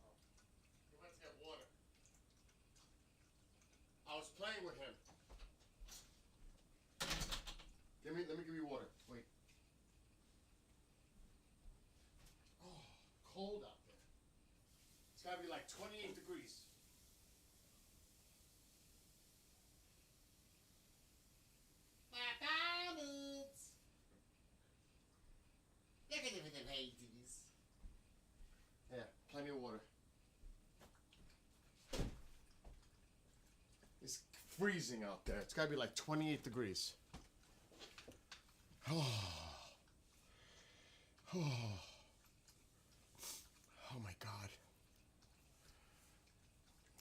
Oh. He went to get water. I was playing with him. Let me give you water. Wait. Oh, cold out there. It's gotta be like 28 degrees. Look at them ladies. Yeah, plenty of water. It's freezing out there. It's gotta be like 28 degrees. Oh. Oh. Oh my God.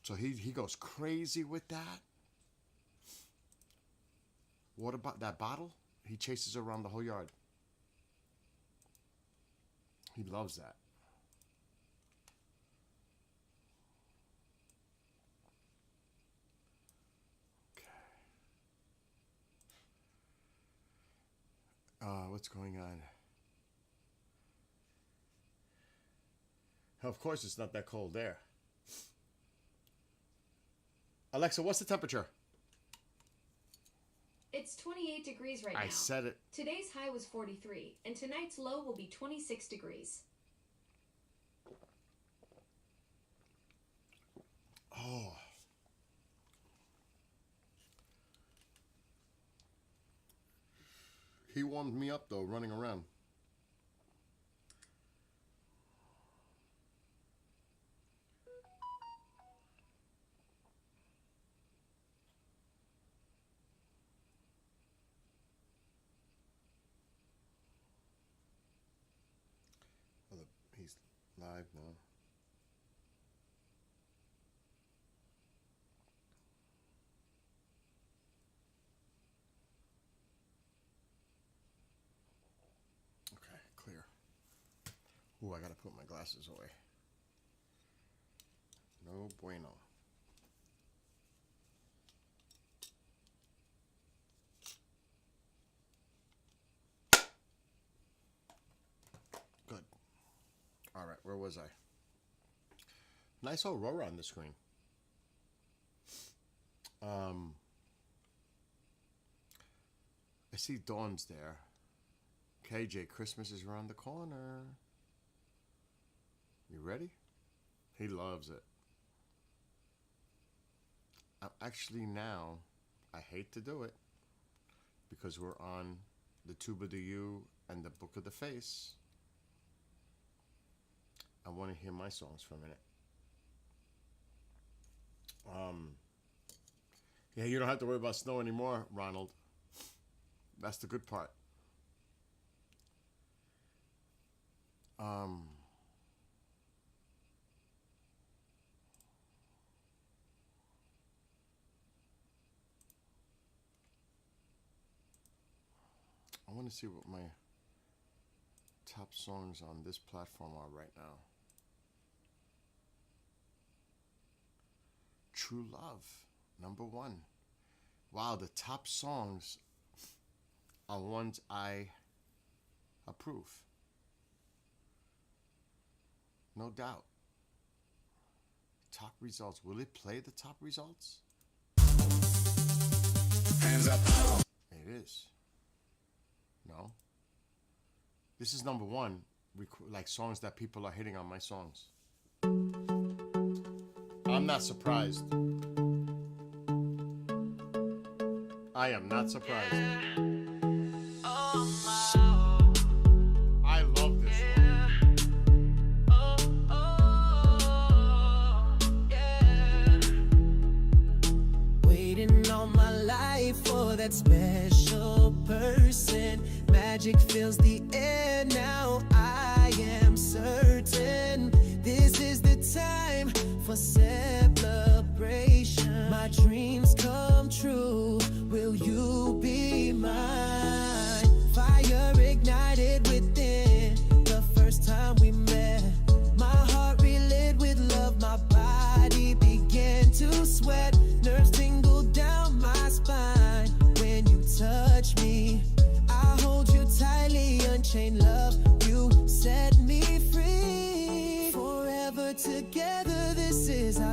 So he goes crazy with that. What about that bottle? He chases around the whole yard. He loves that. Okay. What's going on? Of course it's not that cold there. Alexa, what's the temperature? It's 28 degrees right now. I said it. Today's high was 43, and tonight's low will be 26 degrees. Oh. He warmed me up though, running around. He's live now. Okay, clear. Ooh, I gotta put my glasses away. No bueno. Good. All right, where was I? Nice aurora on the screen. I see Dawn's there. KJ, Christmas is around the corner. You ready? He loves it. Actually now, I hate to do it because we're on the Tuba de You and the Book of the Face. I want to hear my songs for a minute. Yeah, you don't have to worry about snow anymore, Ronald. That's the good part. I want to see what my top songs on this platform are right now. True Love, #1. Wow, the top songs are ones I approve. No doubt. Top results. Will it play the top results? Hands up. It is. No. This is #1. Like songs that people are hitting on my songs. I'm not surprised. I am not surprised. I love this one. Waiting all my life for that special person. Magic fills the air now. I am certain this is the time for celebration. My dreams come true. Will you be mine? Fire ignited within the first time we met. My heart relit with love. My body began to sweat. Nerves tingled down my spine when you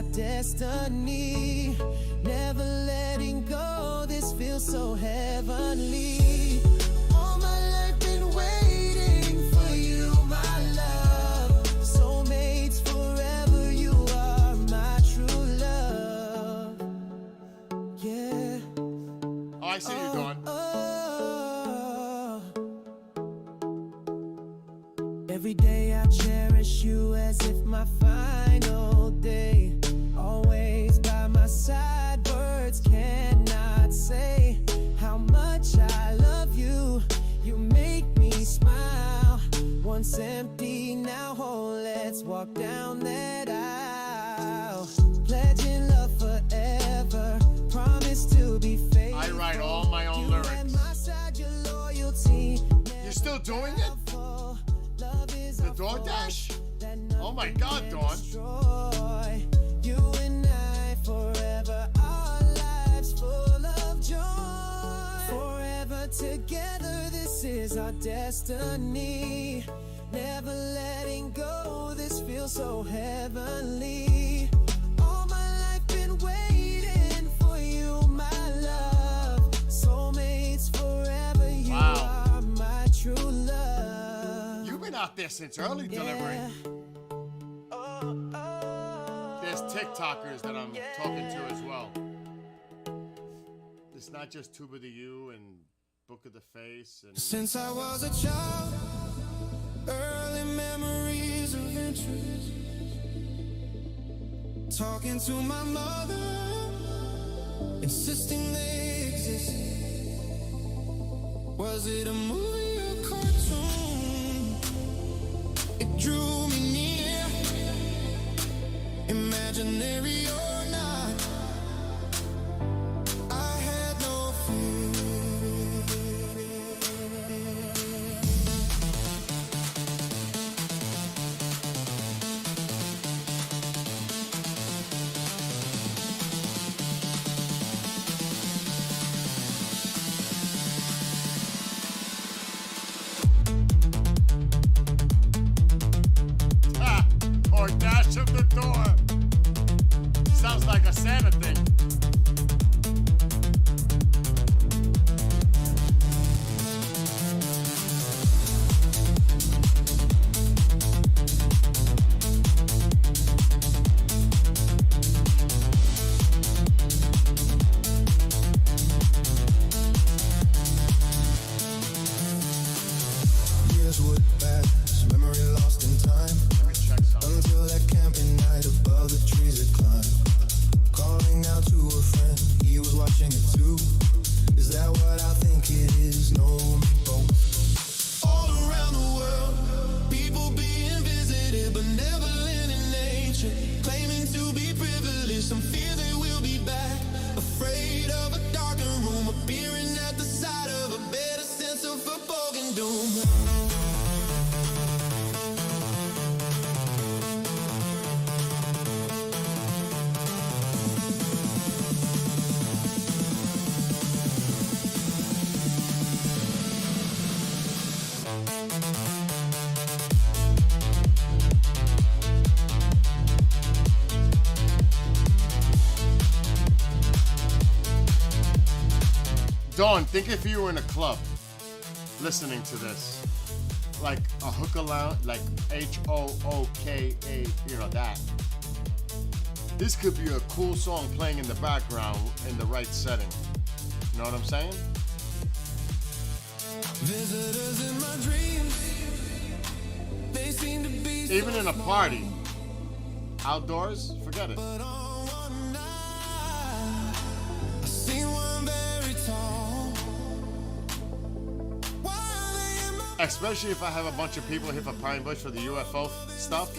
our destiny. Never letting go, this feels so heavenly. All my life been waiting for you, my love. Soulmates forever, you are my true love. Yeah. Oh, I see you, Dawn. Oh. Every day I cherish you as if my final day. Always by my side, words cannot say how much I love you. You make me smile. Once empty, now whole. Let's walk down that aisle. Pledging love forever. Promise to be faithful. I write all my own You at lyrics. my side, your loyalty. You're still doing it? The DoorDash? Oh my God, Dawn. You and I forever, our lives full of joy. Forever together, this is our destiny. Never letting go, this feels so heavenly. All my life been waiting for you, my love. Soulmates forever, you Wow. are my true love. You've been out there since early delivery. There's TikTokers that I'm talking to as well. It's not just Tuba the U and Book of the Face and Since I was a child, early memories of interest. Talking to my mother, insisting they exist. Was it a movie or cartoon? It drew me near, imaginary or not. I had no fear. or dash of the door. Sounds like a Santa thing. Years would pass, memory lost in time. Let me check something. Until that camping night above the trees had climbed. Calling out to a friend, he was watching it too. Is that what I think it is? No, me both. All around the world, people being visited but never in nature. Claiming to be privileged, some fear they will be back. Afraid of a darkened room, appearing at the side of a better sense of foreboding doom. Dawn, think if you were in a club listening to this, like a hookah lounge, like HOOKA, you know that. This could be a cool song playing in the background in the right setting. You know what I'm saying? Visitors in my dreams, they seem to be Even in a party, outdoors, forget it. but on one night, I seen one very tall. Why are they in my Especially if I have a bunch of people here for Pine Bush for the UFO stuff.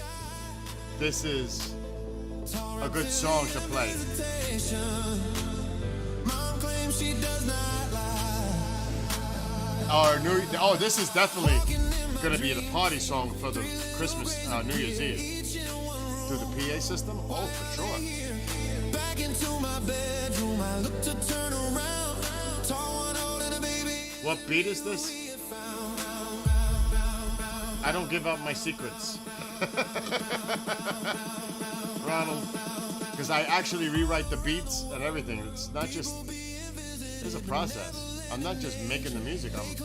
This is a good song to play. hesitation? Mom claims she does not lie. Oh, this is definitely gonna be the party song for the Christmas, New Year's Eve. Through the PA system? Oh, for sure. Back into my bedroom, I look to turn around. Tall one holding a baby. What beat is this? I don't give out my secrets. Ronald, Because I actually rewrite the beats and everything. It's not just, it's a process. I'm not just making the music, I'm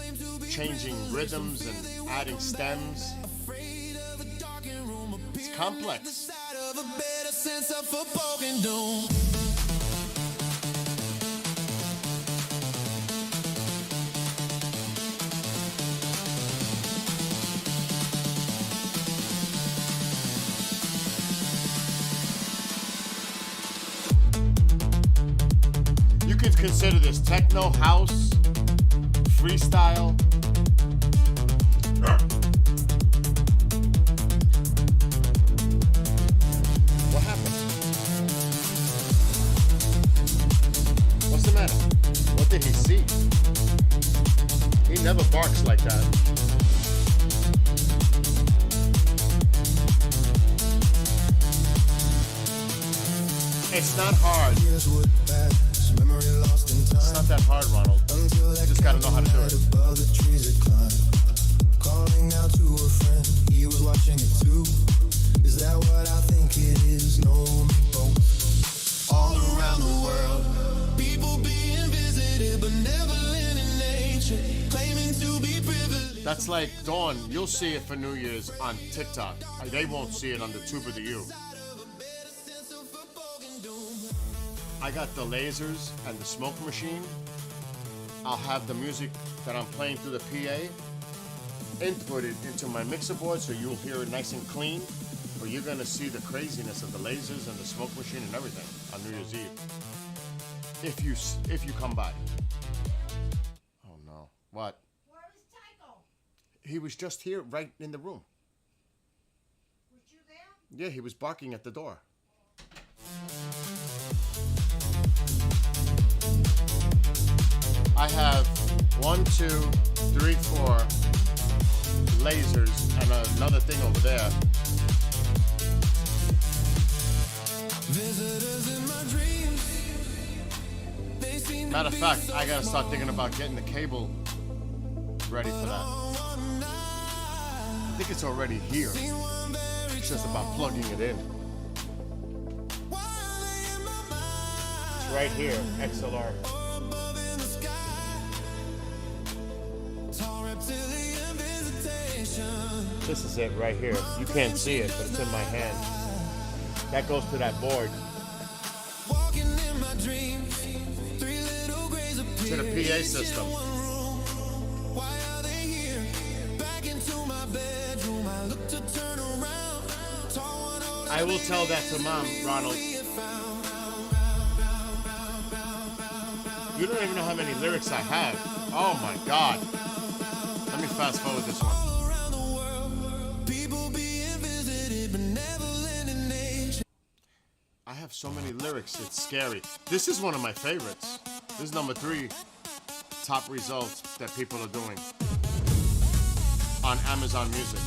changing rhythms and adding stems. It's complex. You could consider this techno, house, freestyle. What happened? What's the matter? What did he see? He never barks like that. It's not hard. It's not that hard, Ronald. You just gotta know how to do it. Calling out to a friend, he was watching it too. Is that what I think it is? No, both. All around the world, people being visited but never in nature, claiming to be privileged. That's like Dawn. You'll see it for New Year's on TikTok. They won't see it on the Tuber to You. I got the lasers and the smoke machine. I'll have the music that I'm playing through the PA inputted into my mixer board so you'll hear it nice and clean. But you're gonna see the craziness of the lasers and the smoke machine and everything on New Year's Eve. If you come by. Oh no! What? Where is Tycho? He was just here, right in the room. Was you there? Yeah, he was barking at the door. I have 1, 2, 3, 4 lasers and another thing over there. Matter of fact, I gotta start thinking about getting the cable ready for that. I think it's already here. It's just about plugging it in. It's right here, XLR. This is it right here. You can't see it, but it's in my hand. That goes to that board. To the PA system. I will tell that to Mom, Ronald. You don't even know how many lyrics I have. Oh my God. Let me fast forward this one. I have so many lyrics, it's scary. This is one of my favorites. This is number 3 top results that people are doing on Amazon Music.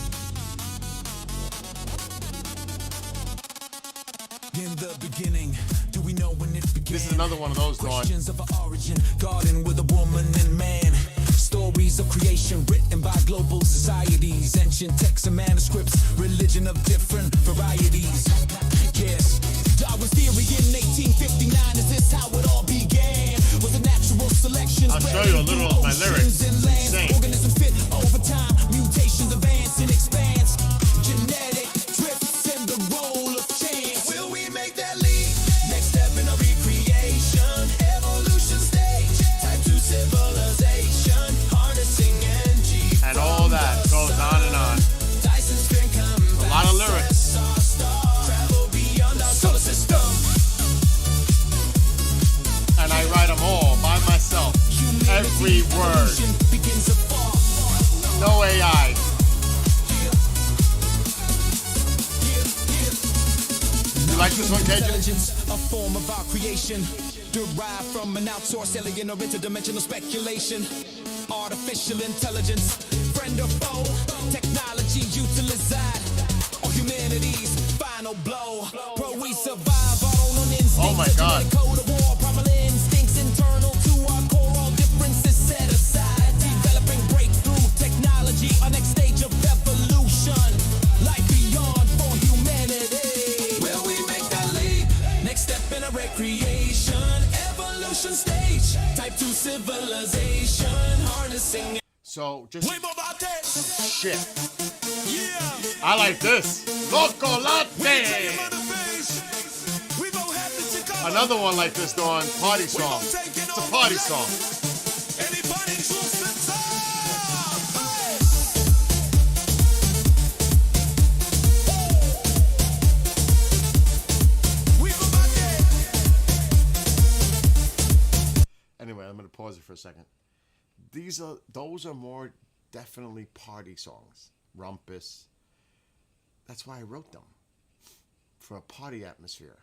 In the beginning, do we know when it began? This is another one of those, Dawn. Questions of our origin, garden with a woman and man. Stories of creation written by global societies, ancient texts and manuscripts, religion of different varieties. Yes, Darwin's theory in 1859, is this how it all began? Was a natural selection. I'll show you a little of my lyrics. It's insane. Organisms fit over time, mutations advance and expand. Genetic drifts in the role of chance. Will we make that leap? Next step in a recreation, evolution stage, type 2 civilization, harnessing energy. And all that goes on and on. Dyson's spin A lot of lyrics. travel beyond our solar system. And I write them all by myself. Every word. Begins to fall. No AI. You like this one, Cajun? Intelligence, a form of our creation, derived from an outsourced alien or interdimensional speculation. Artificial intelligence, friend or foe, technology utilized, or humanity's final blow. Pro, we survive our own instincts. Oh my God. A code of war, primal instincts internal to our core. All differences set aside, developing breakthrough technology. Our next stage of evolution, life beyond for humanity. Will we make that leap? Next civilization, harnessing. So just We move out there. shit. Yeah. I like this. Loco Latte. We gon' have to Chicago. Another one like this though on Party Song. It's a party song. Anybody choose the top? Hey. We move out there. Anyway, I'm gonna pause it for a second. Those are more definitely party songs. Rumpus. That's why I wrote them. For a party atmosphere.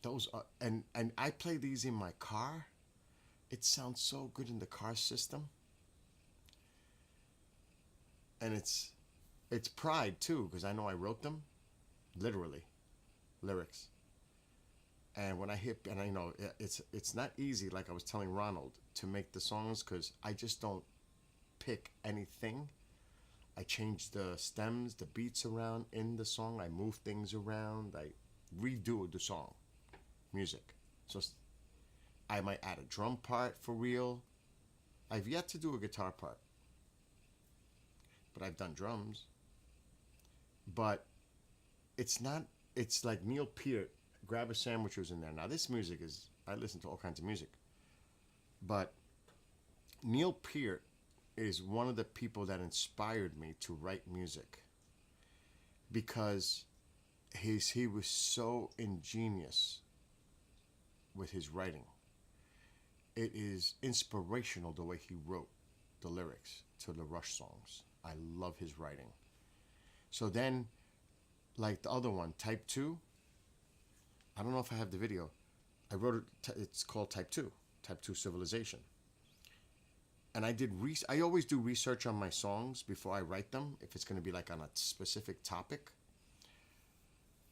Those are and I play these in my car. It sounds so good in the car system. And it's pride too, because I know I wrote them. Literally. Lyrics. And when I hit, and I know it's not easy, like I was telling Ronald, to make the songs, because I just don't pick anything. I change the stems, the beats around in the song. I move things around. I redo the song, music. So I might add a drum part for real. I've yet to do a guitar part, but I've done drums. But it's like Neil Peart. Grab a Sandwich was in there. Now this music is, I listen to all kinds of music, but Neil Peart is one of the people that inspired me to write music, because he was so ingenious with his writing. It is inspirational the way he wrote the lyrics to the Rush songs. I love his writing. So then, like the other one, Type 2, I don't know if I have the video. I wrote it, it's called Type 2 Civilization. And I always do research on my songs before I write them, if it's going to be like on a specific topic.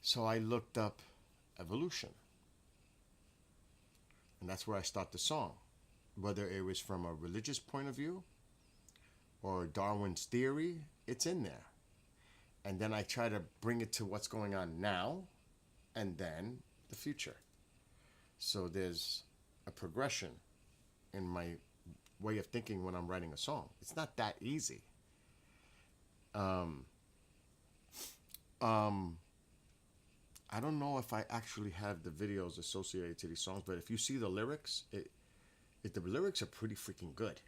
So I looked up evolution. And that's where I start the song. Whether it was from a religious point of view or Darwin's theory, it's in there. And then I try to bring it to what's going on now and then the future. So there's a progression in my way of thinking when I'm writing a song. It's not that easy. I don't know if I actually have the videos associated to these songs, but if you see the lyrics, the lyrics are pretty freaking good.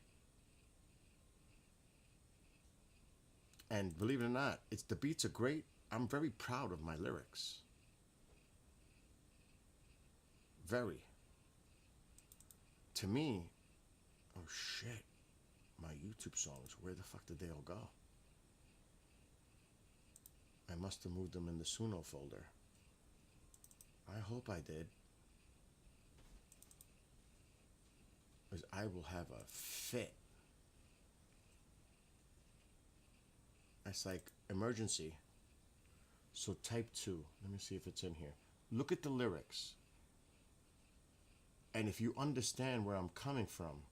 And believe it or not, the beats are great. I'm very proud of my lyrics. Very. To me, oh shit, my YouTube songs, where the fuck did they all go? I must have moved them in the Suno folder. I hope I did. Because I will have a fit. That's like emergency. So Type 2. Let me see if it's in here. Look at the lyrics. And if you understand where I'm coming from,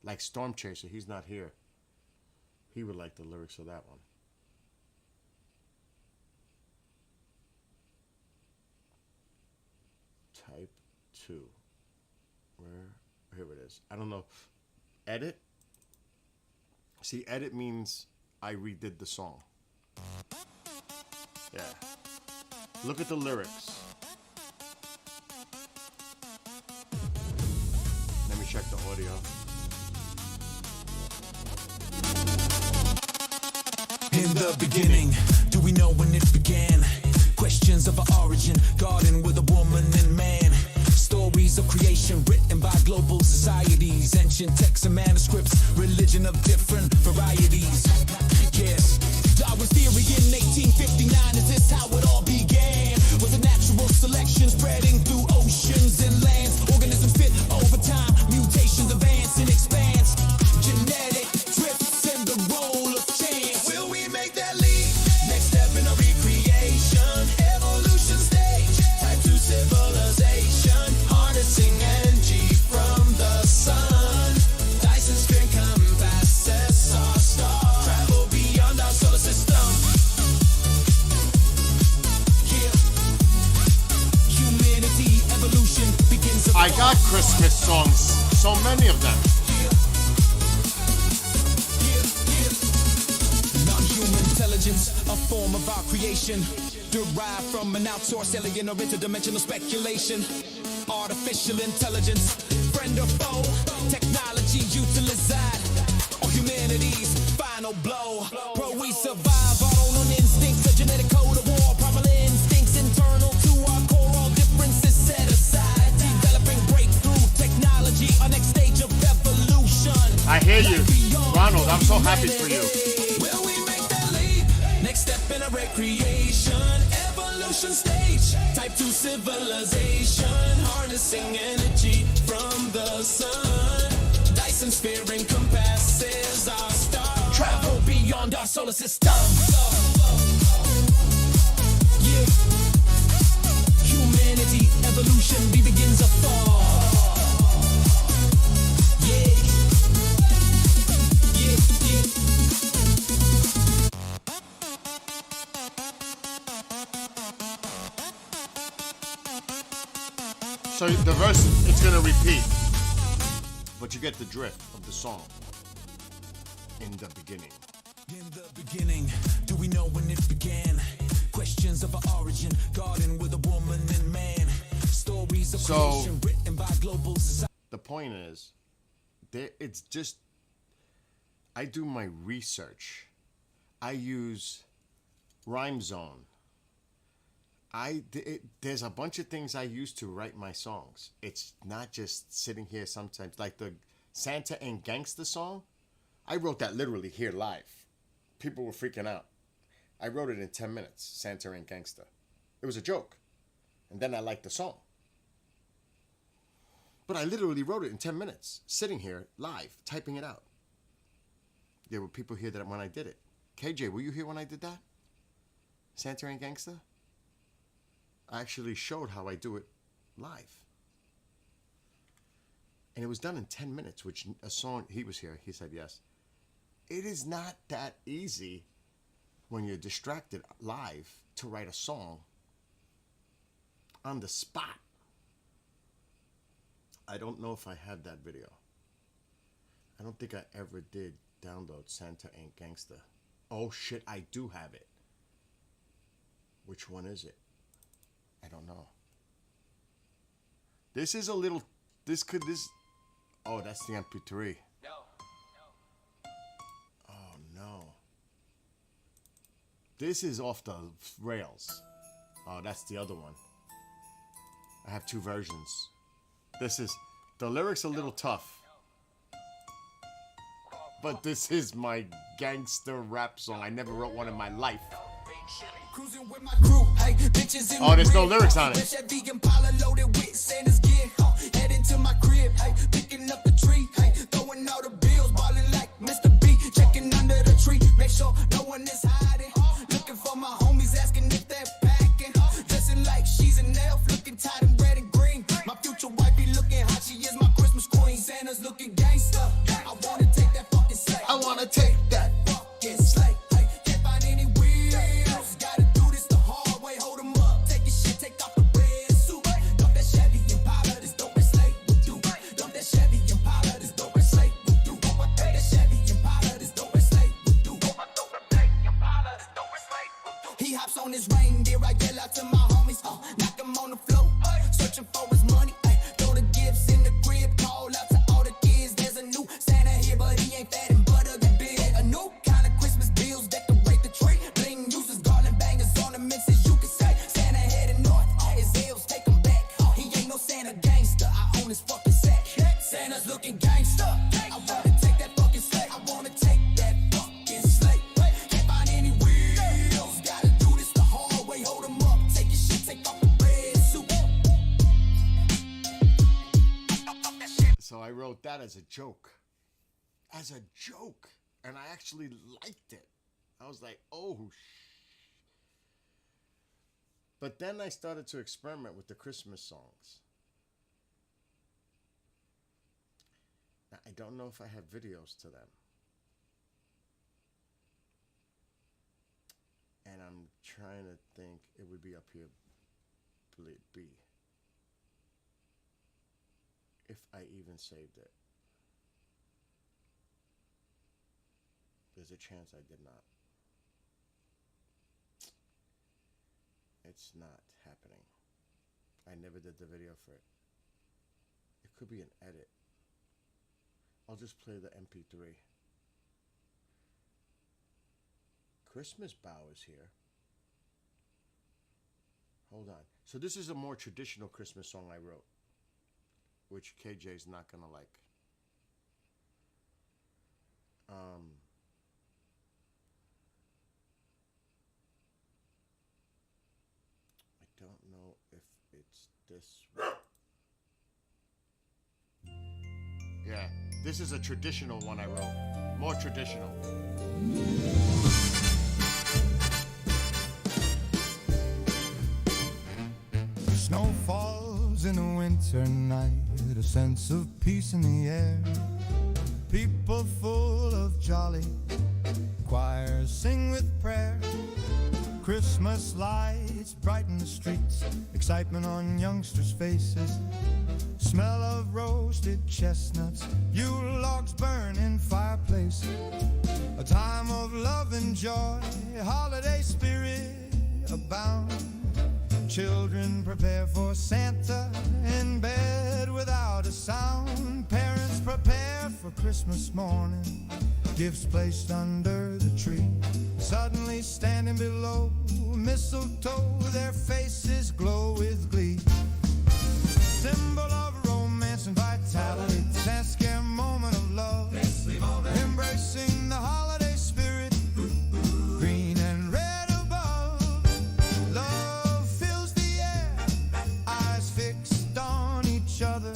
like Storm Chaser, he's not here. He would like the lyrics of that one. Type 2. Here it is. I don't know. Edit? See, edit means I redid the song. Yeah. Look at the lyrics. Let me check the audio. In the beginning, do we know when it began? Questions of our origin, garden with a woman and man. Stories of creation written by global societies. Ancient texts and manuscripts, religion of different varieties. Yes, Darwin's theory in 1859. Is this how it all began? Was a natural selection spreading through oceans and lands? Organisms fit over time, mutations advance and expand. Genetic drifts and the role of chance. Will we make that leap? Next step in a recreation, evolution stage. Type 2 civilization, harnessing energy from the sun. Dyson string compasses our star. Travel beyond our solar like Christmas songs. So many of them. Non-human intelligence, a form of our creation, derived from an outsourced alien or interdimensional speculation. Artificial intelligence, friend or foe, technology utilized, or humanity's final blow. Bro, we survive our own instincts, a genetic code of war, primal instincts internal to our core, all differences set aside, developing breakthrough technology, our next stage of evolution. I hear you. Ronald, I'm so happy for you. Will we make that leap? Next step in a recreation, evolution stage, type 2 civilization, harnessing energy from the sun. Dyson sphere encompasses our star, travel beyond our solar system. Yeah. Humanity, evolution, we begins afar. Yeah. Yeah, yeah. So the verse, it's gonna repeat, but you get the drift of the song. In the beginning. In the beginning, do we know when it began? Questions of our origin, garden with a woman and man. Stories of So- creation written by global society. The point is, it's just, I do my research. I use Rhyme Zone. There's a bunch of things I use to write my songs. It's not just sitting here sometimes. Like the Santa and Gangsta song, I wrote that literally here live. People were freaking out. I wrote it in 10 minutes, Santa and Gangsta. It was a joke. And then I liked the song. But I literally wrote it in 10 minutes, sitting here live, typing it out. There were people here that when I did it. KJ, were you here when I did that? Santa and Gangsta? I actually showed how I do it live. And it was done in 10 minutes, which a song, he was here, he said yes. It is not that easy when you're distracted live to write a song on the spot. I don't know if I have that video. I don't think I ever did download Santa and Gangsta. Oh shit, I do have it. Which one is it? I don't know. This is a little, oh, that's the MP3. Oh no. This is off the rails. Oh, that's the other one. I have two versions. This is, the lyrics a little tough. But this is my gangster rap song. I never wrote one in my life. Cruising with my crew, hey, bitches in Oh, there's no lyrics on it. That vegan Impala loaded with Santa's gear, heading to my crib, hey, picking up the tree, hey, throwing all the bills, balling like Mr. B, checking under the tree, make sure no one is hiding, looking for my homies, asking if they're packing, dressing like she's an elf, looking tight in red and green, my future wife be looking hot, she is my Christmas queen, Santa's looking gangster, I wanna take that fucking sleigh, I wanna take that fucking sleigh. On his reindeer, I yell out to my homies, knock him on the floor, searching for his money, throw the gifts in the crib, call out to all the kids, there's a new Santa here, but he ain't fat and butter the big, a new kind of Christmas bills, decorate the tree, bling uses garland bangers, ornaments as you can say, Santa heading north, his heels take him back, he ain't no Santa gangster, I own his fucking sack, Santa's looking gangster, I wanna take that fucking sleigh, I wanna take that fucking sleigh, can't find any wheels, gotta do this the hard way, hold 'em up, take your shit, take off the red suit. So I wrote that as a joke. As a joke. And I actually liked it. I was like, oh, But then I started to experiment with the Christmas songs. Now, I don't know if I have videos to them. And I'm trying to think, it would be up here, will it be? if I even saved it. There's a chance I did not. It's not happening. I never did the video for it. It could be an edit. I'll just play the MP3. Christmas Bough is here. Hold on. So this is a more traditional Christmas song I wrote, which KJ's not gonna like. I don't know if it's this one. Yeah, this is a traditional one I wrote. More traditional. Snow falls in a winter night, a sense of peace in the air. People full of jolly, choirs sing with prayer. Christmas lights brighten the streets, excitement on youngsters' faces. Smell of roasted chestnuts, Yule logs burn in fireplace. A time of love and joy, holiday spirit abound. Children prepare for Santa in bed without a sound. Parents prepare for Christmas morning, gifts placed under the tree. Suddenly standing below mistletoe, their faces glow with glee. Symbol of romance and vitality, that scare moment of love, embracing the holiday spirit, green and red above. Love fills the air, eyes fixed on each other,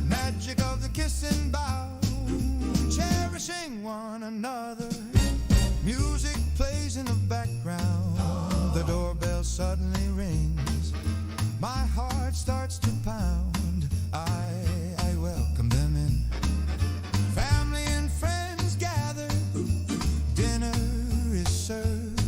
magic of the kiss and bow, cherishing one another. Music plays in the background, the doorbell suddenly rings. My heart starts to pound, I welcome them in. Family and friends gather, dinner is served.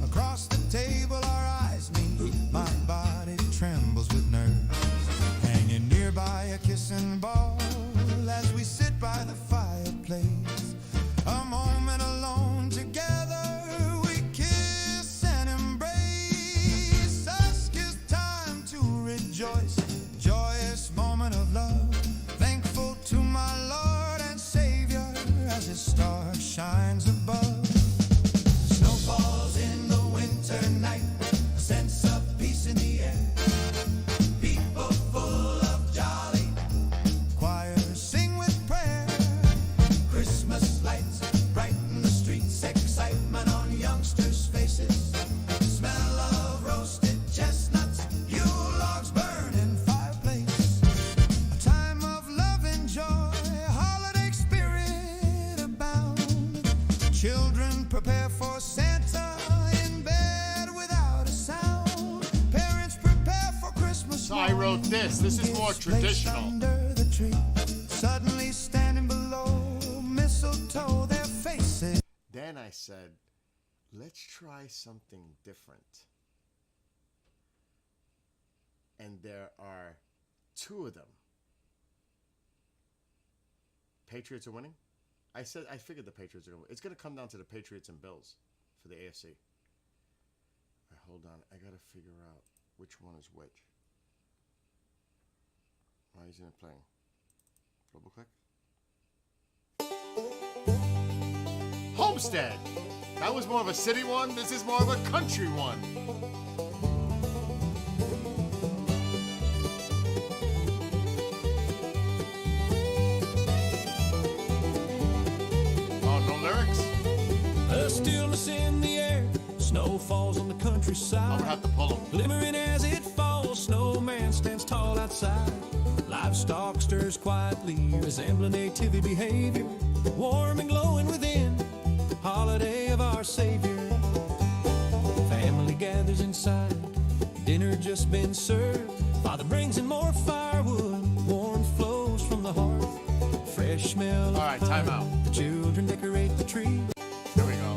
Across the table our eyes meet, my body trembles with nerves. Hanging nearby a kissing ball, as we sit by the fireplace. A moment alone together, we kiss and embrace. Ask is time to rejoice, joyous moment of love. Thankful to my Lord and Savior as his star shines above. Snow falls in the winter night, a sense of peace in the air. People full of jolly, choirs sing with prayer. Christmas lights brighten the streets, excitement on youngsters' faces. Smell of roasted chestnuts, Yule logs burn in fireplace. A time of love and joy, holiday spirit abound. Children prepare for Santa in bed without a sound. Parents prepare for Christmas. So I wrote this. This is more Gifts placed traditional. under the tree. Suddenly standing below mistletoe, their faces. Then I said, let's try something different. And there are two of them. Patriots are winning? I figured the Patriots are going to win. It's going to come down to the Patriots and Bills for the AFC. All right, hold on. I got to figure out which one is which. Why isn't it playing? Double click. Homestead. That was more of a city one. This is more of a country one. Oh, no lyrics? A stillness in the air, snow falls on the I'm countryside. gonna have to pull them. Glimmering as it falls, snowman stands tall outside. Livestock stirs quietly, resembling nativity behavior. Warm and glowing within, holiday of our Savior. Family gathers inside, dinner just been served. Father brings in more firewood, warmth flows from the hearth. Fresh smell of All right, time pine. out. The children decorate the tree. Here we go.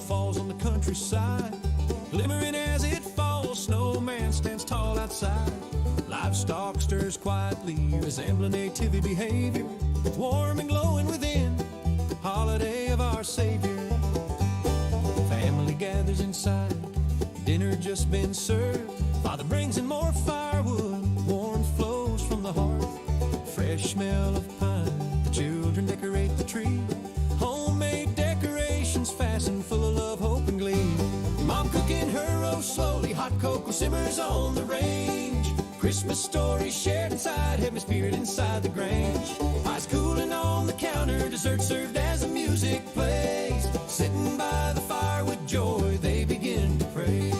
falls on the countryside. Glimmering as it falls, snowman stands tall outside. Livestock stirs quietly, resembling nativity behavior. Warm and glowing within, holiday of our Savior. Family gathers inside, dinner just been served. Father brings in more firewood, warmth flows from the hearth. Fresh smell of pine, the children decorate the tree. Homemade decorations fastened full of love, hope, and glee. Mom cooking her roast slowly, hot cocoa simmers on the range. Christmas stories shared inside, heavenly spirit inside the grange. Ice cooling on the counter, dessert served as the music plays. Sitting by the fire with joy, they begin to pray.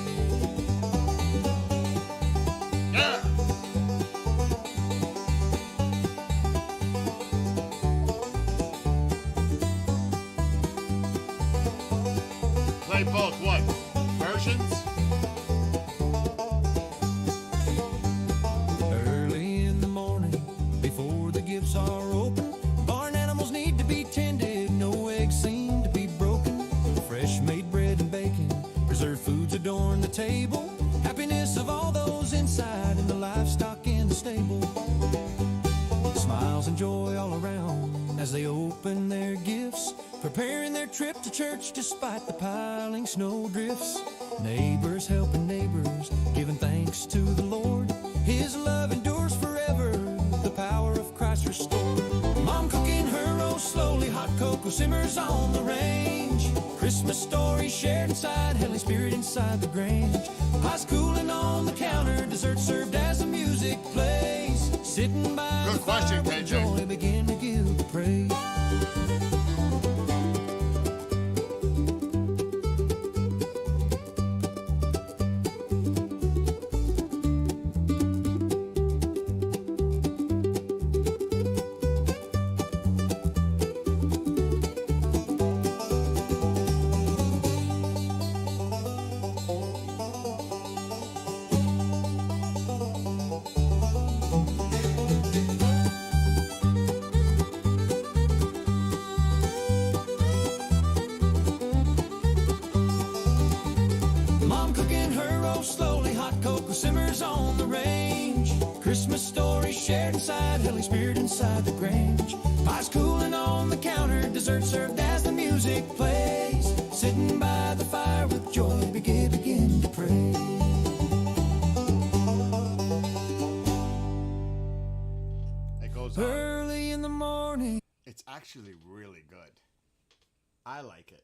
Yeah. Play both what? Versions? Early in the morning, before the gifts are open, barn animals need to be tended, no eggs seem to be broken. Fresh made bread and bacon, preserved foods adorn the table. Happiness of all those inside and the livestock in the stable. Smiles and joy all around as they open their gifts, preparing their trip to church despite the piling snow drifts. Neighbors helping neighbors, giving thanks to the Lord. His love endures forever, the power of Christ restored. Mom cooking her roast slowly, hot cocoa simmers on the range. Christmas stories shared inside, heavenly spirit inside the grange. Pies cooling on the counter, dessert served as the music plays. Sitting by Good the fire question, with KJ. joy, begin to give the praise. Mom cooking her roast slowly, hot cocoa simmers on the range. Christmas stories shared inside, heavenly spirit inside the grange. Pies cooling on the counter, dessert served as the music plays. Sitting by the fire with joy, begin to pray. It goes on. Early in the morning. It's actually really good. I like it.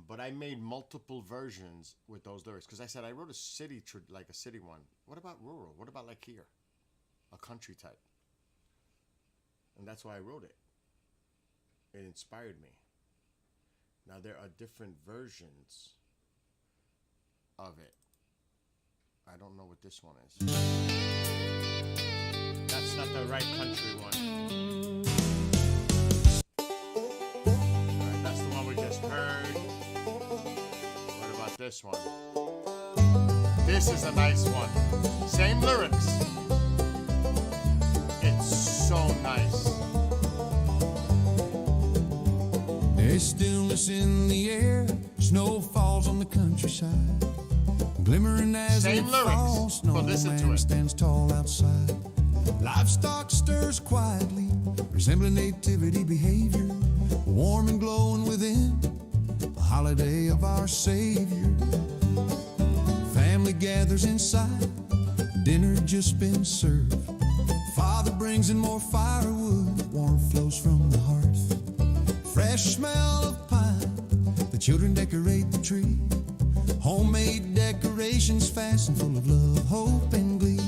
But I made multiple versions with those lyrics because I said I wrote a city, like a city one. What about rural? What about like here, a country type? And that's why I wrote it. It inspired me. Now there are different versions of it. I don't know what this one is. That's not the right country one. Alright, that's the one we just heard. What about this one? This is a nice one. Same lyrics. It's so nice. There's stillness in the air, snow falls on the countryside. Glimmering as Same it lyrics, falls, but listen to snowman it. stands tall outside. Livestock stirs quietly, resembling nativity behavior. Warm and glowing within, the holiday of our Savior. Family gathers inside, dinner just been served. Father brings in more firewood, warmth flows from the hearth. Fresh smell of pine, the children decorate the tree. Homemade decorations fastened full of love, hope, and glee.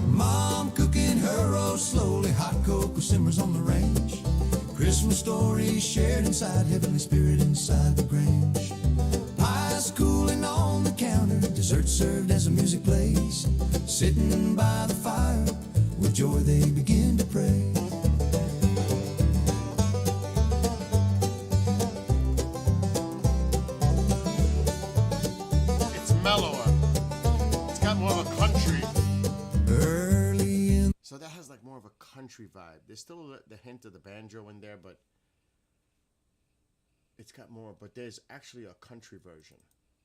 Mom cooking her roast slowly, hot cocoa simmers on the range. Christmas stories shared inside, heavenly spirit inside the grange. Pies cooling on the counter, dessert served as the music plays. Sitting by the fire, with joy they begin to pray. It's mellower. It's got more of a country. Early in So that has like more of a country vibe. There's still the hint of the banjo in there, but It's got more, but there's actually a country version.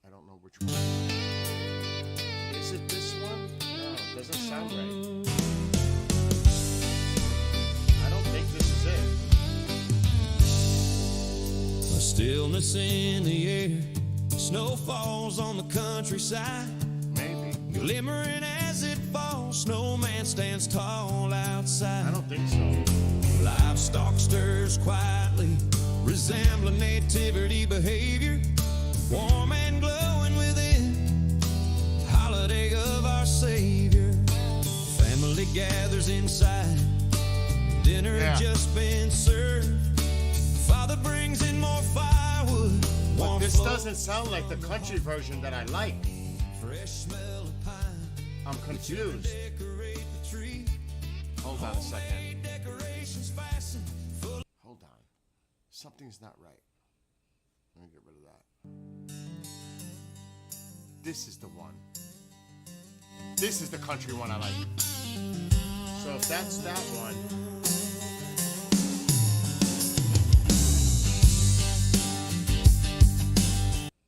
I don't know which one. Is it this one? No, it doesn't sound right. I don't think this is it. A stillness in the air, snow falls on the countryside. Maybe. Glimmering as it falls, snowman stands tall outside. I don't think so. Livestock stirs quietly, resembling nativity behavior. Warm and glowing within, holiday of our Savior. Family gathers inside, dinner had just been served. Father brings in more firewood. But this doesn't sound like the country version that I like. Fresh smell of pine. I'm confused. Decorate the tree. Hold on a second. Decorations fastened. Hold on. Something's not right. Let me get rid of that. This is the one. This is the country one I like. So if that's that one.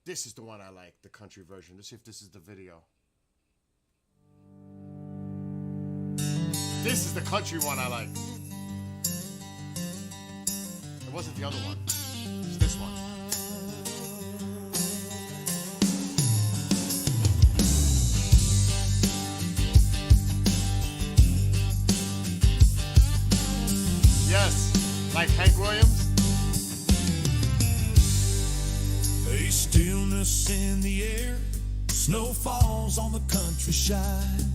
This is the one I like, the country version. Let's see if this is the video. This is the country one I like. It wasn't the other one. It's this one. Yes, like Hank Williams. A stillness in the air, snow falls on the countryside.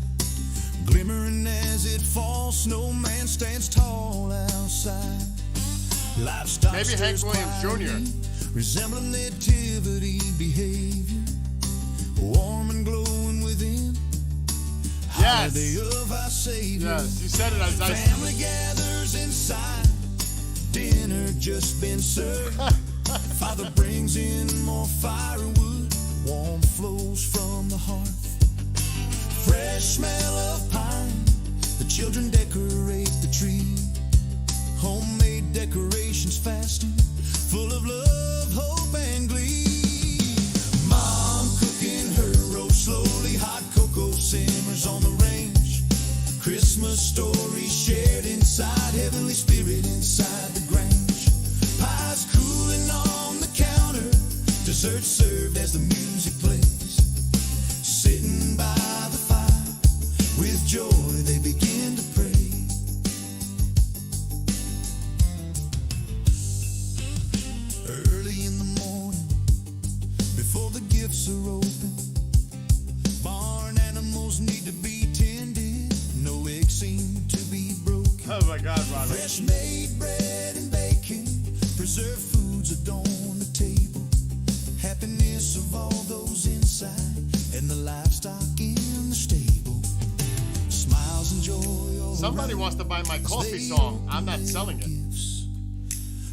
Glimmering as it falls, snowman stands tall outside. Livestock Maybe Hank Williams Jr. resembling nativity behavior. Warm and glowing within. Yes. Holiday of our Savior. Yes, you said it as I Family gathers inside. Dinner just been served. Father brings in more firewood. Warmth flows from the hearth. Fresh smell of pine. The children decorate the tree. Homemade decorations fasten, full of love, hope, and glee. Mom cooking her roast slowly. Hot cocoa simmers on the range. Christmas stories shared inside. Heavenly spirit inside the grange. Pies cooling on the counter. Dessert served as the music plays. Sitting by the fire, with joy they begin to pray. Early in the morning, before the gifts are open, barn animals need to be tended. No eggs seem to be broken. Oh my God, Ronald. Fresh made bread and bacon, preserved foods adorn the table. Happiness of all those inside, and the livestock in the stable. Smiles and joy all Somebody around wants to buy my as coffee they song. I'm not open selling it. gifts.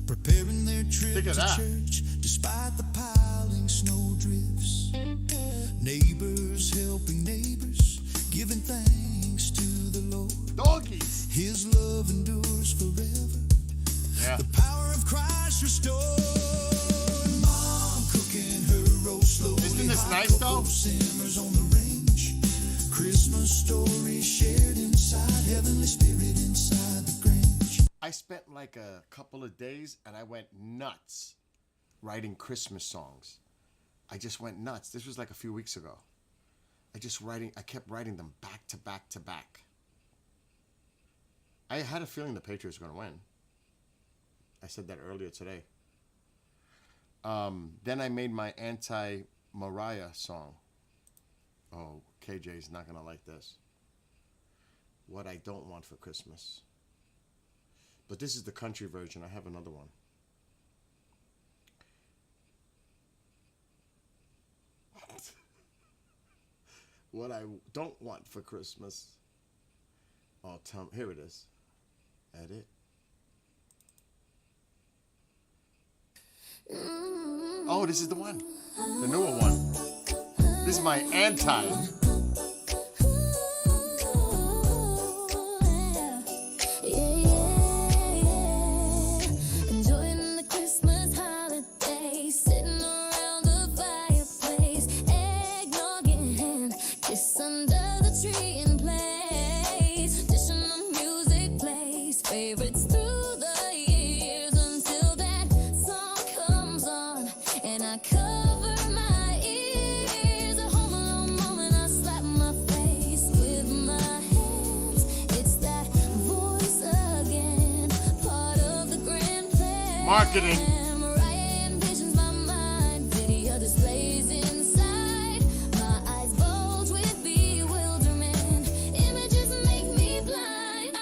Preparing their trip Think to of that. church, despite the piling snow drifts. Neighbors helping neighbors, giving thanks to the Lord. Doggies. His love endures forever. Yeah. The power of Christ restored. Mom cooking her roast slowly. Isn't this Hot nice, cocoa though? simmers on the range. Christmas stories shared inside. Heavenly spirit inside the grange. I spent like a couple of days and I went nuts writing Christmas songs. I just went nuts. This was like a few weeks ago. I kept writing them back to back to back. I had a feeling the Patriots were going to win. I said that earlier today. Then I made my anti-Mariah song. Oh, KJ's not going to like this. What I Don't Want for Christmas. But this is the country version. I have another one. What I Don't Want for Christmas. Oh, here it is. Edit. Oh, this is the one. The newer one. This is my anti. Enjoying the Christmas holiday. marketing. Mariah envisions my mind, video displays inside. My eyes bulge with bewilderment. Images make me blind.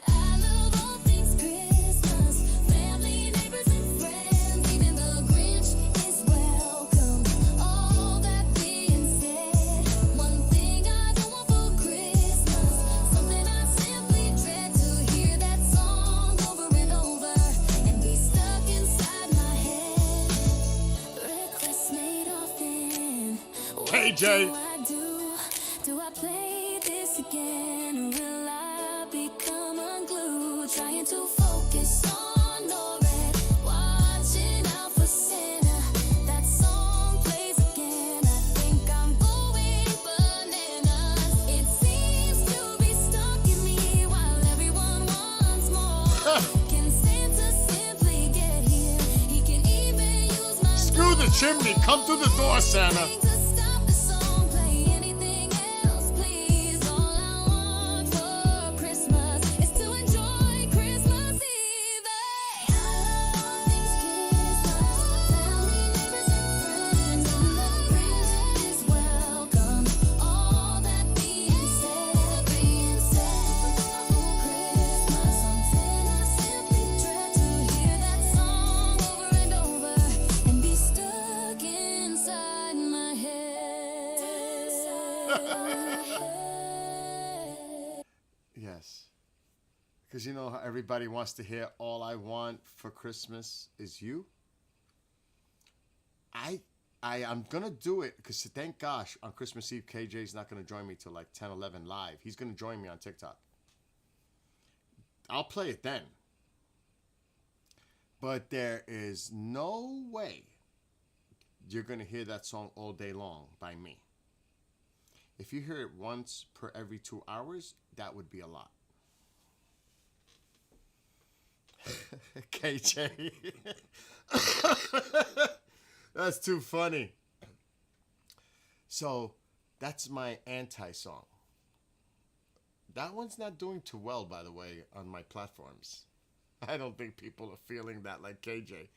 I love all things Christmas, family, neighbors, and friends. Even the Grinch is welcome. All that being said, one thing I don't want for Christmas, something I simply dread, to hear that song over and over and be stuck inside my head. Requests made often. What KJ. do I do? Do I play this again? Will I become unglued? Trying to focus on NORAD, watching out for Santa. That song plays again. I think I'm going bananas. It seems to be stalking me while everyone wants more. Can Santa simply get here? He can even use my Screw the chimney. Come through the door, Santa. to stop the song, play anything else, please. All I want for Christmas is to enjoy Christmas Eve. I love all things Christmas, family, neighbors, and friends. And the Grinch is welcome. All that being said, for Christmas, something I simply dread, to hear that song over and over and be stuck inside my head. Yes. Because you know how everybody wants to hear all I want for Christmas is you? I'm going to do it because thank gosh on Christmas Eve, KJ's not going to join me till like 10, 11 live. He's going to join me on TikTok. I'll play it then. But there is no way you're going to hear that song all day long by me. If you hear it once per every 2 hours, that would be a lot. KJ. That's too funny. So, that's my anti-song. That one's not doing too well, by the way, on my platforms. I don't think people are feeling that like KJ.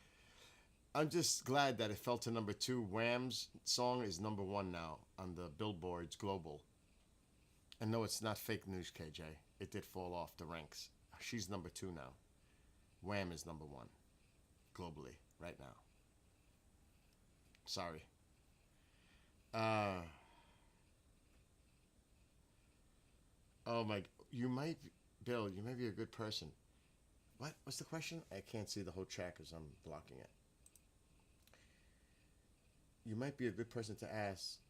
I'm just glad that it fell to number 2. Wham's song is number 1 now on the Billboard's Global. And no, it's not fake news, KJ. It did fall off the ranks. She's number 2 now. Wham is number 1 globally right now. Sorry. Oh my, Bill, you might be a good person. What's the question? I can't see the whole chat because I'm blocking it. You might be a good person to ask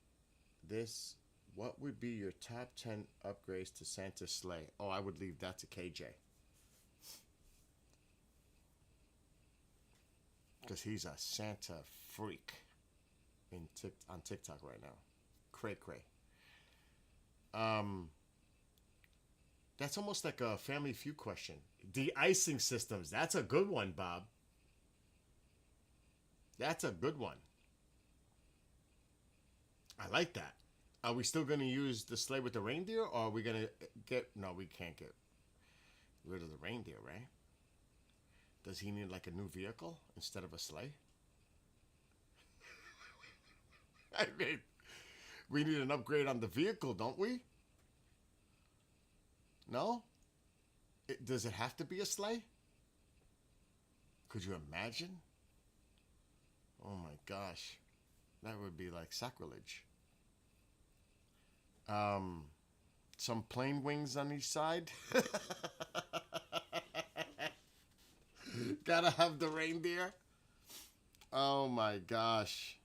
this. What would be your top 10 upgrades to Santa's sleigh? Oh, I would leave that to KJ. Because he's a Santa freak on TikTok right now. Cray cray. That's almost like a Family Feud question. De-icing systems. That's a good one, Bob. That's a good one. I like that. Are we still going to use the sleigh with the reindeer, or are we going to get... No, we can't get rid of the reindeer, right? Does he need like a new vehicle instead of a sleigh? I mean, we need an upgrade on the vehicle, don't we? No? Does it have to be a sleigh? Could you imagine? Oh my gosh. That would be like sacrilege. Some plain wings on each side. Gotta have the reindeer. Oh my gosh.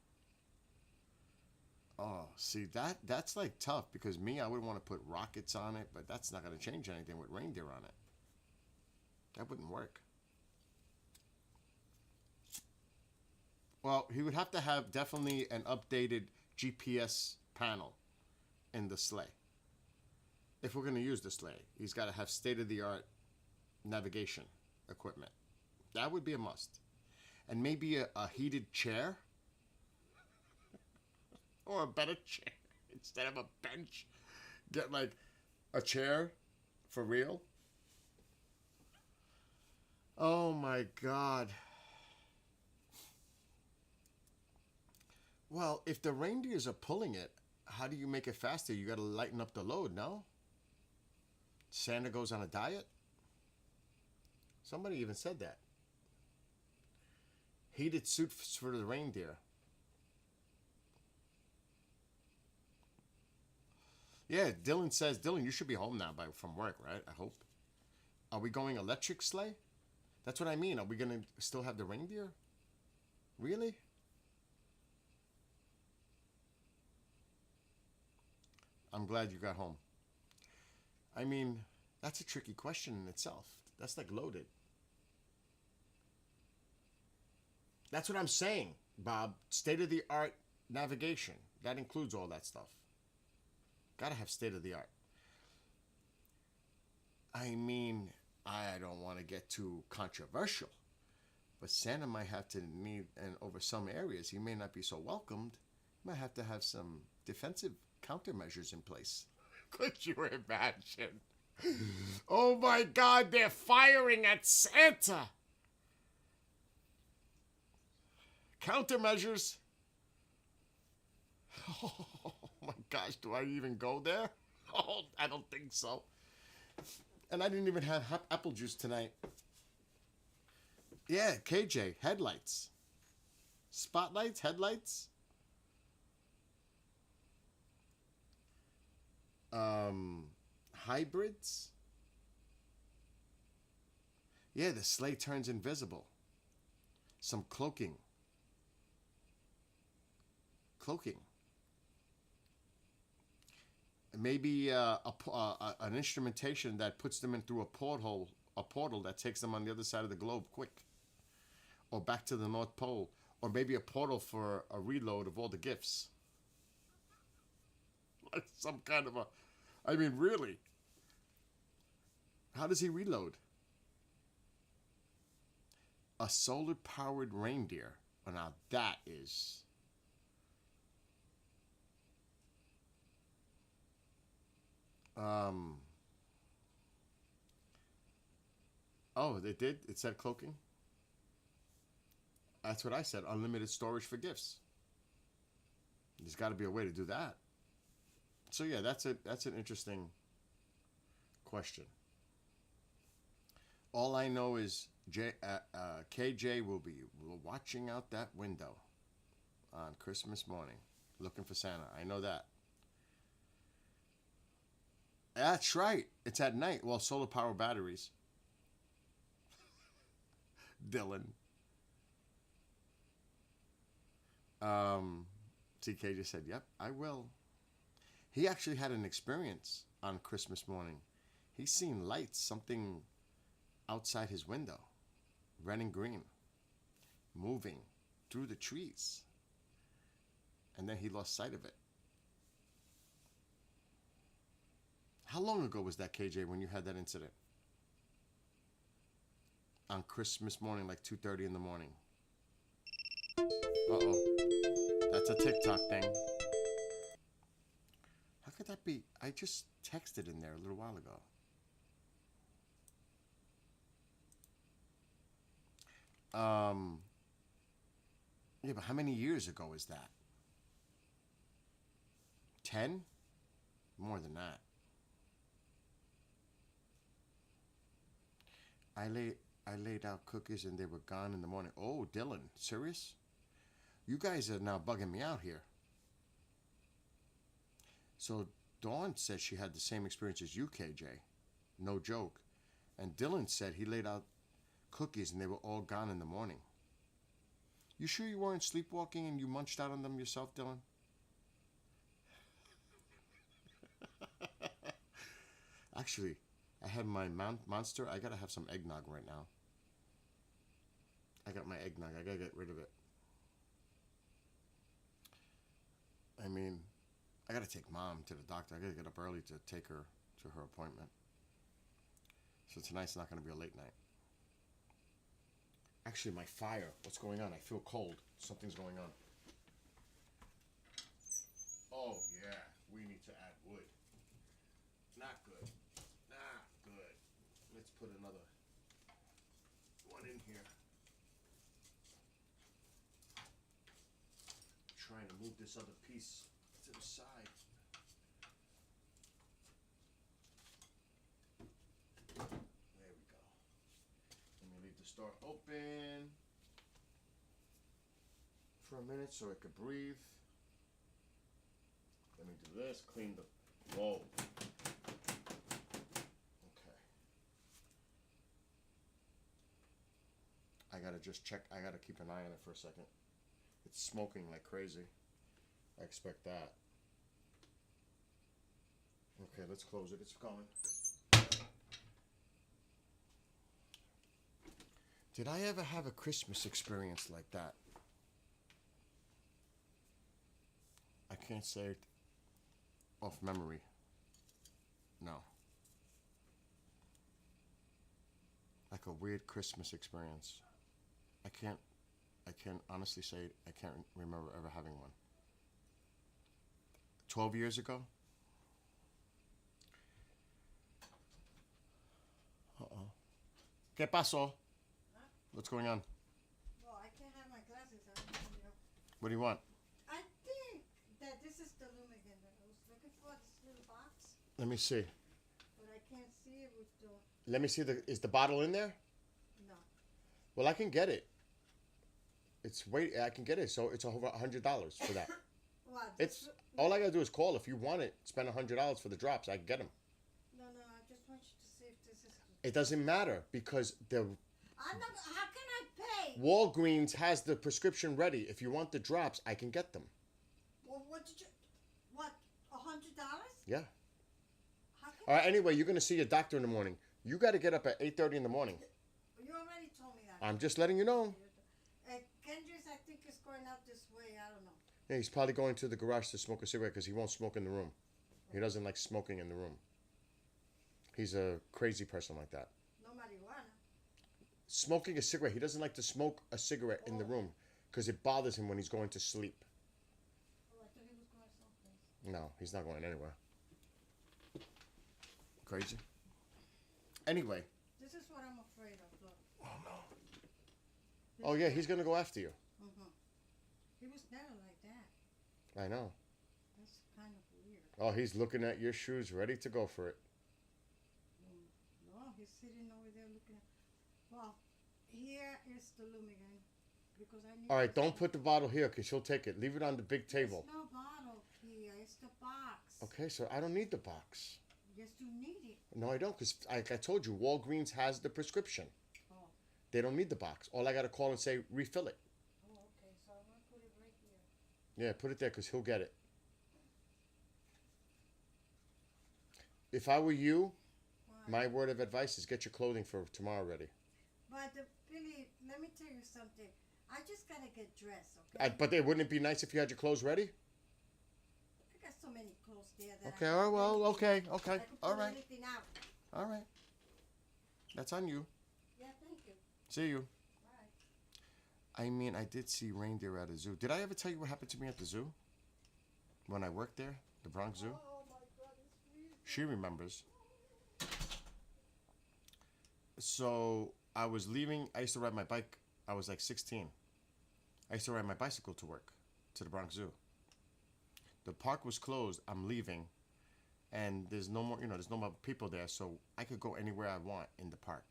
Oh, see, that's like tough because I would want to put rockets on it, but that's not going to change anything with reindeer on it. That wouldn't work. Well, he would have to have definitely an updated GPS panel in the sleigh. If we're going to use the sleigh, he's got to have state-of-the-art navigation equipment. That would be a must. And maybe a heated chair. Or a better chair. Instead of a bench. Get like a chair for real. Oh my God. Well, if the reindeers are pulling it, how do you make it faster? You got to lighten up the load, no? Santa goes on a diet? Somebody even said that. Heated suits for the reindeer. Yeah, Dylan says, Dylan, you should be home now from work, right? I hope. Are we going electric sleigh? That's what I mean. Are we going to still have the reindeer? Really? I'm glad you got home. I mean, that's a tricky question in itself. That's like loaded. That's what I'm saying, Bob. State-of-the-art navigation. That includes all that stuff. Gotta have state-of-the-art. I mean, I don't want to get too controversial, but Santa might have to need, and over some areas, he may not be so welcomed. He might have to have some defensive countermeasures in place. Could you imagine? Oh my God, they're firing at Santa! Countermeasures? Oh my gosh, do I even go there? Oh, I don't think so. And I didn't even have apple juice tonight. Yeah, KJ, headlights. Spotlights, headlights. Hybrids. Yeah, the sleigh turns invisible. Some cloaking. Maybe an instrumentation that puts them in through a portal that takes them on the other side of the globe quick, or back to the North Pole, or maybe a portal for a reload of all the gifts. Like some kind of I mean, really? How does he reload? A solar-powered reindeer. Well, now that is... Oh, they did? It said cloaking? That's what I said. Unlimited storage for gifts. There's got to be a way to do that. So yeah, that's an interesting question. All I know is KJ will be watching out that window on Christmas morning, looking for Santa. I know that. That's right. It's at night. Well, solar power batteries. Dylan. TK just said, yep, I will. He actually had an experience on Christmas morning. He's seen lights, something outside his window, red and green, moving through the trees. And then he lost sight of it. How long ago was that, KJ, when you had that incident? On Christmas morning, like 2:30 in the morning. Uh-oh. That's a TikTok thing. How could that be? I just texted in there a little while ago. Yeah, but how many years ago is that? 10? More than that. I laid out cookies and they were gone in the morning. Oh, Dylan, serious? You guys are now bugging me out here. So Dawn said she had the same experience as you, KJ. No joke. And Dylan said he laid out cookies and they were all gone in the morning. You sure you weren't sleepwalking and you munched out on them yourself, Dylan? Actually, I had my Monster. I gotta have some eggnog right now. I got my eggnog. I gotta get rid of it. I mean, I gotta take Mom to the doctor. I gotta get up early to take her to her appointment. So tonight's not gonna be a late night. Actually, my fire. What's going on? I feel cold. Something's going on. Oh, yeah. We need to add wood. Not good. Not good. Let's put another one in here. trying to move this other piece to the side. There we go. Let me leave the store open for a minute so it could breathe. Let me do this, clean the, whoa. Okay. I gotta just check, I gotta keep an eye on it for a second. It's smoking like crazy. I expect that. Okay, let's close it, it's going. Did I ever have a Christmas experience like that? I can't say it off memory. No. Like a weird Christmas experience. I can't honestly say I can't remember ever having one. 12 years ago? Uh-oh. ¿Qué pasó? Huh? What's going on? Well, I can't have my glasses on, you know. What do you want? I think that this is the Lumigan that I was looking for, this little box, Let me see. but I can't see it with the, Let me see is the bottle in there? no. Well, I can get it. I can get it. So it's over $100 for that. Well, It's all I gotta do is call. If you want it, spend $100 for the drops. I can get them. No, I just want you to see if this is. It doesn't matter because the I'm not. How can I pay? Walgreens has the prescription ready. If you want the drops, I can get them. Well, what did you? What? $100? Yeah. How can? All right. Anyway, you're gonna see your doctor in the morning. You got to get up at 8:30 in the morning. You already told me that. I'm just letting you know. Kendrick's, I think, is going out this way. I don't know. Yeah, he's probably going to the garage to smoke a cigarette because he won't smoke in the room. He doesn't like smoking in the room. He's a crazy person like that. No marijuana. Smoking a cigarette. He doesn't like to smoke a cigarette in the room because it bothers him when he's going to sleep. Oh, I thought he was going someplace. No, he's not going anywhere. Crazy. Anyway. This is what I'm afraid of. Look. Oh no. Oh yeah, he's gonna go after you. He was never like that. I know. That's kind of weird. Oh, he's looking at your shoes, ready to go for it. No, he's sitting over there looking at. Well, here is the Lumigan because I need. All right, this don't one. put the bottle here because she'll take it. Leave it on the big table. There's no bottle here. It's the box. Okay, so I don't need the box. Yes, you need it. No, I don't, because like I told you, Walgreens has the prescription. Oh. They don't need the box. All I got to call and say, refill it. Oh, okay. So I'm gonna put it right here. Yeah, put it there because he'll get it. If I were you, my word of advice is get your clothing for tomorrow ready. But Billy, let me tell you something. I just gotta get dressed, okay? But wouldn't it be nice if you had your clothes ready? I got so many clothes there that Okay, I all right, well, okay, I okay, can all put right, anything out. all right. That's on you. Yeah, thank you. See you. Bye. I mean, I did see reindeer at a zoo. Did I ever tell you what happened to me at the zoo? When I worked there, the Bronx Zoo? Oh my God, it's freezing. She remembers. So I was leaving. I used to ride my bike. I was like 16. I used to ride my bicycle to work, to the Bronx Zoo. The park was closed. I'm leaving. And there's no more, there's no more people there. So I could go anywhere I want in the park.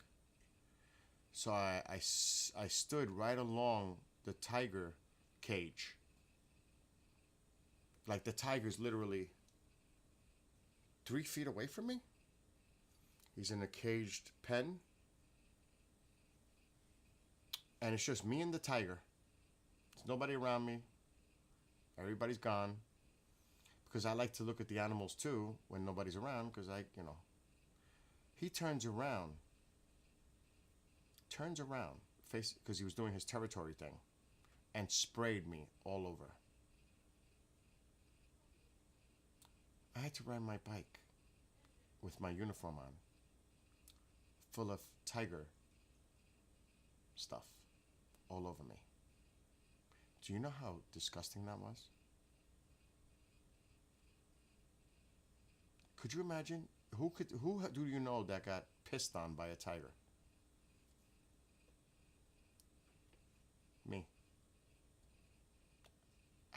So I stood right along the tiger cage. Like the tiger's literally 3 feet away from me. He's in a caged pen. And it's just me and the tiger. There's nobody around me. Everybody's gone. Because I like to look at the animals too when nobody's around. Because he turns around. Because he was doing his territory thing. And sprayed me all over. I had to ride my bike with my uniform on. Full of tiger stuff all over me. Do you know how disgusting that was? Could you imagine? Who do you know that got pissed on by a tiger? Me.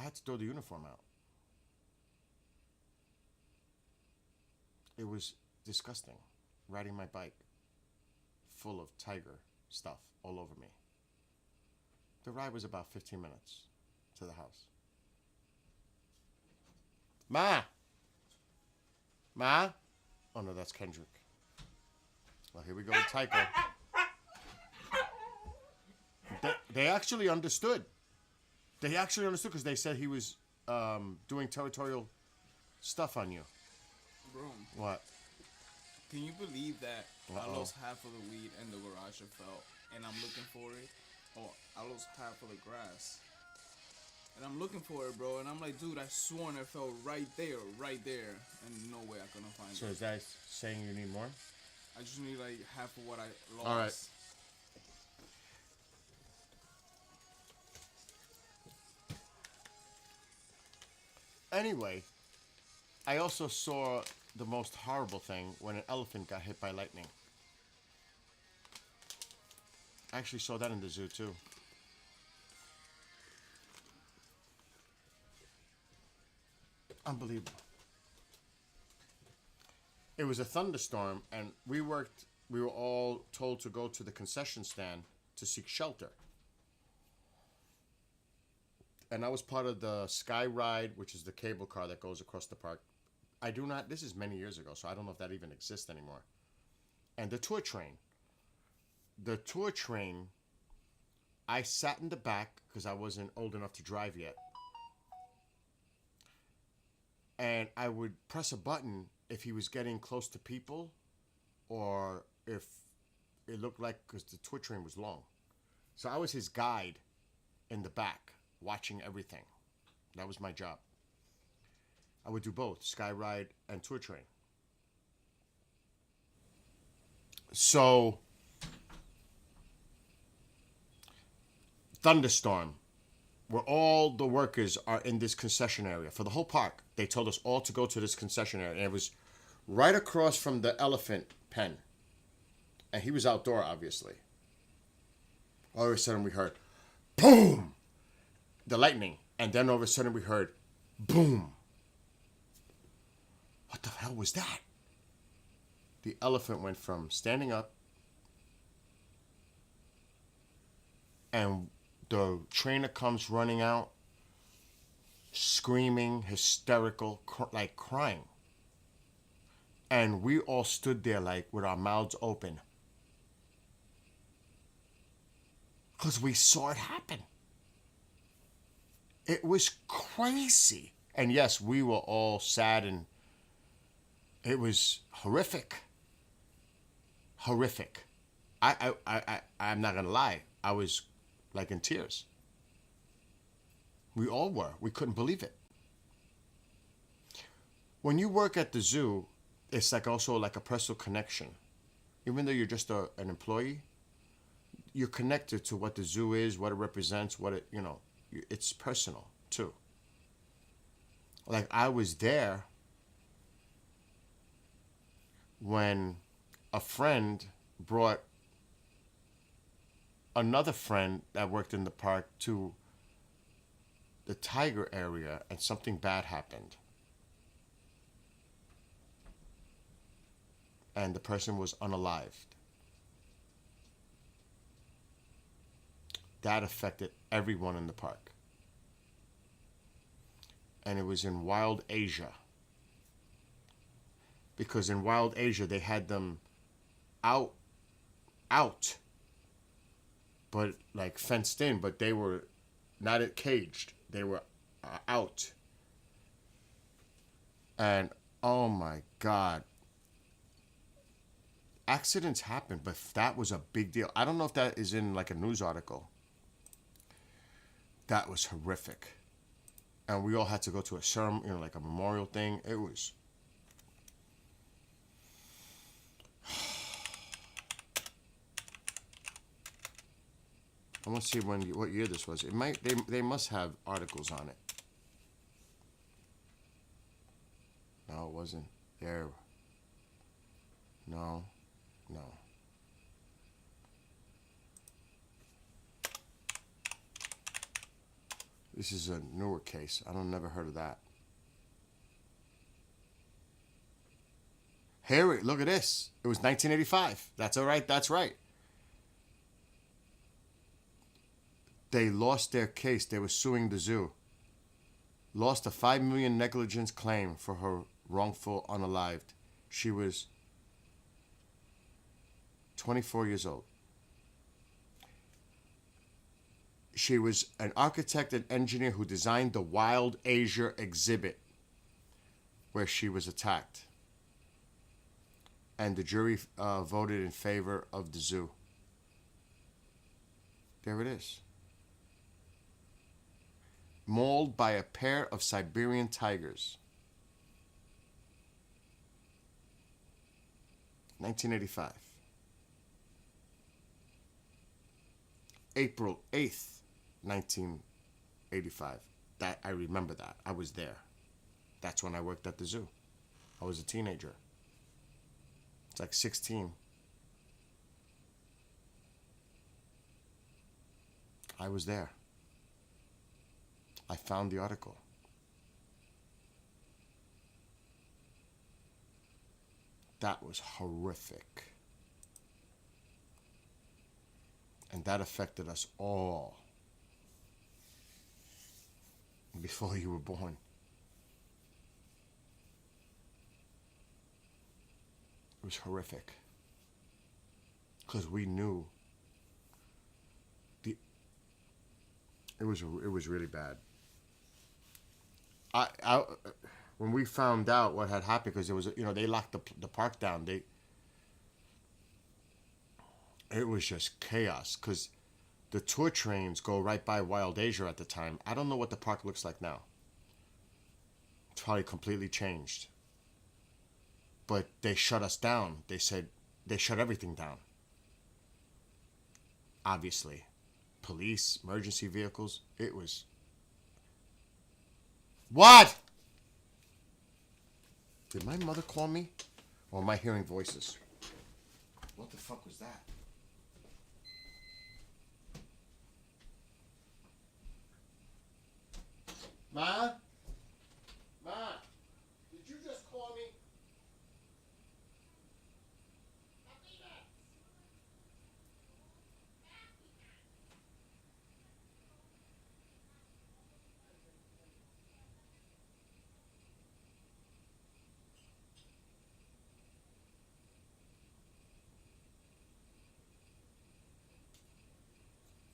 I had to throw the uniform out. It was disgusting. Riding my bike, full of tiger stuff all over me. The ride was about 15 minutes to the house. Ma! Ma? Oh no, that's Kendrick. Well, here we go with Tycho. They actually understood. They actually understood because they said he was doing territorial stuff on you. Bro, What? can you believe that I Uh-oh. lost half of the weed in the garage I felt, and I'm looking for it? Oh, I lost half of the grass. And I'm looking for it, bro, and I'm like, dude, I sworn it fell right there, and no way I couldn't find So it. is that saying you need more? I just need like half of what I lost. All right. Anyway, I also saw the most horrible thing when an elephant got hit by lightning. I actually saw that in the zoo too. Unbelievable. It was a thunderstorm, and we were all told to go to the concession stand to seek shelter. And I was part of the Sky Ride, which is the cable car that goes across the park. This is many years ago, so I don't know if that even exists anymore. And the tour train. The tour train, I sat in the back because I wasn't old enough to drive yet. And I would press a button if he was getting close to people or if it looked like, because the tour train was long. So I was his guide in the back, watching everything. That was my job. I would do both, Sky Ride and tour train. So, thunderstorm, where all the workers are in this concession area for the whole park. They told us all to go to this concession area, and it was right across from the elephant pen. And he was outdoor, obviously. All of a sudden we heard, boom! The lightning. And then all of a sudden we heard, boom! What the hell was that? The elephant went from standing up, and the trainer comes running out, screaming, hysterical, like crying. And we all stood there like with our mouths open. Because we saw it happen. It was crazy. And yes, we were all sad, and it was horrific. Horrific. I'm not gonna lie. I was like in tears. We all were. We couldn't believe it. When you work at the zoo, it's like also like a personal connection. Even though you're just an employee, you're connected to what the zoo is, what it represents, it's personal too. Like I was there when a friend brought another friend that worked in the park to the tiger area, and something bad happened. And the person was unalived. That affected everyone in the park. And it was in Wild Asia. Because in Wild Asia, they had them out, but like fenced in, but they were not caged. They were out. And oh my God. Accidents happen, but that was a big deal. I don't know if that is in like a news article. That was horrific. And we all had to go to a ceremony, like a memorial thing. It was. I want to see what year this was. They must have articles on it. No, it wasn't there. No. This is a newer case. I don't never heard of that. Here, look at this. It was 1985. That's all right. That's right. They lost their case. They were suing the zoo. Lost a $5 million negligence claim for her wrongful unalived. She was 24 years old. She was an architect and engineer who designed the Wild Asia exhibit where she was attacked. And the jury voted in favor of the zoo. There it is. Mauled by a pair of Siberian tigers. 1985. April 8th, 1985. That I remember that. I was there. That's when I worked at the zoo. I was a teenager. It's like 16. I was there. I found the article. That was horrific. And that affected us all before you were born. It was horrific. Because we knew it was really bad. When we found out what had happened, because it was, they locked the park down. It was just chaos, because the tour trains go right by Wild Asia at the time. I don't know what the park looks like now. It's probably completely changed. But they shut us down. They said they shut everything down. Obviously. Police, emergency vehicles. It was... What? Did my mother call me? Or am I hearing voices? What the fuck was that? Ma? Ma? Did you just call me?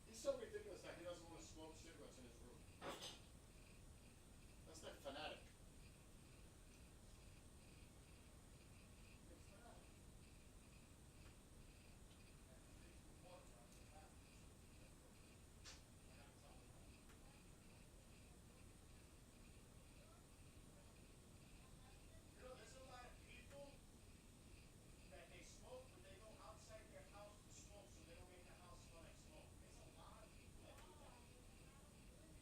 He's so ridiculous that he doesn't want to smoke cigarettes in his room. That's like fanatic. There's a lot of people that they smoke, but they go outside their house to smoke, so they don't make the house smell like smoke. There's a lot of people that do that.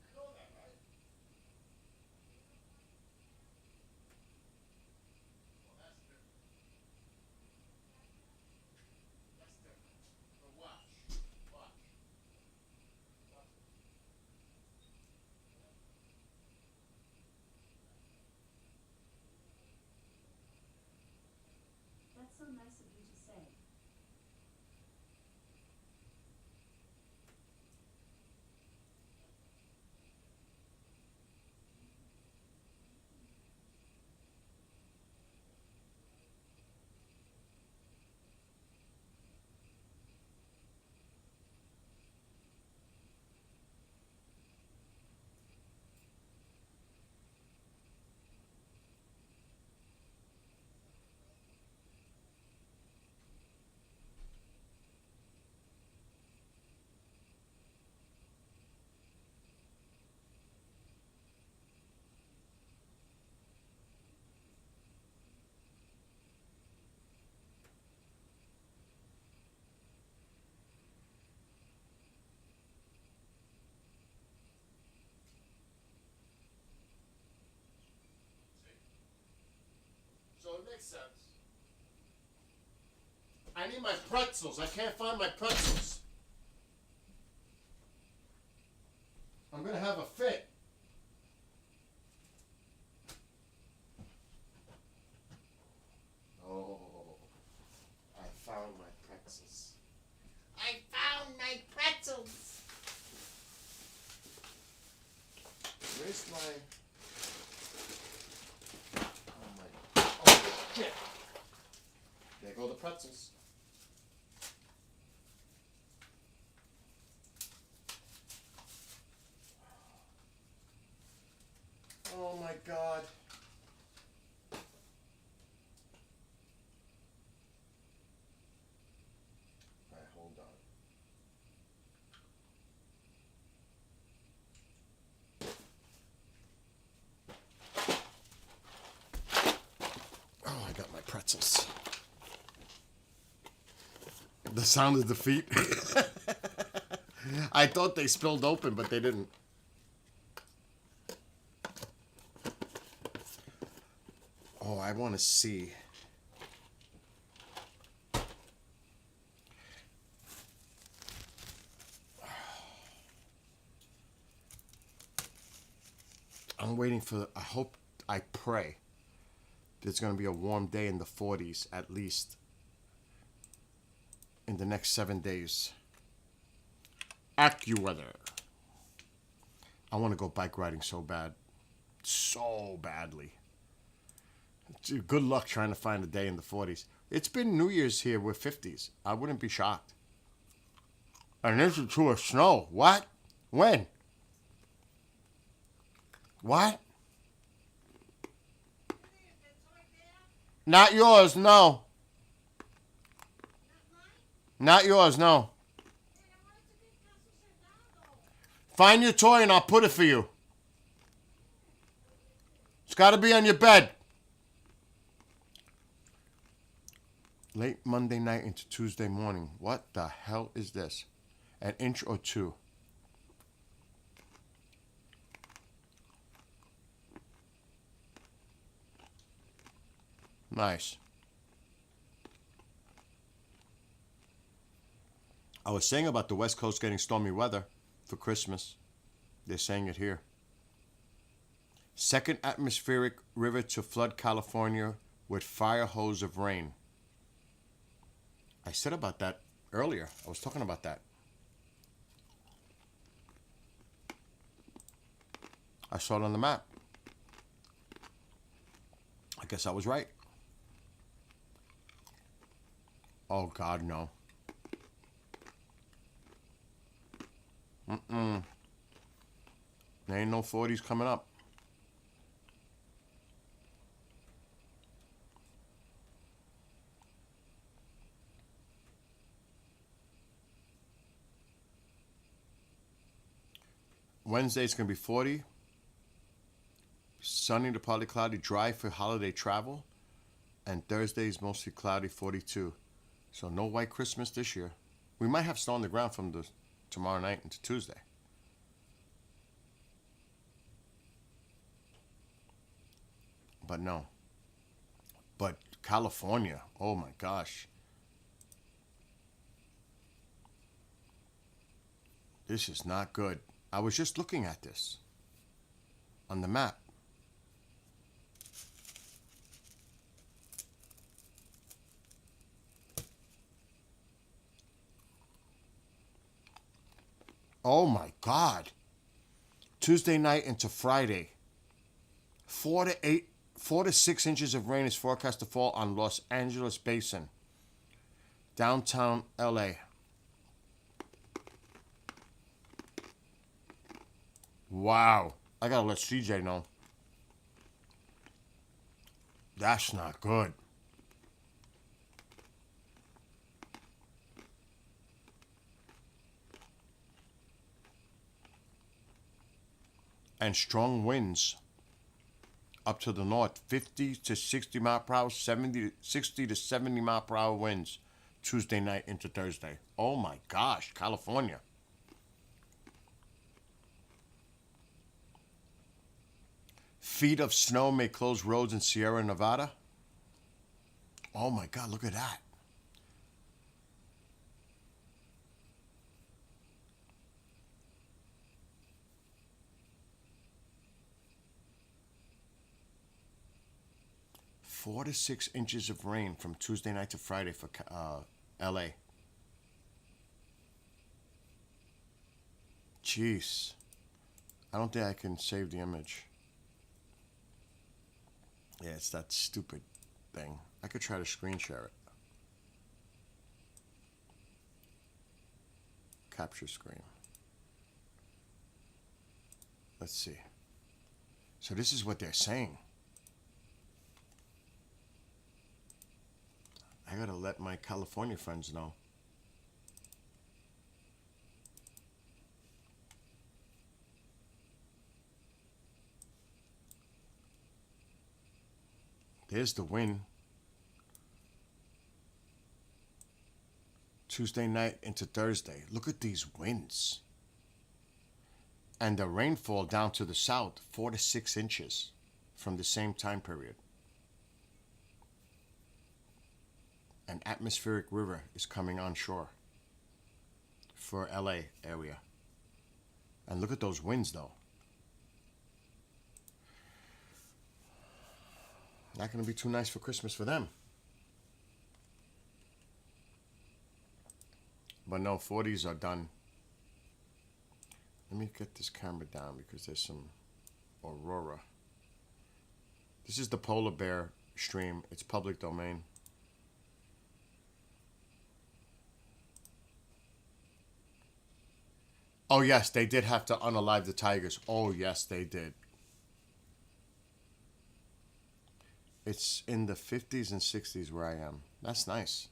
You know that, right? Well, that's different. That's different. But watch. Watch. Watch it. That's so nice of you to say. So it makes sense. I need my pretzels. I can't find my pretzels. I'm gonna have a fit. Oh, I found my pretzels. I found my pretzels. Where's my... Oh, shit. There go the pretzels. Oh my God. Alright, hold on. Oh, I got my pretzels. The sound of defeat. I thought they spilled open, but they didn't. Oh, I want to see. I'm waiting for, I pray there's going to be a warm day in the 40s at least in the next 7 days. AccuWeather. I want to go bike riding so bad. So badly. Dude, good luck trying to find a day in the 40s. It's been New Year's here with 50s. I wouldn't be shocked. An inch or two of snow. What? When? What? Not yours, no. Not yours, no. Find your toy and I'll put it for you. It's got to be on your bed. Late Monday night into Tuesday morning. What the hell is this? An inch or two. Nice. I was saying about the West Coast getting stormy weather for Christmas. They're saying it here. Second atmospheric river to flood California with fire hose of rain. I said about that earlier. I was talking about that. I saw it on the map. I guess I was right. Oh, God, no. There ain't no 40s coming up. Wednesday's going to be 40. Sunny to partly cloudy, dry for holiday travel. And Thursday's mostly cloudy, 42. So no white Christmas this year. We might have snow on the ground from the tomorrow night into Tuesday. But no. But California, oh my gosh. This is not good. I was just looking at this on the map. Oh my God. Tuesday night into Friday. 4 to 6 inches of rain is forecast to fall on Los Angeles Basin. Downtown LA. Wow. I gotta let CJ know. That's not good. And strong winds up to the north, 50 to 60 mile per hour, 60 to 70 mile per hour winds Tuesday night into Thursday. Oh my gosh, California. Feet of snow may close roads in Sierra Nevada. Oh my God, look at that. 4 to 6 inches of rain from Tuesday night to Friday for LA. Jeez. I don't think I can save the image. Yeah, it's that stupid thing. I could try to screen share it. Capture screen. Let's see. So this is what they're saying. I gotta let my California friends know. There's the wind. Tuesday night into Thursday. Look at these winds. And the rainfall down to the south, 4 to 6 inches from the same time period. An atmospheric river is coming onshore for LA area. And look at those winds though. Not going to be too nice for Christmas for them. But no, 40s are done. Let me get this camera down because there's some aurora. This is the polar bear stream. It's public domain. Oh yes, they did have to unalive the tigers. Oh yes, they did. It's in the 50s and 60s where I am. That's nice.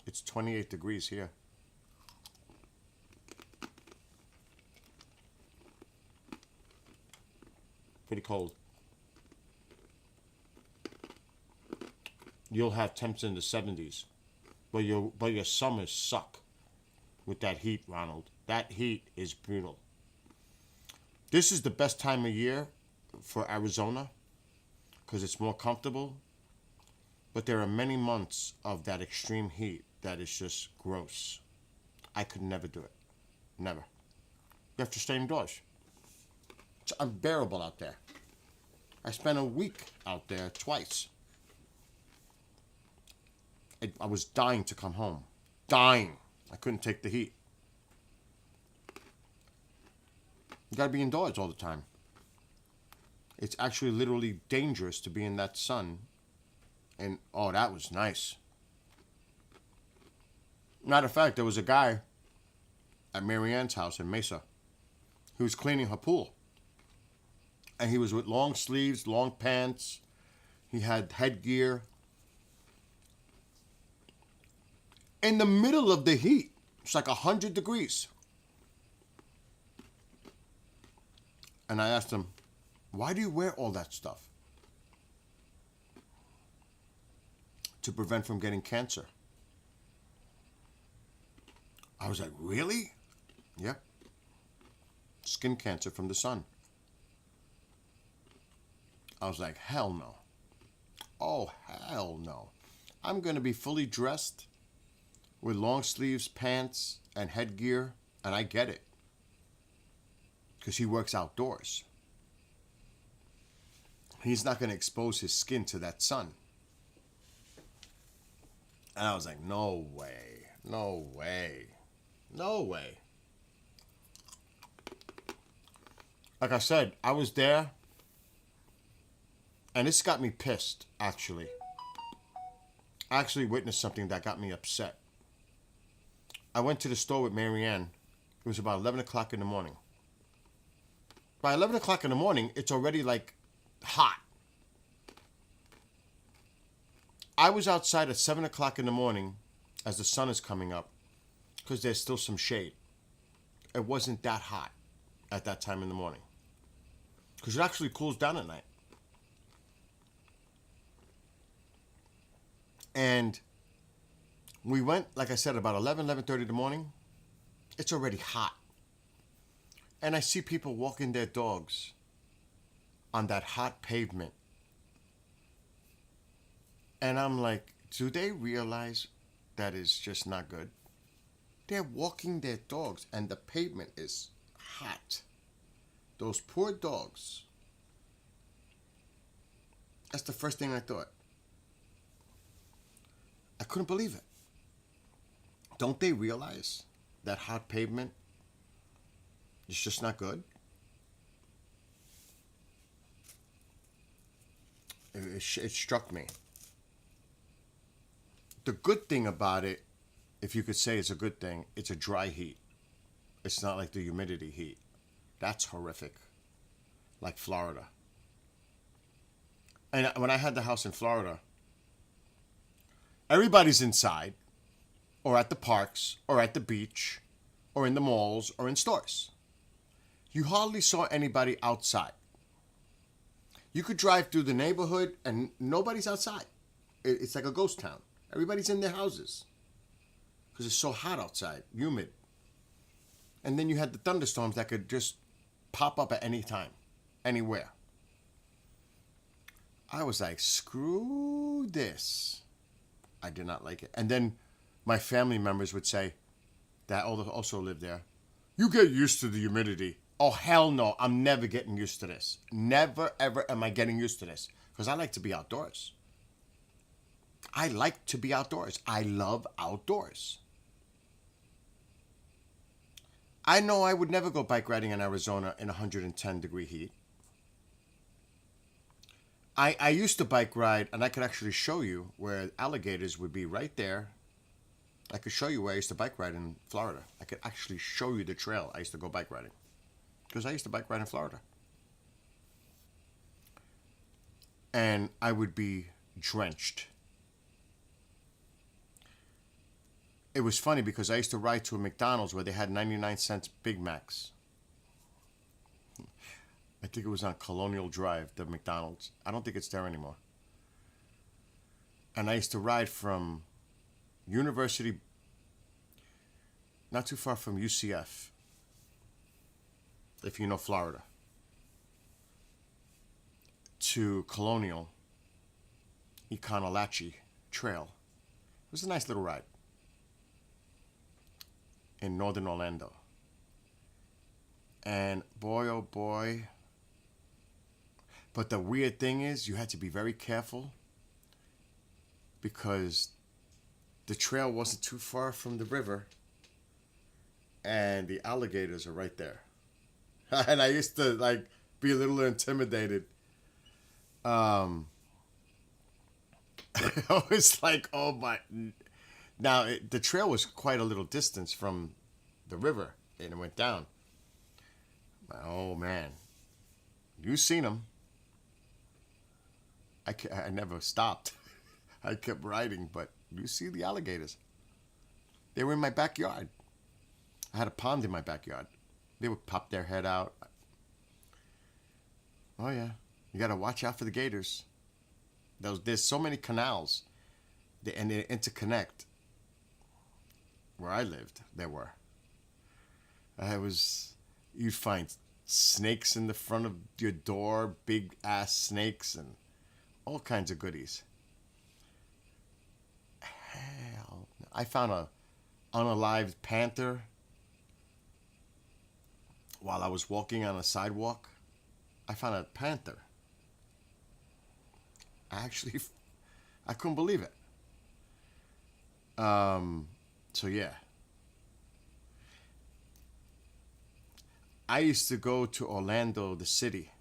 It's 28 degrees here. Pretty cold. You'll have temps in the 70s. But your summers suck with that heat, Ronald. That heat is brutal. This is the best time of year for Arizona because it's more comfortable. But there are many months of that extreme heat that is just gross. I could never do it. Never. You have to stay indoors. It's unbearable out there. I spent a week out there twice. I was dying to come home. Dying. I couldn't take the heat. You gotta be indoors all the time. It's actually literally dangerous to be in that sun. And, oh, that was nice. Matter of fact, there was a guy at Marianne's house in Mesa who was cleaning her pool. And he was with long sleeves, long pants. He had headgear. In the middle of the heat, it's like 100 degrees. And I asked him, why do you wear all that stuff? To prevent from getting cancer. I was like, really? Yep. Skin cancer from the sun. I was like, hell no. Oh, hell no. I'm going to be fully dressed with long sleeves, pants, and headgear, and I get it. Because he works outdoors. He's not going to expose his skin to that sun. And I was like, no way. No way. No way. Like I said, I was there. And this got me pissed, actually. I actually witnessed something that got me upset. I went to the store with Marianne. It was about 11 o'clock in the morning. By 11 o'clock in the morning, it's already like hot. I was outside at 7 o'clock in the morning as the sun is coming up because there's still some shade. It wasn't that hot at that time in the morning because it actually cools down at night. And we went, like I said, about 11:30 in the morning. It's already hot. And I see people walking their dogs on that hot pavement. And I'm like, do they realize that is just not good? They're walking their dogs and the pavement is hot. Those poor dogs. That's the first thing I thought. I couldn't believe it. Don't they realize that hot pavement is just not good? It struck me. The good thing about it, if you could say it's a good thing, it's a dry heat. It's not like the humidity heat. That's horrific. Like Florida. And when I had the house in Florida, everybody's inside, or at the parks, or at the beach, or in the malls, or in stores. You hardly saw anybody outside. You could drive through the neighborhood and nobody's outside. It's like a ghost town. Everybody's in their houses because it's so hot outside, humid. And then you had the thunderstorms that could just pop up at any time, anywhere. I was like, screw this. I did not like it. And then my family members would say, that also lived there, you get used to the humidity. Oh, hell no, I'm never getting used to this. Never, ever am I getting used to this. Because I like to be outdoors. I like to be outdoors. I love outdoors. I know I would never go bike riding in Arizona in 110 degree heat. I used to bike ride, and I could actually show you where alligators would be right there. I could show you where I used to bike ride in Florida. I could actually show you the trail I used to go bike riding. Because I used to bike ride in Florida. And I would be drenched. It was funny because I used to ride to a McDonald's where they had 99-cent Big Macs. I think it was on Colonial Drive, the McDonald's. I don't think it's there anymore. And I used to ride from University, not too far from UCF, if you know Florida, to Colonial, Econolatchee Trail. It was a nice little ride in northern Orlando. And boy, oh boy. But the weird thing is, you had to be very careful because the trail wasn't too far from the river and the alligators are right there. And I used to like be a little intimidated. I was like, oh my. Now, the trail was quite a little distance from the river and it went down. Oh man, you seen them. I never stopped. I kept riding, but you see the alligators. They were in my backyard. I had a pond in my backyard. They would pop their head out. Oh yeah, you got to watch out for the gators. There's so many canals, and they interconnect. Where I lived, there were. You'd find snakes in the front of your door, big ass snakes, and all kinds of goodies. Hell, I found a unalived panther while I was walking on a sidewalk. I found a panther. I couldn't believe it. So yeah. I used to go to Orlando, the city,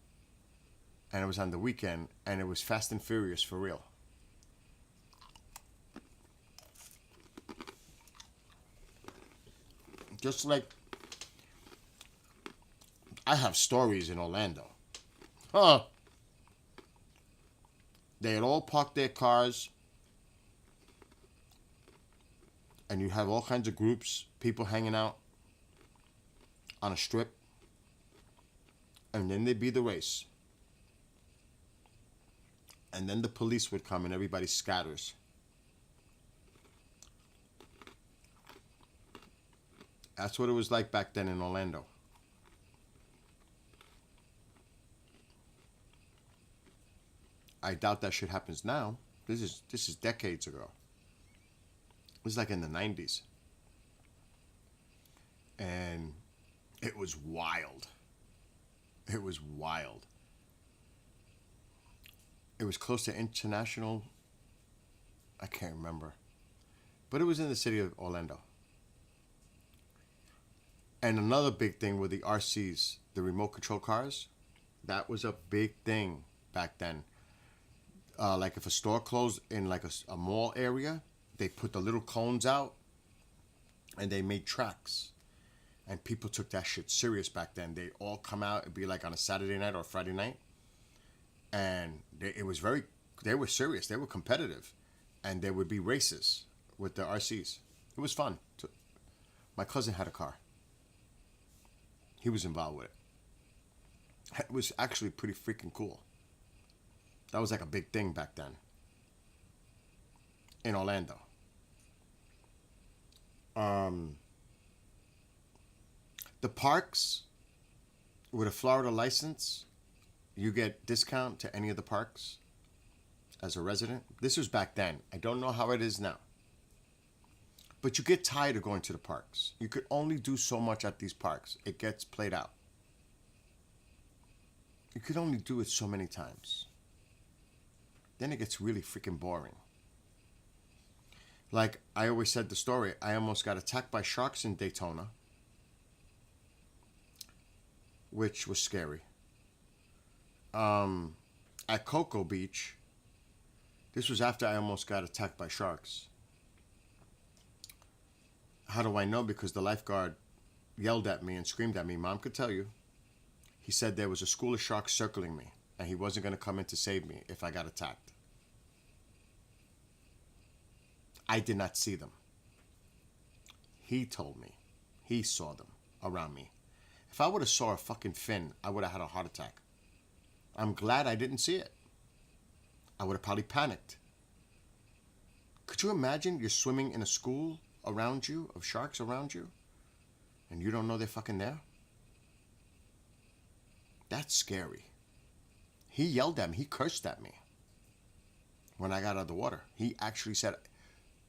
and it was on the weekend, and it was Fast and Furious for real. Just like I have stories in Orlando. Huh. They had all parked their cars, and you have all kinds of groups, people hanging out on a strip, and then there'd be the race. And then the police would come and everybody scatters. That's what it was like back then in Orlando. I doubt that shit happens now. This is decades ago. It was like in the 90s. And it was wild. It was wild. It was close to International. I can't remember. But it was in the city of Orlando. And another big thing were the RCs, the remote control cars. That was a big thing back then. Like if a store closed in like a mall area, they put the little cones out and they made tracks. And people took that shit serious back then. They'd all come out. It'd be like on a Saturday night or Friday night. And they were serious. They were competitive. And there would be races with the RCs. It was fun. My cousin had a car. He was involved with it. It was actually pretty freaking cool. That was like a big thing back then. In Orlando. The parks, with a Florida license, you get discount to any of the parks as a resident. This was back then. I don't know how it is now. But you get tired of going to the parks. You could only do so much at these parks. It gets played out. You could only do it so many times. Then it gets really freaking boring. Like I always said the story, I almost got attacked by sharks in Daytona, which was scary. At Cocoa Beach, this was after I almost got attacked by sharks. How do I know? Because the lifeguard yelled at me and screamed at me. Mom could tell you. He said there was a school of sharks circling me, and he wasn't going to come in to save me if I got attacked. I did not see them. He told me. He saw them around me. If I would have saw a fucking fin, I would have had a heart attack. I'm glad I didn't see it. I would have probably panicked. Could you imagine you're swimming in a school around you, of sharks around you, and you don't know they're fucking there? That's scary. He yelled at me. He cursed at me when I got out of the water. He actually said,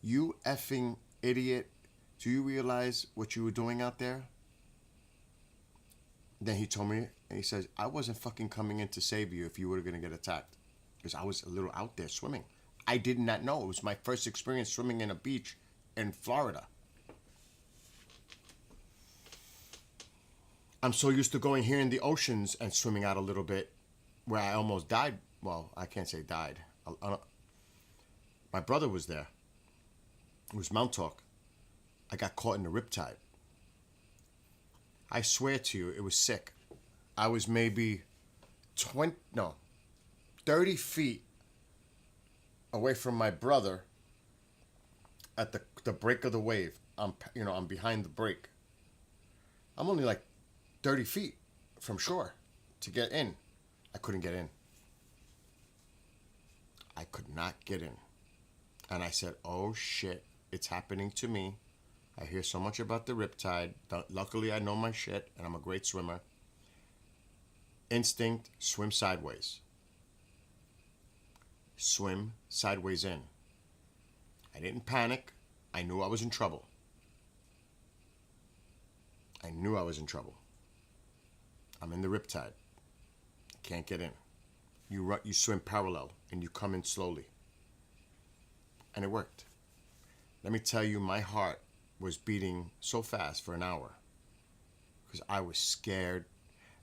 "You effing idiot. Do you realize what you were doing out there?" Then he told me, and he says, "I wasn't fucking coming in to save you if you were going to get attacked." Because I was a little out there swimming. I did not know. It was my first experience swimming in a beach in Florida. I'm so used to going here in the oceans and swimming out a little bit where I almost died. Well, I can't say died. My brother was there. It was Mount Talk. I got caught in the riptide. I swear to you, it was sick. I was maybe 30 feet away from my brother at the break of the wave. I'm behind the break. I'm only like 30 feet from shore to get in. I couldn't get in. I could not get in. And I said, "Oh shit, it's happening to me. I hear so much about the riptide. Luckily, I know my shit, and I'm a great swimmer." Instinct, swim sideways. Swim sideways in. I didn't panic. I knew I was in trouble. I knew I was in trouble. I'm in the riptide. I can't get in. You swim parallel, and you come in slowly. And it worked. Let me tell you, my heart was beating so fast for an hour because I was scared,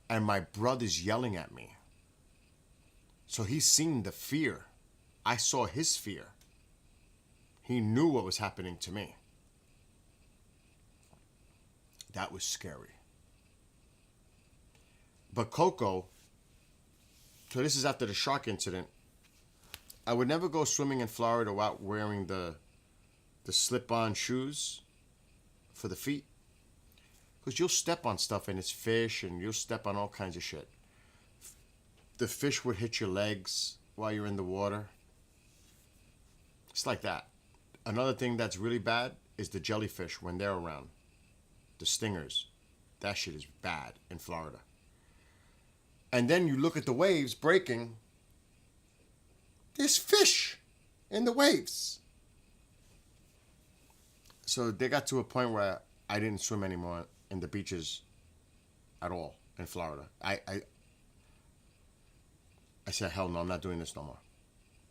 and my brother's yelling at me. So he's seen the fear. I saw his fear. He knew what was happening to me. That was scary. But Coco, so this is after the shark incident, I would never go swimming in Florida without wearing the slip-on shoes for the feet. Because you'll step on stuff and it's fish, and you'll step on all kinds of shit. The fish would hit your legs while you're in the water. It's like that. Another thing that's really bad is the jellyfish when they're around. The stingers. That shit is bad in Florida. And then you look at the waves breaking. There's fish in the waves. So they got to a point where I didn't swim anymore in the beaches at all in Florida. I said, hell no, I'm not doing this no more.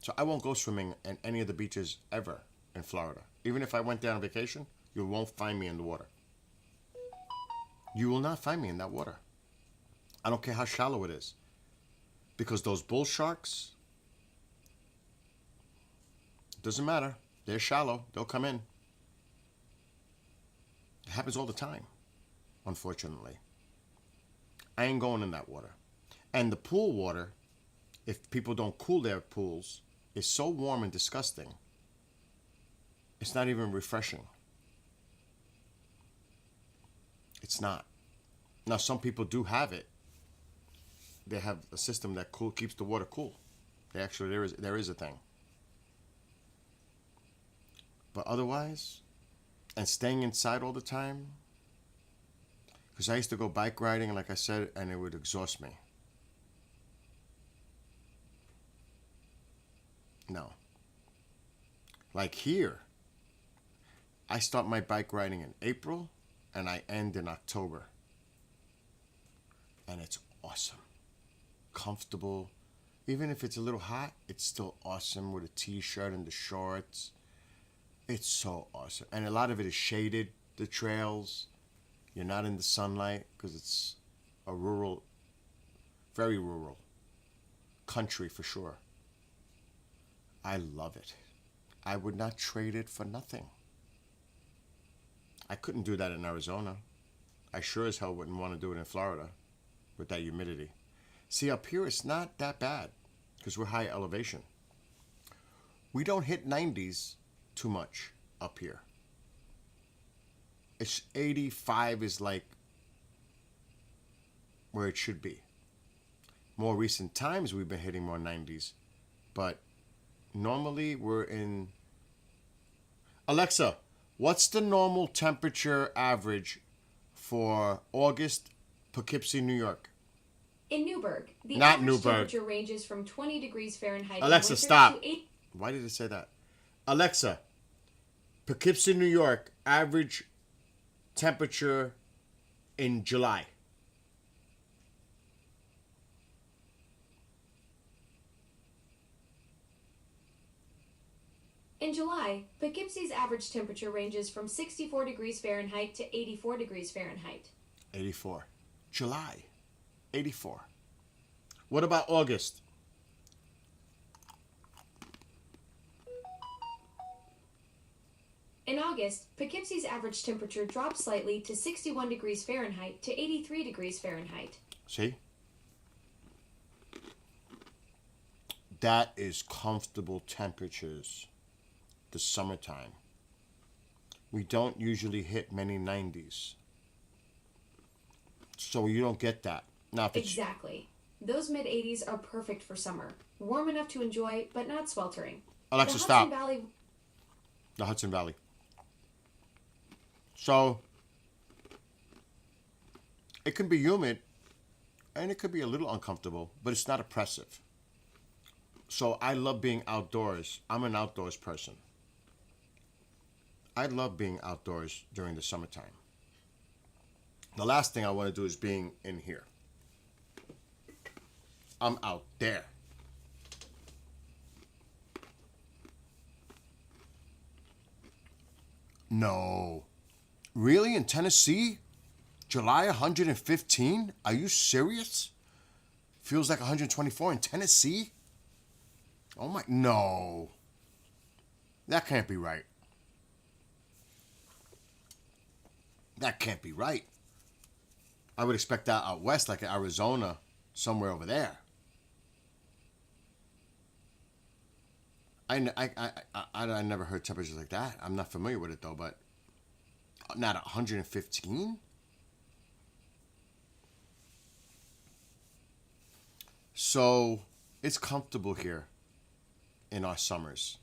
So I won't go swimming in any of the beaches ever in Florida. Even if I went there on vacation, you won't find me in the water. You will not find me in that water. I don't care how shallow it is. Because those bull sharks, doesn't matter. They're shallow. They'll come in. It happens all the time, unfortunately. I ain't going in that water. And the pool water, if people don't cool their pools, is so warm and disgusting. It's not even refreshing. It's not. Now, some people do have it. They have a system that keeps the water cool. There is a thing. But otherwise, and staying inside all the time, because I used to go bike riding, like I said, and it would exhaust me. No. Like here, I start my bike riding in April and I end in October. And it's awesome. Comfortable. Even if it's a little hot, it's still awesome with a t-shirt and the shorts. It's so awesome. And a lot of it is shaded, the trails. You're not in the sunlight because it's a rural, very rural country for sure. I love it. I would not trade it for nothing. I couldn't do that in Arizona. I sure as hell wouldn't want to do it in Florida with that humidity. See, up here it's not that bad because we're high elevation. We don't hit 90s too much up here. It's 85 is like where it should be. More recent times we've been hitting more 90s, but normally we're in... Alexa, what's the normal temperature average for August, Poughkeepsie, New York? In Newburgh, the Not average Newburgh. temperature ranges from 20 degrees Fahrenheit in Alexa, winter stop. to 8. Why did it say that? Alexa, Poughkeepsie, New York, average temperature in July. In July, Poughkeepsie's average temperature ranges from 64 degrees Fahrenheit to 84 degrees Fahrenheit. 84. July, 84. What about August? In August, Poughkeepsie's average temperature drops slightly to 61 degrees Fahrenheit to 83 degrees Fahrenheit. See? That is comfortable temperatures. The summertime. We don't usually hit many 90s. So you don't get that. Now, if it's, Exactly. Those mid-80s are perfect for summer. Warm enough to enjoy, but not sweltering. Alexa, the stop. Hudson Valley... The Hudson Valley. So, it can be humid, and it could be a little uncomfortable, but it's not oppressive. So I love being outdoors. I'm an outdoors person. I love being outdoors during the summertime. The last thing I want to do is being in here. I'm out there. No. Really? In Tennessee? July 115? Are you serious? Feels like 124 in Tennessee? Oh my... No. That can't be right. That can't be right. I would expect that out west, like Arizona, somewhere over there. I never heard temperatures like that. I'm not familiar with it, though, but not 115? So, it's comfortable here in our summers.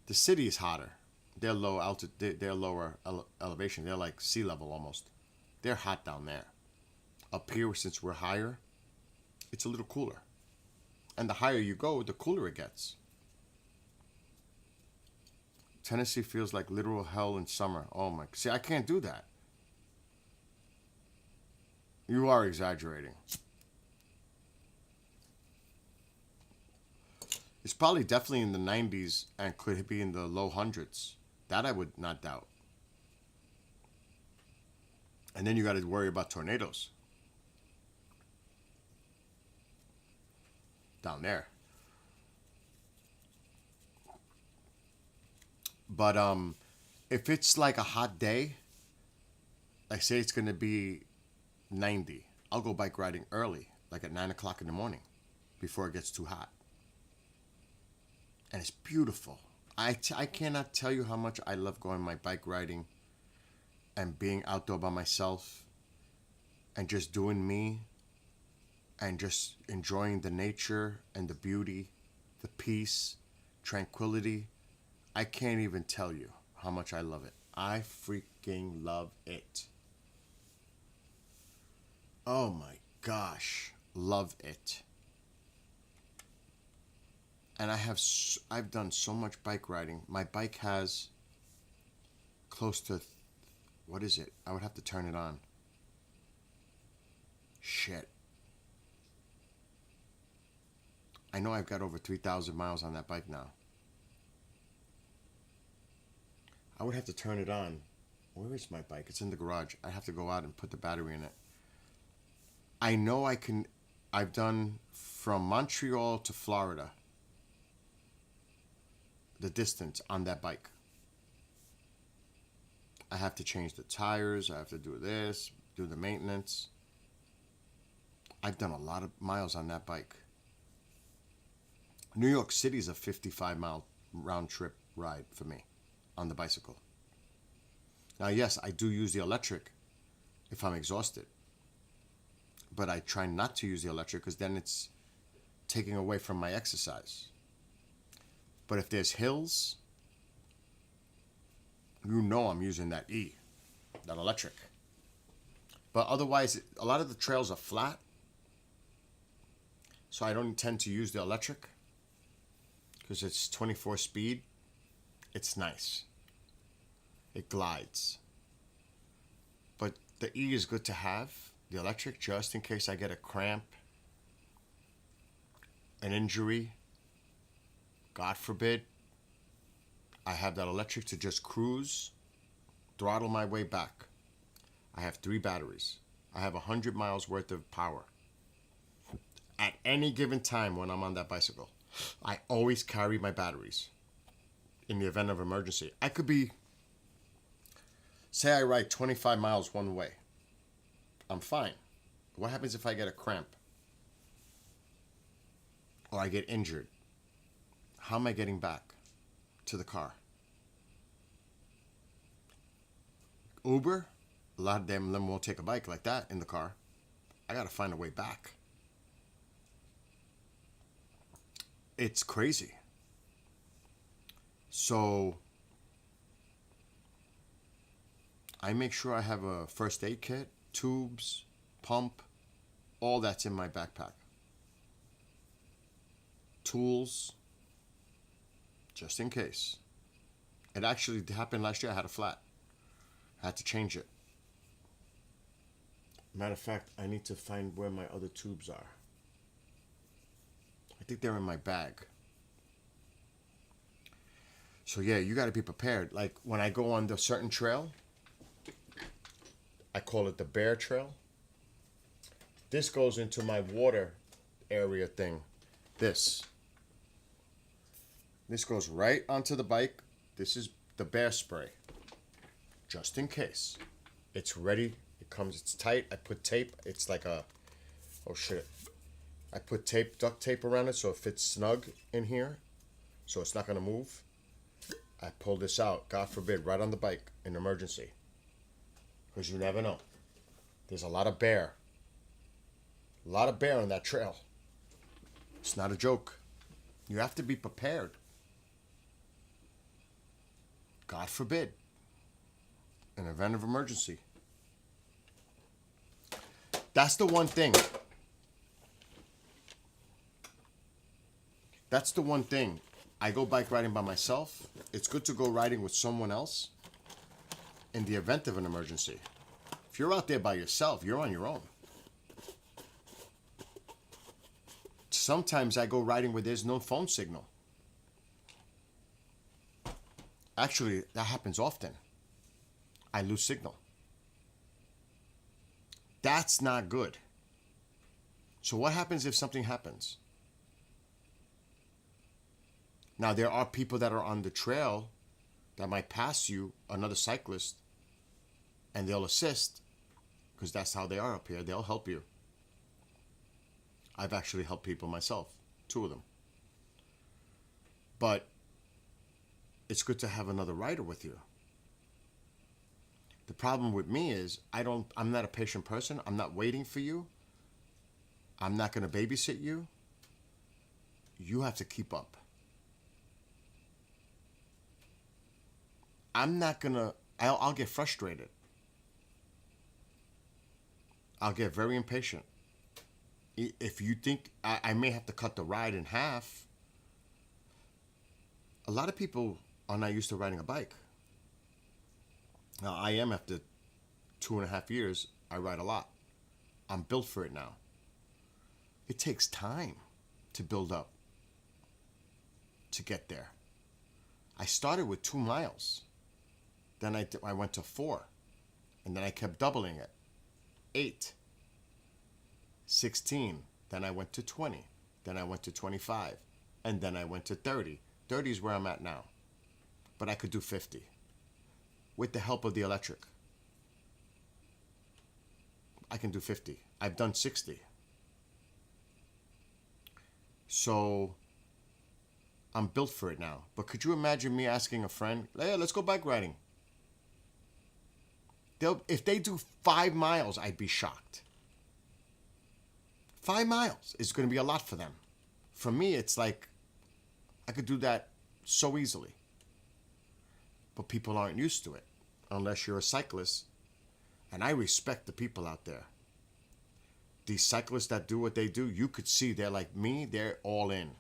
The city is hotter. They're low altitude. They're lower elevation. They're like sea level almost. They're hot down there. Up here, since we're higher, it's a little cooler. And the higher you go, the cooler it gets. Tennessee feels like literal hell in summer. Oh my! See, I can't do that. You are exaggerating. It's probably definitely in the 90s and could be in the low hundreds. That I would not doubt. And then you got to worry about tornadoes down there. But if it's like a hot day, like say it's going to be 90, I'll go bike riding early, like at 9 o'clock in the morning, before it gets too hot. And it's beautiful. I cannot tell you how much I love going my bike riding and being outdoor by myself and just doing me and just enjoying the nature and the beauty, the peace, tranquility. I can't even tell you how much I love it. I freaking love it. Oh my gosh, love it. And I've done so much bike riding. My bike has close to, what is it? I would have to turn it on. Shit. I know I've got over 3,000 miles on that bike now. I would have to turn it on. Where is my bike? It's in the garage. I have to go out and put the battery in it. I know I can. I've done from Montreal to Florida, the distance on that bike. I have to change the tires. I have to do this, do the maintenance. I've done a lot of miles on that bike. New York City is a 55-mile round trip ride for me on the bicycle. Now, yes, I do use the electric if I'm exhausted. But I try not to use the electric because then it's taking away from my exercise. But if there's hills, you know I'm using that electric. But otherwise, a lot of the trails are flat. So I don't tend to use the electric because it's 24 speed. It's nice. It glides. But the E is good to have, the electric, just in case I get a cramp, an injury, God forbid. I have that electric to just cruise, throttle my way back. I have 3 batteries. I have 100 miles worth of power. At any given time when I'm on that bicycle, I always carry my batteries in the event of emergency. I could be, say I ride 25 miles one way. I'm fine. What happens if I get a cramp? Or I get injured? How am I getting back to the car? Uber? A lot of them won't take a bike like that in the car. I gotta find a way back. It's crazy. So I make sure I have a first aid kit, tubes, pump, all that's in my backpack. Tools, just in case. It actually happened last year. I had a flat. I had to change it. Matter of fact, I need to find where my other tubes are. I think they're in my bag. So yeah, you got to be prepared. Like when I go on the certain trail, I call it the bear trail. This goes into my water area thing. This goes right onto the bike. This is the bear spray. Just in case. It's ready. It comes, it's tight. I put tape. It's like a, oh shit. I put tape, duct tape around it so it fits snug in here. So it's not going to move. I pull this out, God forbid, right on the bike in emergency. Because you never know. There's a lot of bear. A lot of bear on that trail. It's not a joke. You have to be prepared. God forbid. An event of emergency. That's the one thing. That's the one thing. I go bike riding by myself. It's good to go riding with someone else in the event of an emergency. If you're out there by yourself, you're on your own. Sometimes I go riding where there's no phone signal. Actually, that happens often. I lose signal. That's not good. So what happens if something happens? Now, there are people that are on the trail that might pass you, another cyclist, and they'll assist, because that's how they are up here. They'll help you. I've actually helped people myself, 2 of them. But it's good to have another rider with you. The problem with me is I'm not a patient person. I'm not waiting for you. I'm not going to babysit you. You have to keep up. I'm not going to, I'll get frustrated. I'll get very impatient. If you think I may have to cut the ride in half, a lot of people are not used to riding a bike. Now, I am after 2.5 years, I ride a lot. I'm built for it now. It takes time to build up, to get there. I started with 2 miles. Then I went to 4. And then I kept doubling it. 8. 16. Then I went to 20. Then I went to 25. And then I went to 30. 30 is where I'm at now. But I could do 50. With the help of the electric. I can do 50. I've done 60. So I'm built for it now. But could you imagine me asking a friend, hey, let's go bike riding? If they do 5 miles, I'd be shocked. 5 miles is going to be a lot for them. For me, it's like I could do that so easily. But people aren't used to it unless you're a cyclist. And I respect the people out there. These cyclists that do what they do, you could see they're like me. They're all in.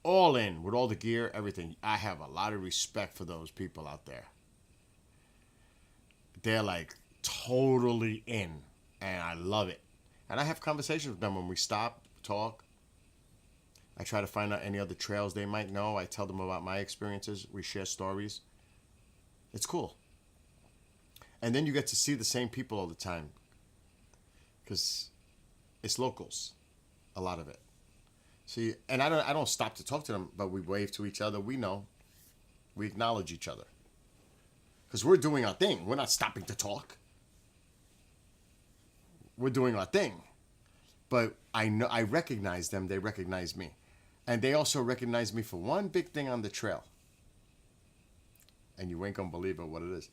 All in with all the gear, everything. I have a lot of respect for those people out there. They're like totally in. And I love it. And I have conversations with them when we stop, talk. I try to find out any other trails they might know. I tell them about my experiences. We share stories. It's cool. And then you get to see the same people all the time. Because it's locals. A lot of it. See, and I don't stop to talk to them, but we wave to each other. We know. We acknowledge each other. Because we're doing our thing. We're not stopping to talk. We're doing our thing. But I know I recognize them. They recognize me. And they also recognize me for one big thing on the trail. And you ain't gonna believe it what it is.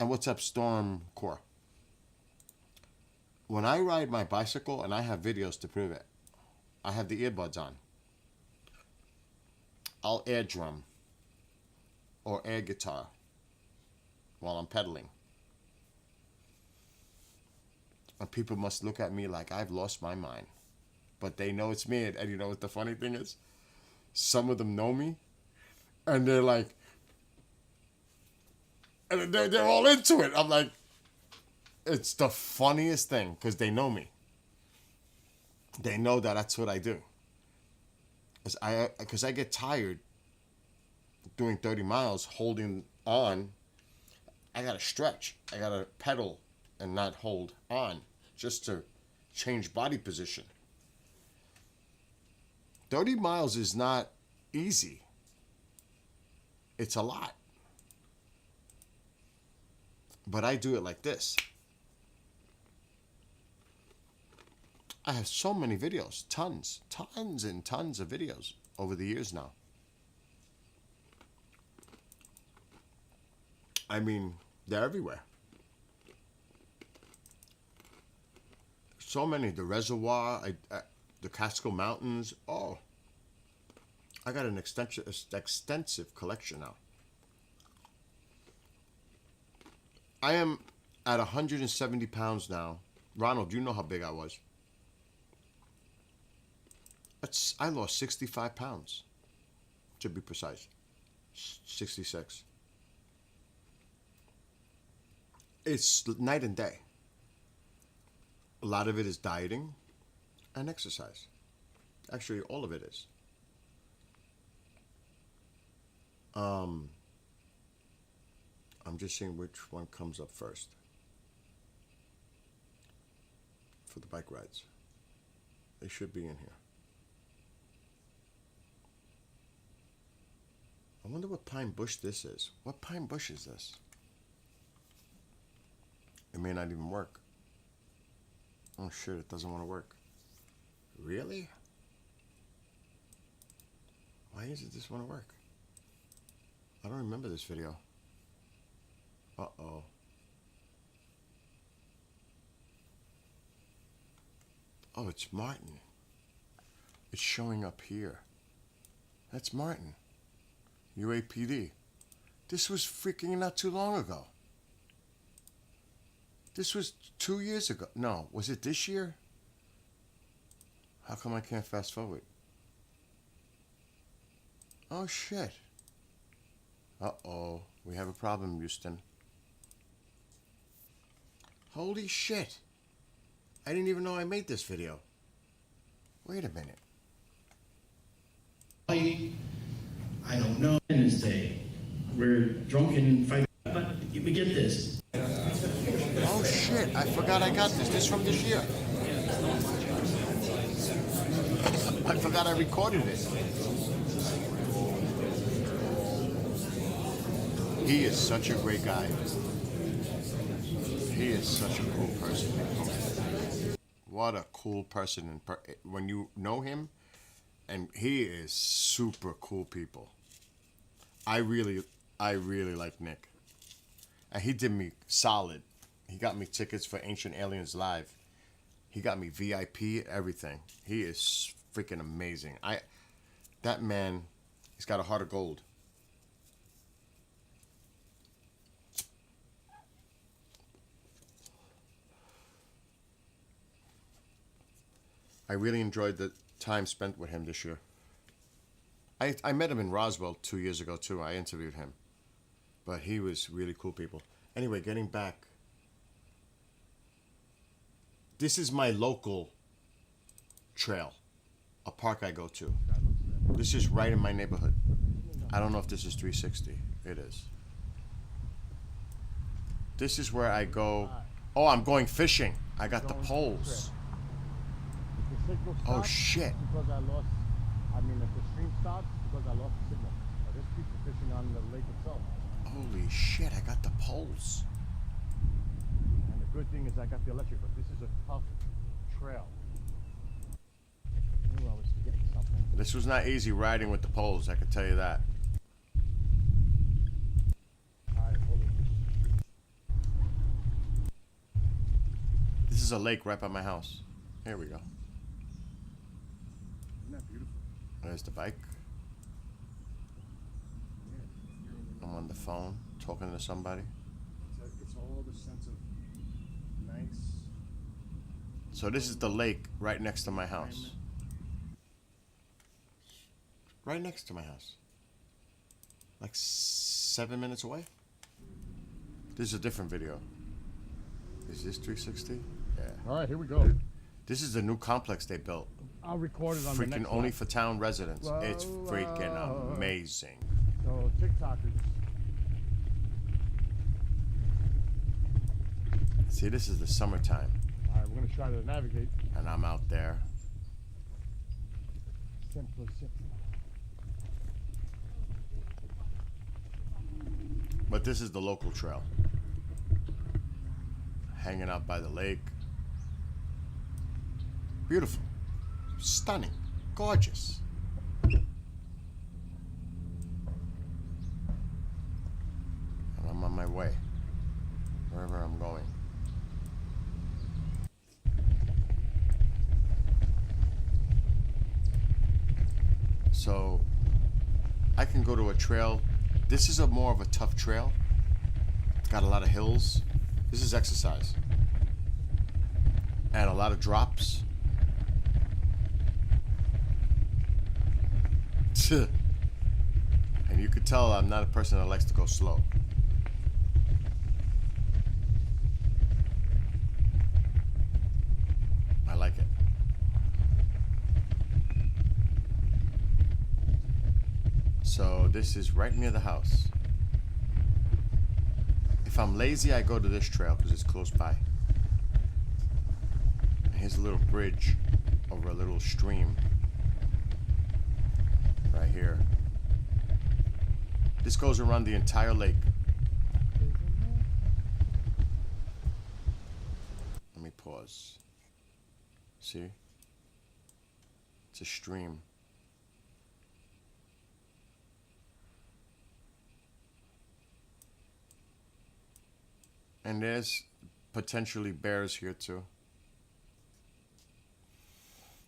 And what's up, Storm Core? When I ride my bicycle, and I have videos to prove it, I have the earbuds on. I'll air drum or air guitar while I'm pedaling. And people must look at me like I've lost my mind. But they know it's me. And you know what the funny thing is? Some of them know me. And they're like... And they're all into it. I'm like... It's the funniest thing. Because they know me. They know that that's what I do. Because I get tired doing 30 miles holding on. I got to stretch. I got to pedal and not hold on. Just to change body position. 30 miles is not easy. It's a lot. But I do it like this. I have so many videos. Tons and tons of videos over the years now. I mean, they're everywhere. So many. The reservoir, the Catskill Mountains. Oh, I got an extensive collection now. I am at 170 pounds now. Ronald, you know how big I was. I lost 65 pounds, to be precise. 66. It's night and day. A lot of it is dieting and exercise. Actually, all of it is. I'm just seeing which one comes up first for the bike rides. They should be in here. I wonder what pine bush this is. What pine bush is this? It may not even work. Oh shit, it doesn't want to work. Really? Why doesn't this want to work? I don't remember this video. Uh-oh. Oh, it's Martin. It's showing up here. That's Martin. UAPD. This was freaking not too long ago. This was 2 years ago. No, was it this year? How come I can't fast forward? Oh, shit. Uh-oh. We have a problem, Houston. Holy shit. I didn't even know I made this video. Wait a minute. I don't know. Independence Day. We're drunk and fighting. But we get this. Oh shit, I forgot I got this. This from this year. I forgot I recorded it. He is such a great guy. He is such a cool person. What a cool person. When you know him, and he is super cool people. I really like Nick. And he did me solid. He got me tickets for Ancient Aliens Live. He got me VIP, everything. He is freaking amazing. That man, he's got a heart of gold. I really enjoyed the time spent with him this year. I met him in Roswell 2 years ago too. I interviewed him. But he was really cool people. Anyway, getting back. This is my local trail. A park I go to. This is right in my neighborhood. I don't know if this is 360. It is. This is where I go. Oh, I'm going fishing. I got the poles. Oh shit. Because if the stream stops, because I lost the signal. There's people fishing on the lake itself. Holy shit, I got the poles. And the good thing is I got the electric, but this is a tough trail. I knew I was getting something. This was not easy riding with the poles, I could tell you that. Alright, hold it. This is a lake right by my house. Here we go. Isn't that beautiful? There's the bike. I'm on the phone talking to somebody. It's all the sense of nice. So this is the lake right next to my house. Right next to my house. Like 7 minutes away. This is a different video. Is this 360? Yeah. Alright, here we go. This is the new complex they built. I'll record it on the Freaking next only one. for town residents. It's freaking amazing. So TikTokers. See, this is the summertime. Alright, we're gonna try to navigate. And I'm out there. Simple. But this is the local trail. Hanging out by the lake. Beautiful. Stunning. Gorgeous. And I'm on my way. Wherever I'm going. So I can go to a trail. This is more of a tough trail. It's got a lot of hills. This is exercise. And a lot of drops. And you could tell I'm not a person that likes to go slow. I like it. So this is right near the house. If I'm lazy, I go to this trail because it's close by. And here's a little bridge over a little stream right here. This goes around the entire lake. Let me pause. See? It's a stream. And there's potentially bears here too.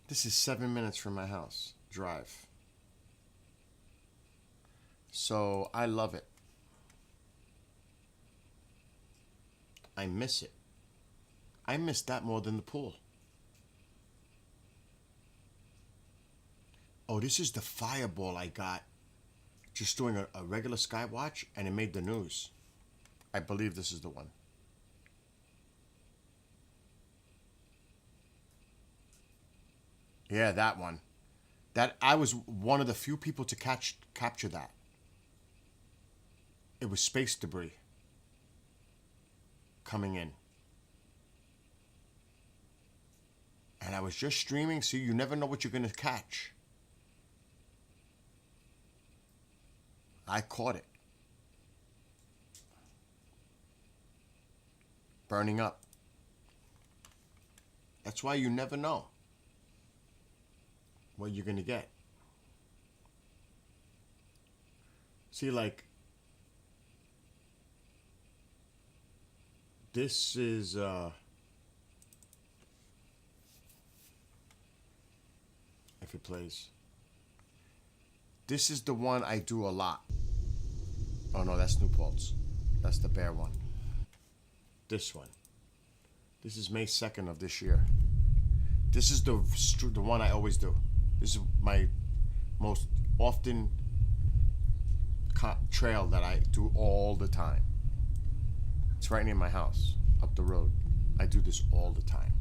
This is 7 minutes from my house, drive. So I love it. I miss it. I miss that more than the pool. Oh, this is the fireball I got just doing a regular Skywatch, and it made the news. I believe this is the one. Yeah, that one. That I was one of the few people to capture that. It was space debris coming in. And I was just streaming, so you never know what you're going to catch. I caught it. Burning up. That's why you never know what you're going to get. See, like, this is, if it plays. This is the one I do a lot. Oh no, that's New Paltz. That's the bear one. This one. This is May 2nd of this year. This is the one I always do. This is my most often trail that I do all the time. It's right near my house, up the road. I do this all the time.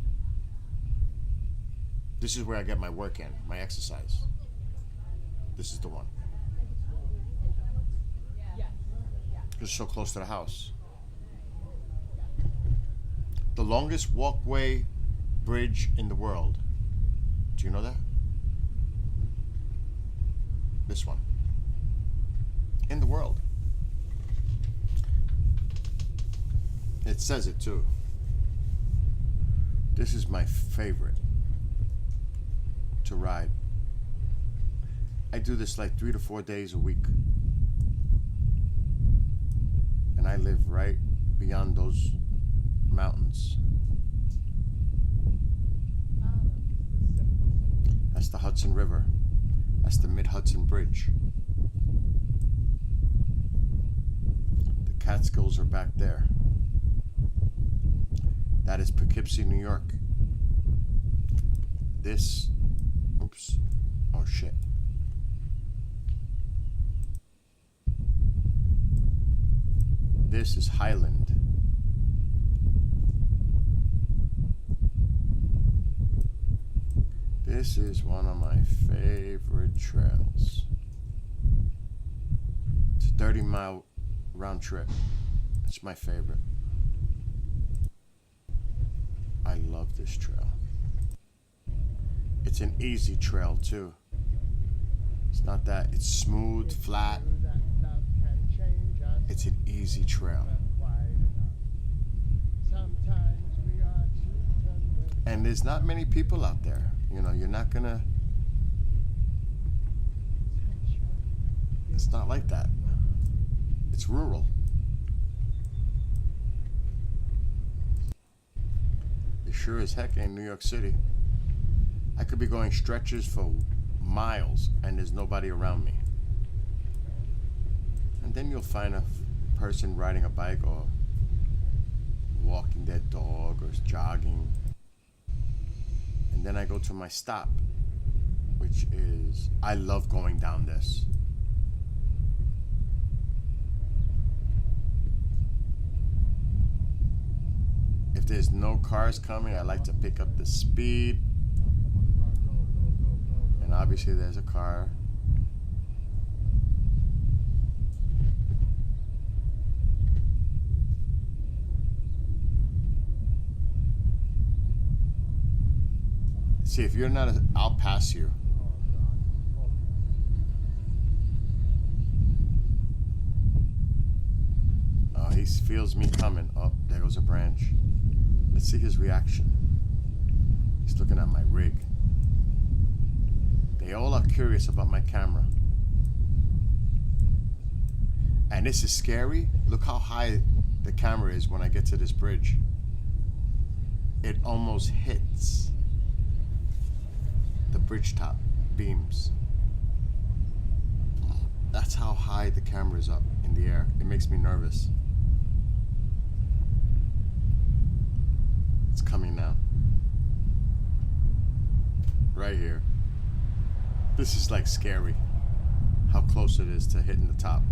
This is where I get my work in, my exercise. This is the one. It's so close to the house. The longest walkway bridge in the world. Do you know that? This one. In the world. It says it too. This is my favorite to ride. I do this like 3 to 4 days a week. And I live right beyond those mountains. That's the Hudson River. That's the Mid-Hudson Bridge. The Catskills are back there. That is Poughkeepsie, New York. This, oops, oh shit. This is Highland. This is one of my favorite trails. It's a 30-mile round trip. It's my favorite. I love this trail. It's an easy trail too. It's not that, it's smooth, flat. It's an easy trail. And there's not many people out there. You know, you're not gonna... It's not like that. It's rural. It sure as heck ain't New York City. I could be going stretches for miles and there's nobody around me. And then you'll find a person riding a bike or walking their dog or jogging. And then I go to my stop, which is, I love going down this. If there's no cars coming, I like to pick up the speed. And obviously there's a car. See, if you're not, I'll pass you. Oh, he feels me coming. Oh, there goes a branch. Let's see his reaction. He's looking at my rig. They all are curious about my camera. And this is scary. Look how high the camera is when I get to this bridge. It almost hits the bridge top beams. That's how high the camera is up in the air. It makes me nervous. It's coming now. Right here. This is like scary. How close it is to hitting the top.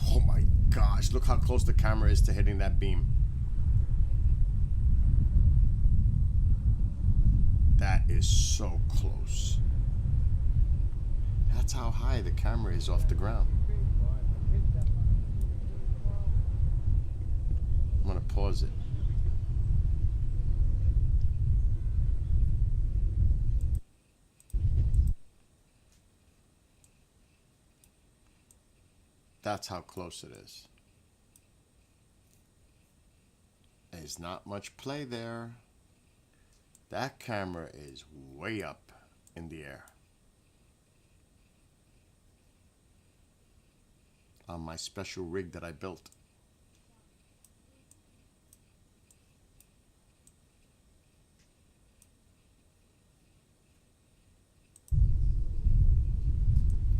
Oh my gosh, look how close the camera is to hitting that beam. That is so close. That's how high the camera is off the ground. I'm gonna pause it. That's how close it is. There's not much play there. That camera is way up in the air. On my special rig that I built.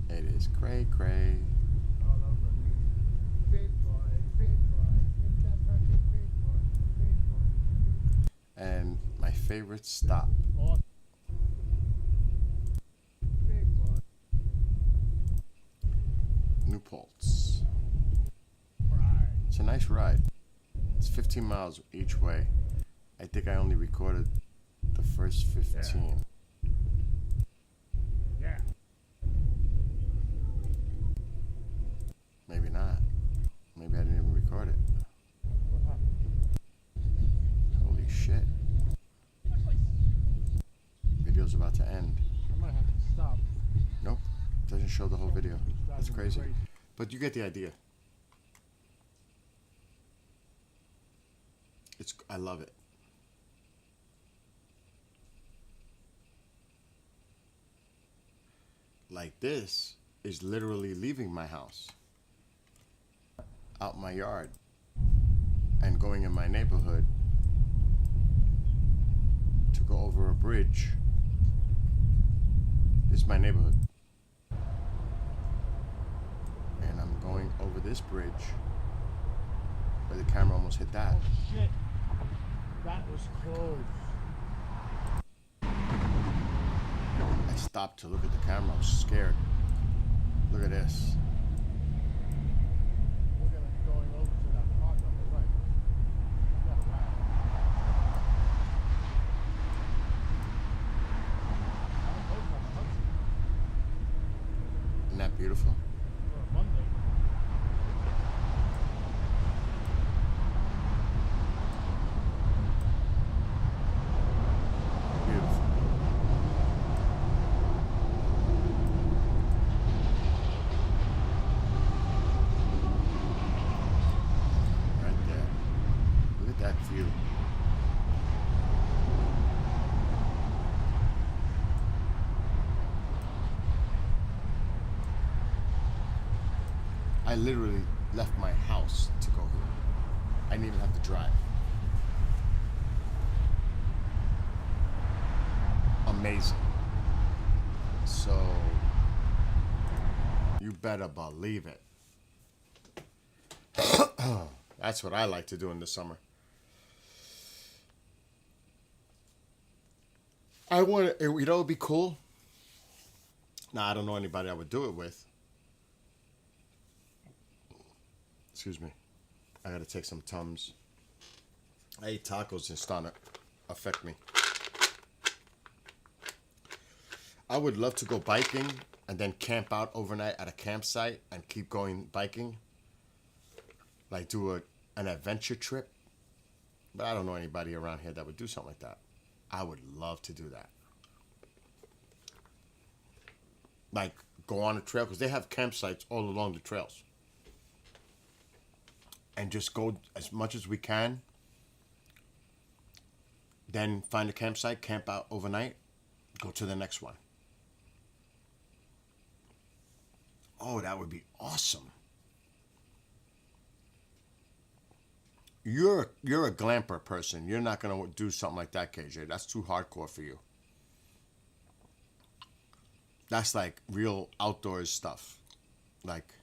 It is cray cray. And my favorite stop. New Paltz. It's a nice ride. It's 15 miles each way. I think I only recorded the first 15. Yeah. Maybe not. Maybe I didn't even record it. What happened? Holy shit. Video's about to end. I might have to stop. Nope. Doesn't show the whole video. That's crazy. But you get the idea. I love it. Like this is literally leaving my house, out my yard, and going in my neighborhood to go over a bridge. This is my neighborhood. And I'm going over this bridge where the camera almost hit that. Oh shit. That was close. I stopped to look at the camera. I was scared. Look at this. We're gonna be going over to that park on the right. We got a ride. Isn't that beautiful? For a Monday. Beautiful. Right there. Look at that view. I literally left my house to go here. I didn't even have to drive. Amazing. So, you better believe it. That's what I like to do in the summer. I want to, you know, it'd be cool. Now, I don't know anybody I would do it with. Excuse me. I gotta take some Tums. I ate tacos and it's starting to affect me. I would love to go biking and then camp out overnight at a campsite and keep going biking. Like do a an adventure trip, but I don't know anybody around here that would do something like that. I would love to do that. Like go on a trail, because they have campsites all along the trails. And just go as much as we can. Then find a campsite, camp out overnight, go to the next one. Oh, that would be awesome. You're a glamper person. You're not gonna do something like that, KJ. That's too hardcore for you. That's like real outdoors stuff. Like,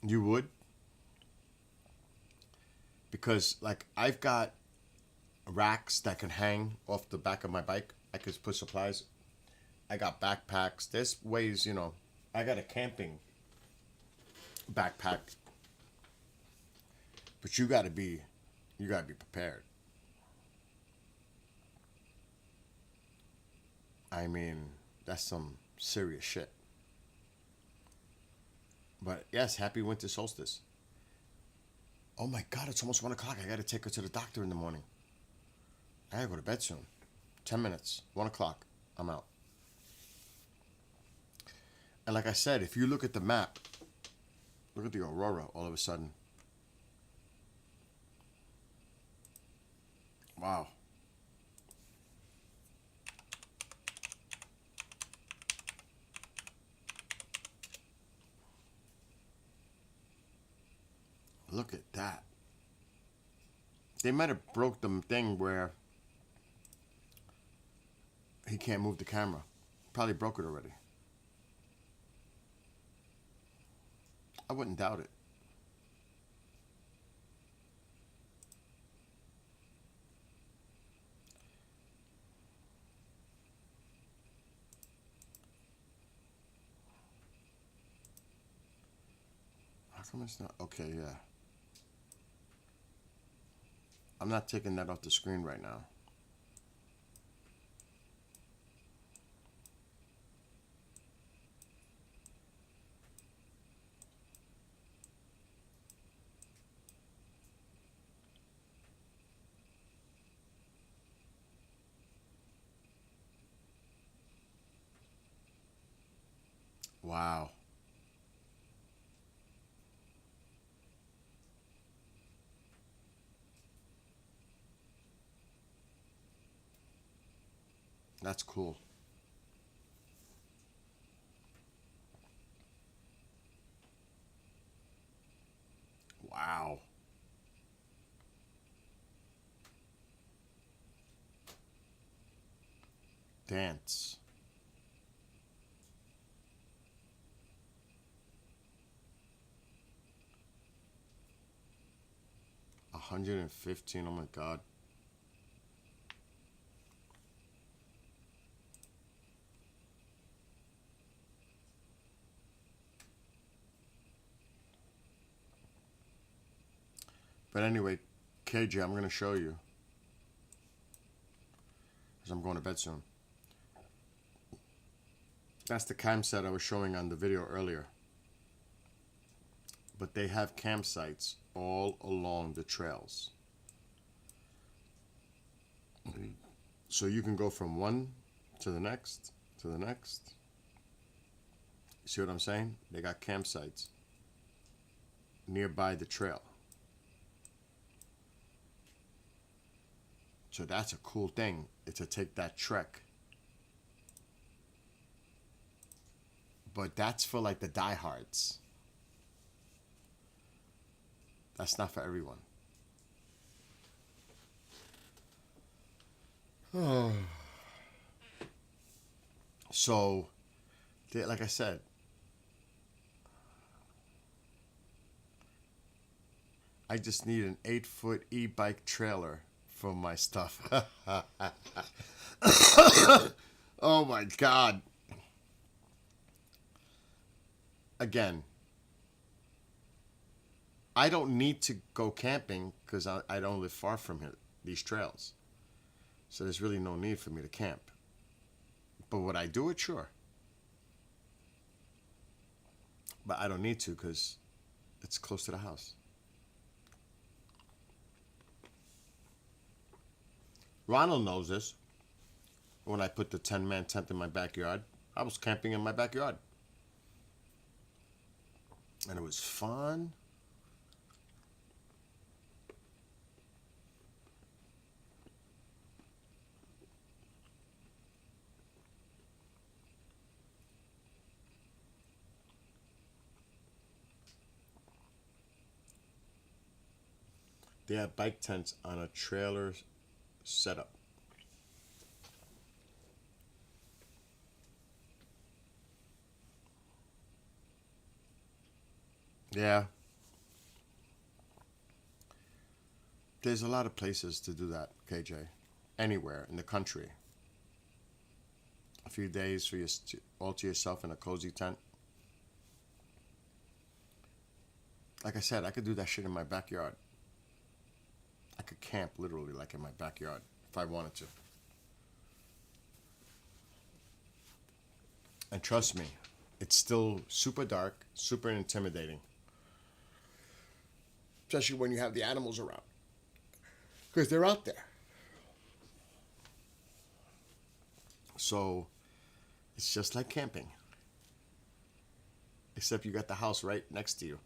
you would? Because like I've got racks that can hang off the back of my bike. I could put supplies. I got backpacks. There's ways, you know. I got a camping backpack. But you gotta be prepared. I mean, that's some serious shit. But yes, happy winter solstice. Oh my God, it's almost 1 o'clock. I gotta take her to the doctor in the morning. I gotta go to bed soon. 10 minutes, 1 o'clock, I'm out. And like I said, if you look at the map, look at the aurora all of a sudden. Wow. Look at that. They might have broke the thing where he can't move the camera. Probably broke it already. I wouldn't doubt it. How come it's not? Okay, yeah. I'm not taking that off the screen right now. Wow. That's cool. Wow. Dance. $115. Oh my God. But anyway, KJ, I'm going to show you. Because I'm going to bed soon. That's the campsite I was showing on the video earlier. But they have campsites all along the trails. So you can go from one to the next, to the next. See what I'm saying? They got campsites nearby the trail. So that's a cool thing, to take that trek. But that's for like the diehards. That's not for everyone. Oh. So, like I said, I just need an 8-foot e-bike trailer for my stuff. Oh my God. Again, I don't need to go camping because I don't live far from here, these trails. So there's really no need for me to camp. But would I do it? Sure. But I don't need to because it's close to the house. Ronald knows this. When I put the 10-man tent in my backyard, I was camping in my backyard. And it was fun. They have bike tents on a trailer setup. Yeah. There's a lot of places to do that, KJ. Anywhere in the country. A few days for you all to yourself in a cozy tent. Like I said, I could do that shit in my backyard. I could camp literally like in my backyard if I wanted to. And trust me, it's still super dark, super intimidating. Especially when you have the animals around. Because they're out there. So, it's just like camping. Except you got the house right next to you.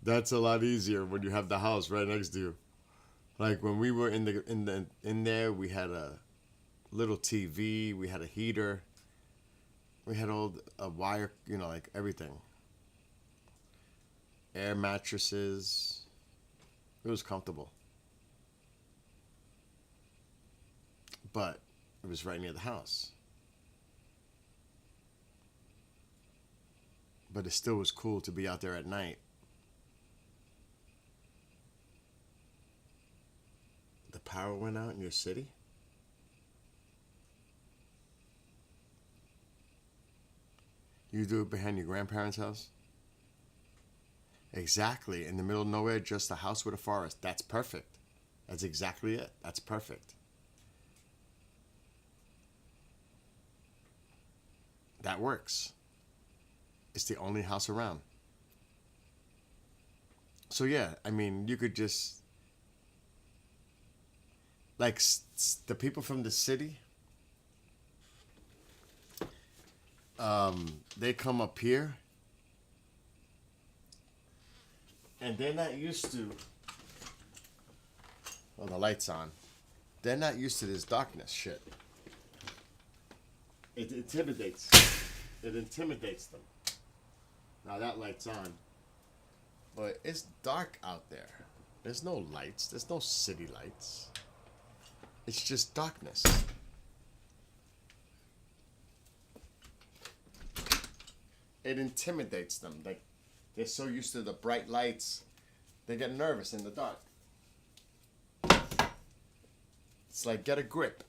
That's a lot easier when you have the house right next to you. Like when we were in there, we had a little TV, we had a heater, we had a wire, like everything. Air mattresses. It was comfortable. But it was right near the house. But it still was cool to be out there at night. The power went out in your city? You do it behind your grandparents' house? Exactly. In the middle of nowhere, just a house with a forest. That's perfect. That's exactly it. That's perfect. That works. It's the only house around. So yeah, I mean, you could just... Like, the people from the city, they come up here, and they're not used to... Well, the light's on. They're not used to this darkness shit. It intimidates. It intimidates them. Now that light's on. But it's dark out there. There's no lights. There's no city lights. It's just darkness. It intimidates them. Like, they're so used to the bright lights, they get nervous in the dark. It's like, get a grip.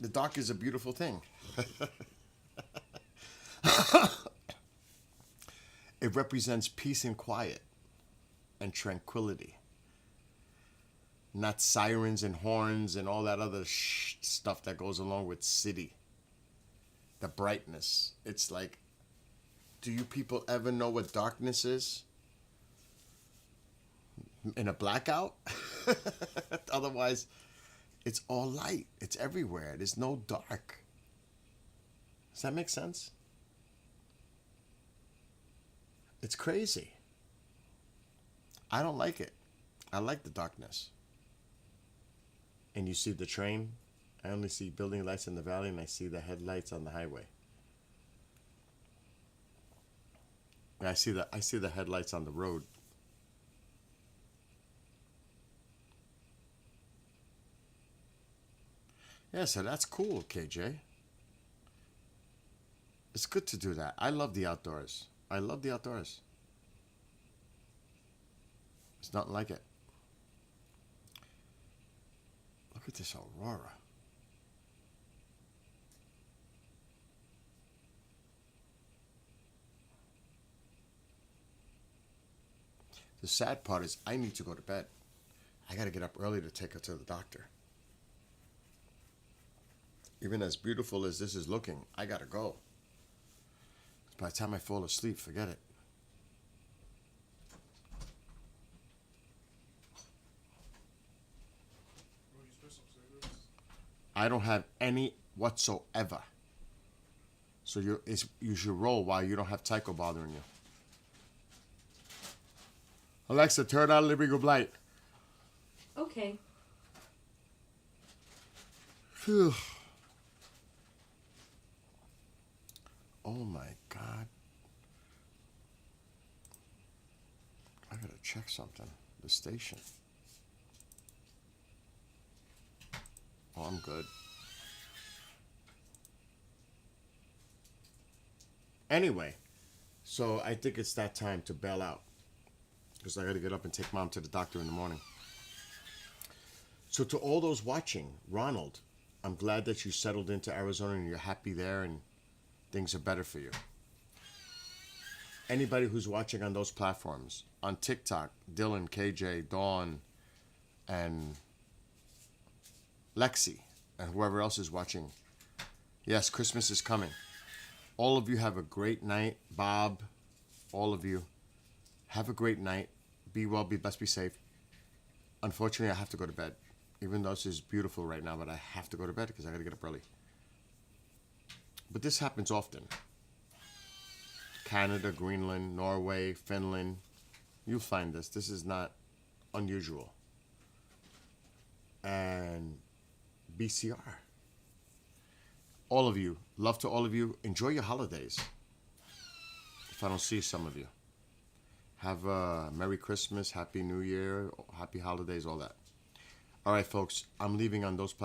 The dark is a beautiful thing. It represents peace and quiet and tranquility. Not sirens and horns and all that other stuff that goes along with city. The brightness. It's like, do you people ever know what darkness is? In a blackout? Otherwise, it's all light. It's everywhere. There's no dark. Does that make sense? It's crazy. I don't like it. I like the darkness. And you see the train. I only see building lights in the valley, and I see the headlights on the highway. And I see the headlights on the road. Yeah, so that's cool, KJ. It's good to do that. I love the outdoors. I love the outdoors. It's nothing like it. Look at this aurora. The sad part is I need to go to bed. I got to get up early to take her to the doctor. Even as beautiful as this is looking, I gotta go. By the time I fall asleep, forget it. I don't have any whatsoever. So you should roll while you don't have Tycho bothering you. Alexa, turn on Living Room light. Okay. Phew. Oh my God. I gotta check something. The station. Oh, I'm good. Anyway, so I think it's that time to bail out. Because I gotta get up and take Mom to the doctor in the morning. So to all those watching, Ronald, I'm glad that you settled into Arizona and you're happy there and things are better for you. Anybody who's watching on those platforms, on TikTok, Dylan, KJ, Dawn, and Lexi, and whoever else is watching, yes, Christmas is coming. All of you have a great night. Bob, all of you, have a great night. Be well, be blessed, be safe. Unfortunately, I have to go to bed. Even though this is beautiful right now, but I have to go to bed because I got to get up early. But this happens often. Canada, Greenland, Norway, Finland. You'll find this. This is not unusual. And BCR. All of you. Love to all of you. Enjoy your holidays. If I don't see some of you. Have a Merry Christmas, Happy New Year, Happy Holidays, all that. All right, folks. I'm leaving on those platforms.